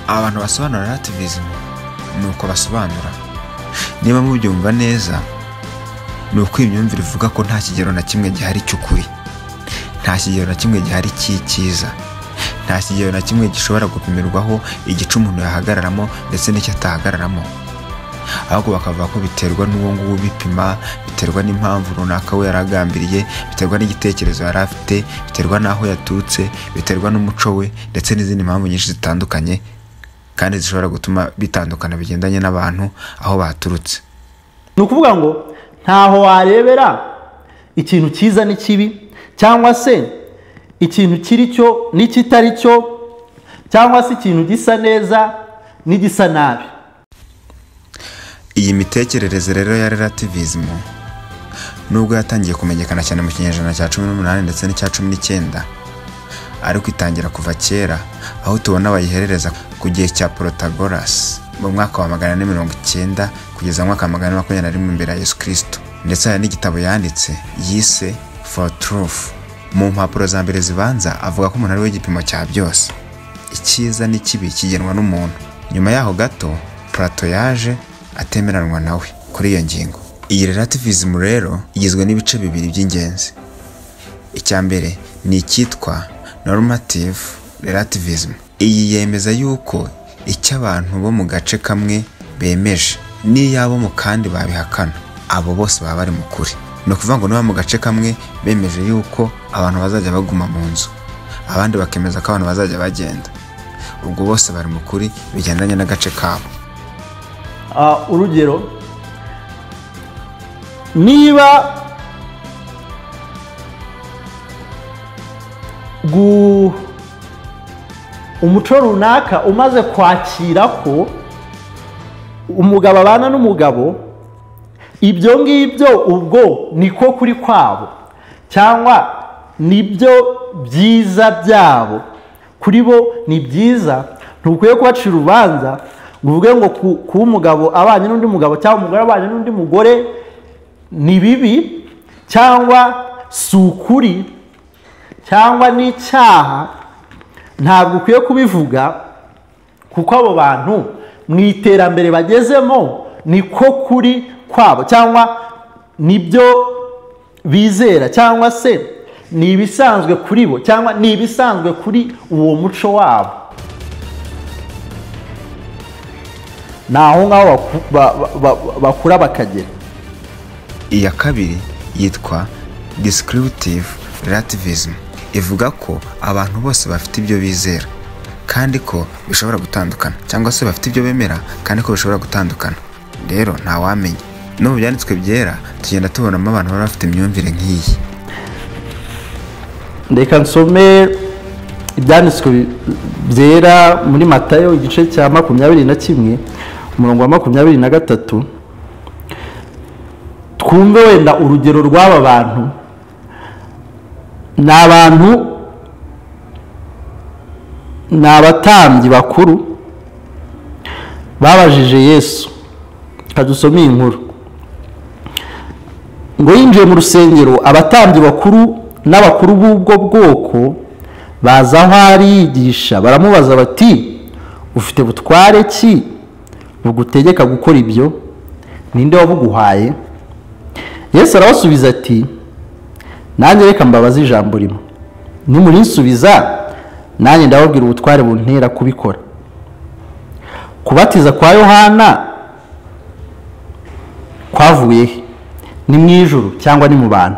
Abantu basobanura relativism ni uko basobanura. Niba mubyumva neza, ni uko imyumvire ivuga ko nta kigero na kimwe gihari cy'ukuri, nta kigero na kimwe gihari cy'icyiza, nta kigero na kimwe gishobora gupimirwaho igice umuntu yahagararamo ndetse n'icyo atahagararamo, ahubwo bakavuga ko biterwa n'uwo nguwo ubipima, biterwa n'impamvu runaka we yaragambiriye, biterwa n'igitekerezo yari afite, biterwa n'aho yaturutse, biterwa n'umuco we ndetse n'izindi mpamvu nyinshi zitandukanye kandi zishobora gutuma bitandukana bigendanye n'abantu aho baturutse. Ni ukuvuga ngo ntaho warebera ikintu cyiza n'ikibi, cyangwa se ikintu kiri cyo n'ikitari cyo, cyangwa se ikintu gisa neza n'igisa nabi. Iyi mitekerereze rero ya relativism nubwo yatangiye kumenyekana cyane mu kinyejana cya 18 ndetse n'icya 19, ariko itangira kuva kera, aho tubona bayiherereza ku gihe cya Protagoras mu mwaka wa 490 kugeza mu mwaka wa 421 imbere ya Yesu Kristo, ndetse hari n'igitabo yanditse yise For Truth. Mu mpapuro za mbere zibanza avuga ko umuntu ari we gipimo cya byose, icyiza n'ikibi kigenwa n'umuntu. Nyuma yaho gato Plato yaje atemeranwa nawe kuri iyo ngingo. Iyi relativism rero igizwe n'ibice bibiri by'ingenzi. Icya mbere ni icyitwa normative relativism. Iyi yemeza yuko icyo abantu bo mu gace kamwe bemeje n'iyabo mu kandi babihakana, abo bose baba bari mu kuri. Ni ukuvuga ngo niba mu gace kamwe bemeje yuko abantu bazajya baguma mu nzu, abandi bakemeza ko abantu bazajya bagenda, ubwo bose bari mu kuri bigendanye n'agace kabo. Urugero, niba umuco runaka umaze kwakira ko umugabo abana n'umugabo, ibyo ngibyo ubwo niko kuri kwabo, cyangwa nibyo byiza byabo, kuri bo ni byiza. Ntukwiye kubacira urubanza uvuge ngo kuba umugabo abanye n'undi mugabo cyangwa umugore abanye n'undi mugore ni bibi cyangwa si ukuri cyangwa n'icyaha. Ntabwo ukwiye kubivuga, kuko abo bantu mu iterambere bagezemo niko kuri kwabo, cyangwa nibyo bizera, cyangwa se ni ibisanzwe kuri bo, cyangwa ni ibisanzwe kuri uwo muco wabo. Ni aho ngaho bakura bakagera. Iya kabiri yitwa descriptive relativism. Ivuga ko abantu bose bafite ibyo bizera kandi ko bishobora gutandukana, cyangwa se bafite ibyo bemera kandi ko bishobora gutandukana. Rero nta wamenya. No mu byanditswe byera tugenda tubonamo abantu bari bafite imyumvire nk'iyi. Ndeka nsome ibyanditswe byera muri Matayo igice cya 21 umurongo wa 23, twumve wenda urugero rw'aba bantu. Ni abantu, ni abatambyi bakuru babajije Yesu. Kadusome inkuru ngo yinjiye mu rusengero, abatambyi bakuru n'abakuru b'ubwo bwoko baza aho ari yigisha, baramubaza bati, ufite butware ki bugutegeka gukora ibyo? Ninde wabuguhaye? Yesu arabasubiza ati, nanjye reka mbabaze ijambo rimwe, nimurinsubiza nanjye ndababwira ubutware buntera kubikora. Kubatiza kwa Yohana kwavuye he? Ni mu ijuru cyangwa ni mu bantu?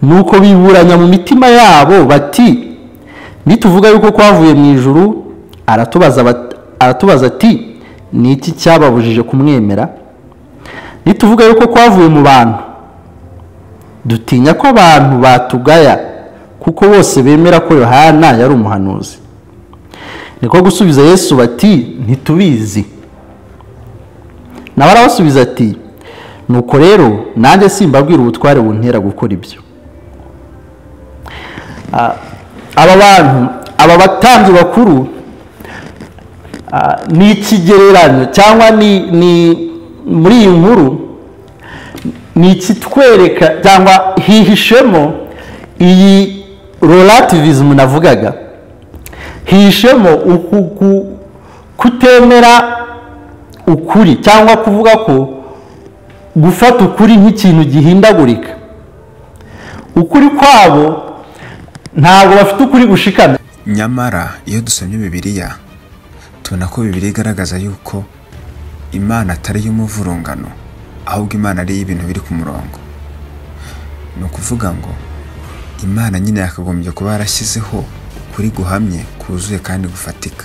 Nuko biburanya mu mitima yabo bati, nituvuga yuko kwavuye mu ijuru, aratubaza ati, ni iki cyababujije kumwemera? Nituvuga yuko kwavuye mu bantu, dutinya ko abantu batugaya, kuko bose bemera ko Yohana yari umuhanuzi. Niko gusubiza Yesu bati, ntitubizi. Nawe arabasubiza ati, nuko rero nanjye simbabwira ubutware buntera gukora ibyo. Aba bantu, aba batambyi bakuru, ni ikigereranyo cyangwa ni muri iyi nkuru ni ikitwereka cyangwa hihishemo iyi relativism navugaga. Hihishemo kutemera ukuri, cyangwa kuvuga ko gufata ukuri nk'ikintu gihindagurika. Ukuri kwabo ntabwo bafite ukuri gushikamye. nyamara iyo dusomye bibiliya tubona ko bibiliya igaragaza yuko imana atari iy'umuvurungano, ahubwo imana ari iy'ibintu biri ku murongo. ni ukuvuga ngo imana nyine yakagombye kuba yarashyizeho ukuri guhamye, kuzuye kandi gufatika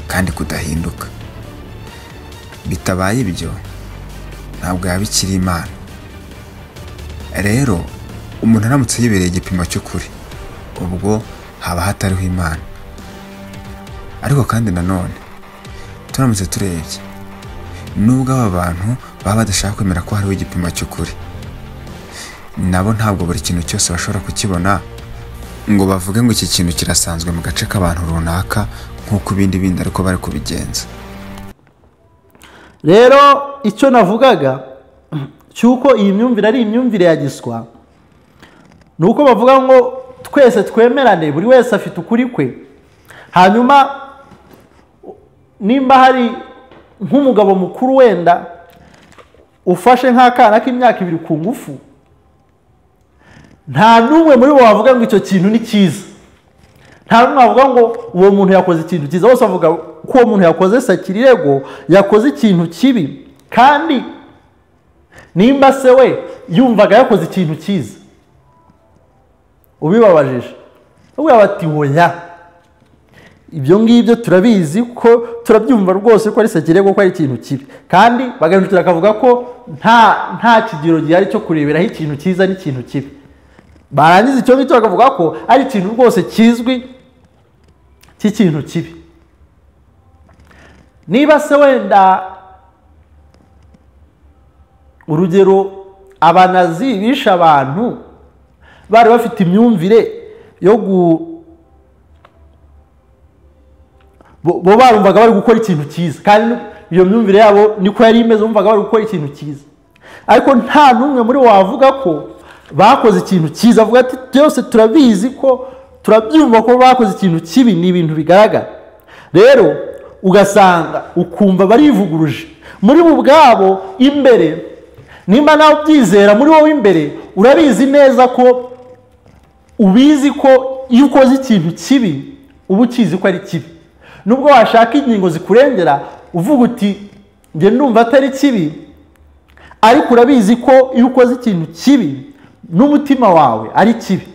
kandi kudahinduka. bitabaye ibyo ntabwo yaba ikiri imana. rero umuntu aramutse yibereye igipimo cy'ukuri, ubwo haba hatariho imana. ariko kandi nanone turamutse turebye, nubwo aba bantu baba badashaka kwemera ko hariho igipimo cy'ukuri, nabo ntabwo buri kintu cyose bashobora kukibona ngo bavuge ngo iki kintu kirasanzwe mu gace k'abantu runaka nk'uko ibindi bindi ariko bari kubigenza. rero icyo navugaga cy'uko iyi myumvire ari imyumvire ya giswa, ni uko bavuga ngo twese twemerane, buri wese afite ukuri kwe. hanyuma nimba hari nk'umugabo mukuru wenda ufashe nk'akana k'imyaka 2 ku ngufu, nta n'umwe muri bo wavuga ngo icyo kintu ni cyiza, nta n'umwe wavuga ngo uwo muntu yakoze ikintu cyiza. bose bavuga ko uwo muntu yakoze sakirirego, yakoze ikintu kibi. kandi nimba se we yumvaga yakoze ikintu cyiza, ubibabajije ubwo bati hoya, ibyo ngibyo turabizi ko turabyumva rwose ko ari sakirirego, ko ari ikintu kibi. kandi bagahindukira akavuga ko nta kigero gihari cyo kureberaho ikintu cyiza n'ikintu kibi. barangiza icyo ngicyo bakavuga ko ari ikintu rwose kizwi cy'ikintu kibi. niba se wenda urugero abanazi bishe abantu bari bafite imyumvire yo bo barumvaga bari gukora ikintu cyiza, kandi iyo myumvire yabo niko yari imeze, bumvaga bari gukora ikintu cyiza. ariko nta n'umwe muri wavuga ko bakoze ikintu cyiza. avuga ati byose turabizi ko turabyumva ko bakoze ikintu kibi, ni ibintu bigaragara. rero ugasanga ukumva barivuguruje muri bo ubwabo imbere. nimba nawe ubyizera muri wowe imbere, urabizi neza ko ubizi ko iyo ukoze ikintu kibi uba ukizi ko ari kibi. nubwo washaka ingingo zikurengera uvuga uti njye ndumva atari kibi, ariko urabizi ko iyo ukoze ikintu kibi n'umutima wawe ari kibi.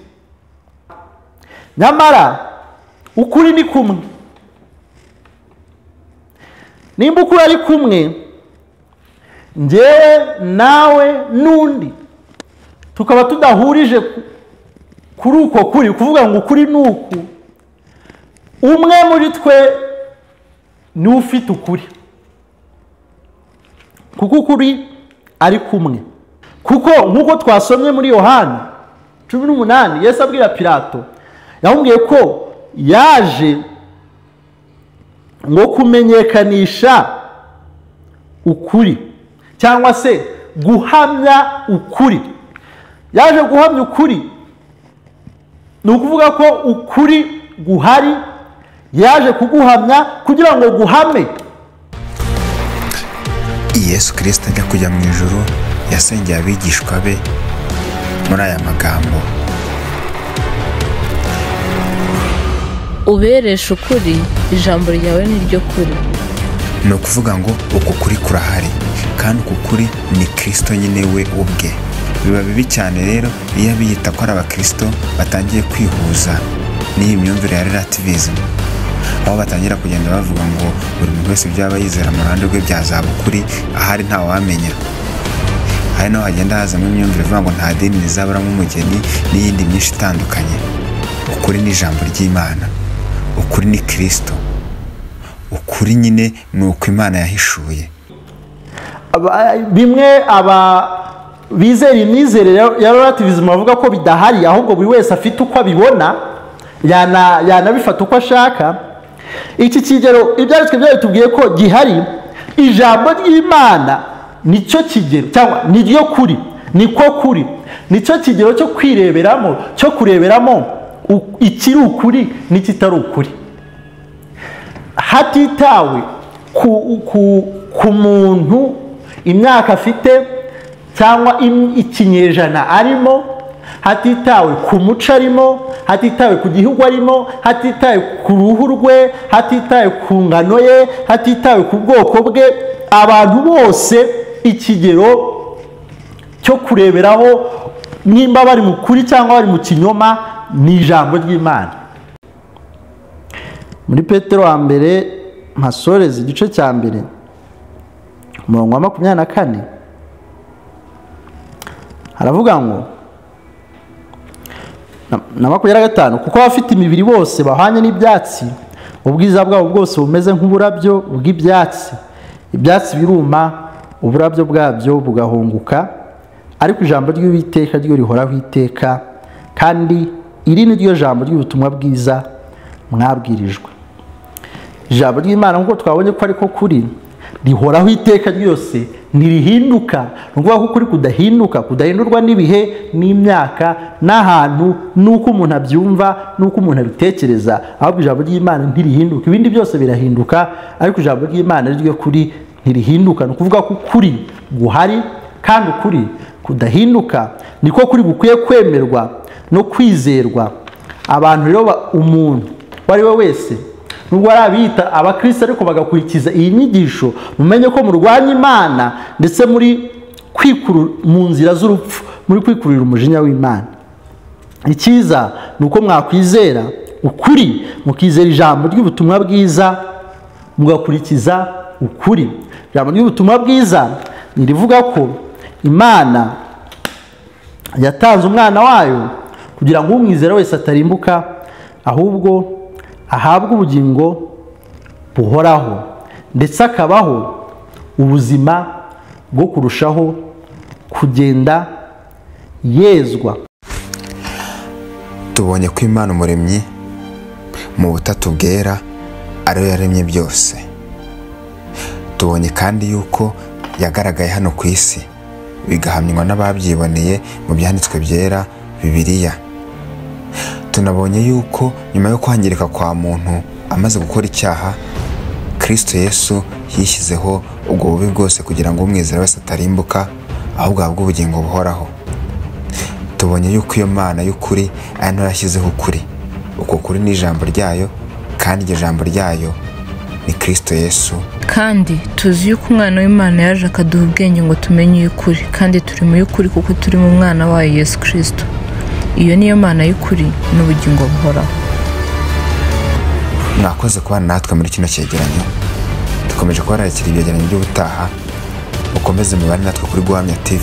nyamara ukuri ni kumwe. nimba ukuri ari kumwe, njyewe nawe n'undi tukaba tudahurije kuri uko kuri, kuvuga ngo ukuri ni uku, umwe muri twe niwe ufite ukuri, kuko ukuri ari kumwe. kuko nk'uko twasomye muri Yohana 18, Yesu abwira Pilato, yamubwiye ko yaje ngo kumenyekanisha ukuri, cyangwa se guhamya ukuri. yaje guhamya ukuri, ni ukuvuga ko ukuri guhari, yaje kuguhamya kugira ngo guhame. Yesu Kristo ajya kujya mu ijuru yasengeye abigishwa be muri aya magambo: ubereshe ukuri, ijambo ryawe ni ryo kuri. ni ukuvuga ngo uku kuri kurahari, kandi uku kuri ni Kristo nyine we ubwe. biba bibi cyane rero iyo abiyita ko ari abakristo batangiye kwihuza n'iyi myumvire ya relativism, aho batangira kugenda bavuga ngo buri muntu wese ibyo yaba yizera mu ruhande rwe byazaba ukuri, ahari ntawamenya. hari naho hagenda hazamo imyumvire ivuga ngo nta dini rizaburamo umugeni n'iyindi myinshi itandukanye. ukuri ni ijambo ry'Imana, ukuri ni Kristo, ukuri nyine ni uko Imana yahishuye. bimwe bizera imyizerere ya relativism bavuga ko bidahari, ahubwo buri wese afite uko abibona, yanabifata uko ashaka. iki kigero ibyanditswe byo bitubwiye ko gihari. ijambo ry'Imana nicyo kigero, cyangwa niryo kuri, niko kuri, nicyo kigero cyo kwireberamo, cyo kureberamo ikiri ukuri n'ikitari ukuri, hatitawe ku muntu imyaka afite cyangwa ikinyejana arimo, hatitawe ku muco arimo, hatitawe ku gihugu arimo, hatitawe ku ruhu rwe, hatitawe ku ngano ye, hatitawe ku bwoko bwe. Abantu bose ikigero cyo kureberaho nimba bari mu kuri cyangwa bari mu kinyoma ni ijambo ry'Imana. Muri Petero wa mbere mpasoreza igice cya mbere umurongo wa 24 haravuga ngo na 25, kuko abafite imibiri bose bahwanye n'ibyatsi, ubwiza bwabo bwose bumeze nk'uburabyo bw'ibyatsi. Ibyatsi biruma, uburabyo bwabyo bugahunguka, ariko ijambo ry'Uwiteka ryo rihoraho iteka. Kandi iri ni ryo jambo ry'ubutumwa bwiza mwabwirijwe. Ijambo ry'Imana nk'uko twabonye ko ariko kuri rihoraho iteka ryose, ntirihinduka. Ni ukuvuga ko kuri kudahinduka, kudahindurwa n'ibihe n'imyaka n'ahantu n'uko umuntu abyumva n'uko umuntu abitekereza, ahubwo ijambo ry'Imana ntirihinduka. Ibindi byose birahinduka, ariko ijambo ry'Imana ryo kuri ntirihinduka. Ni ukuvuga ko ukuri guhari kandi ukuri kudahinduka, niko kuri gukwiye kwemerwa no kwizerwa. Abantu rero umuntu wari we wese nubwo ari abita abakristo ariko bagakurikiza iyi nyigisho, mumenye ko murwanya Imana ndetse muri kwikuru mu nzira z'urupfu, muri kwikurira umujinya w'Imana. Icyiza ni uko mwakwizera ukuri, mukizera ijambo ry'ubutumwa bwiza, mugakurikiza ukuri. Ijambo ry'ubutumwa bwiza nirivuga ko Imana yatanze umwana wayo kugira ngo umwizera wese atarimbuka, ahubwo ahabwe ubugingo buhoraho, ndetse akabaho ubuzima bwo kurushaho kugenda yezwa. Tubonye ko Imana umuremyi mu butatu bwera ariyo yaremye byose. Tubonye kandi yuko yagaragaye hano ku isi, bigahamywa n'ababyiboneye mu byanditswe byera bibilia. Tunabonye yuko nyuma yo kwangirika kwa muntu amaze gukora icyaha, Kristo Yesu yishyizeho ubwo bubi bwose kugira ngo umwizera wese atarimbuka, ahubwo ahabwe ubugingo buhoraho. Tubonye yuko iyo Mana y'ukuri ari nayo yashyizeho ukuri. Uko kuri ni ijambo ryayo, kandi iryo jambo ryayo ni Kristo Yesu. Kandi tuzi yuko umwana w'Imana yaje akaduha ubwenge ngo tumenye y'ukuri, kandi turi mu y'ukuri kuko turi mu mwana wayo Yesu Kristo. Iyo niyo Mana y'ukuri n'ubugingo buhoraho. Mwakoze kubana natwe muri kino cyegeranyo. Dukomeje kubararikira ibyegeranyo by'ubutaha. Mukomeze mubane natwe kuri Guhamya TV.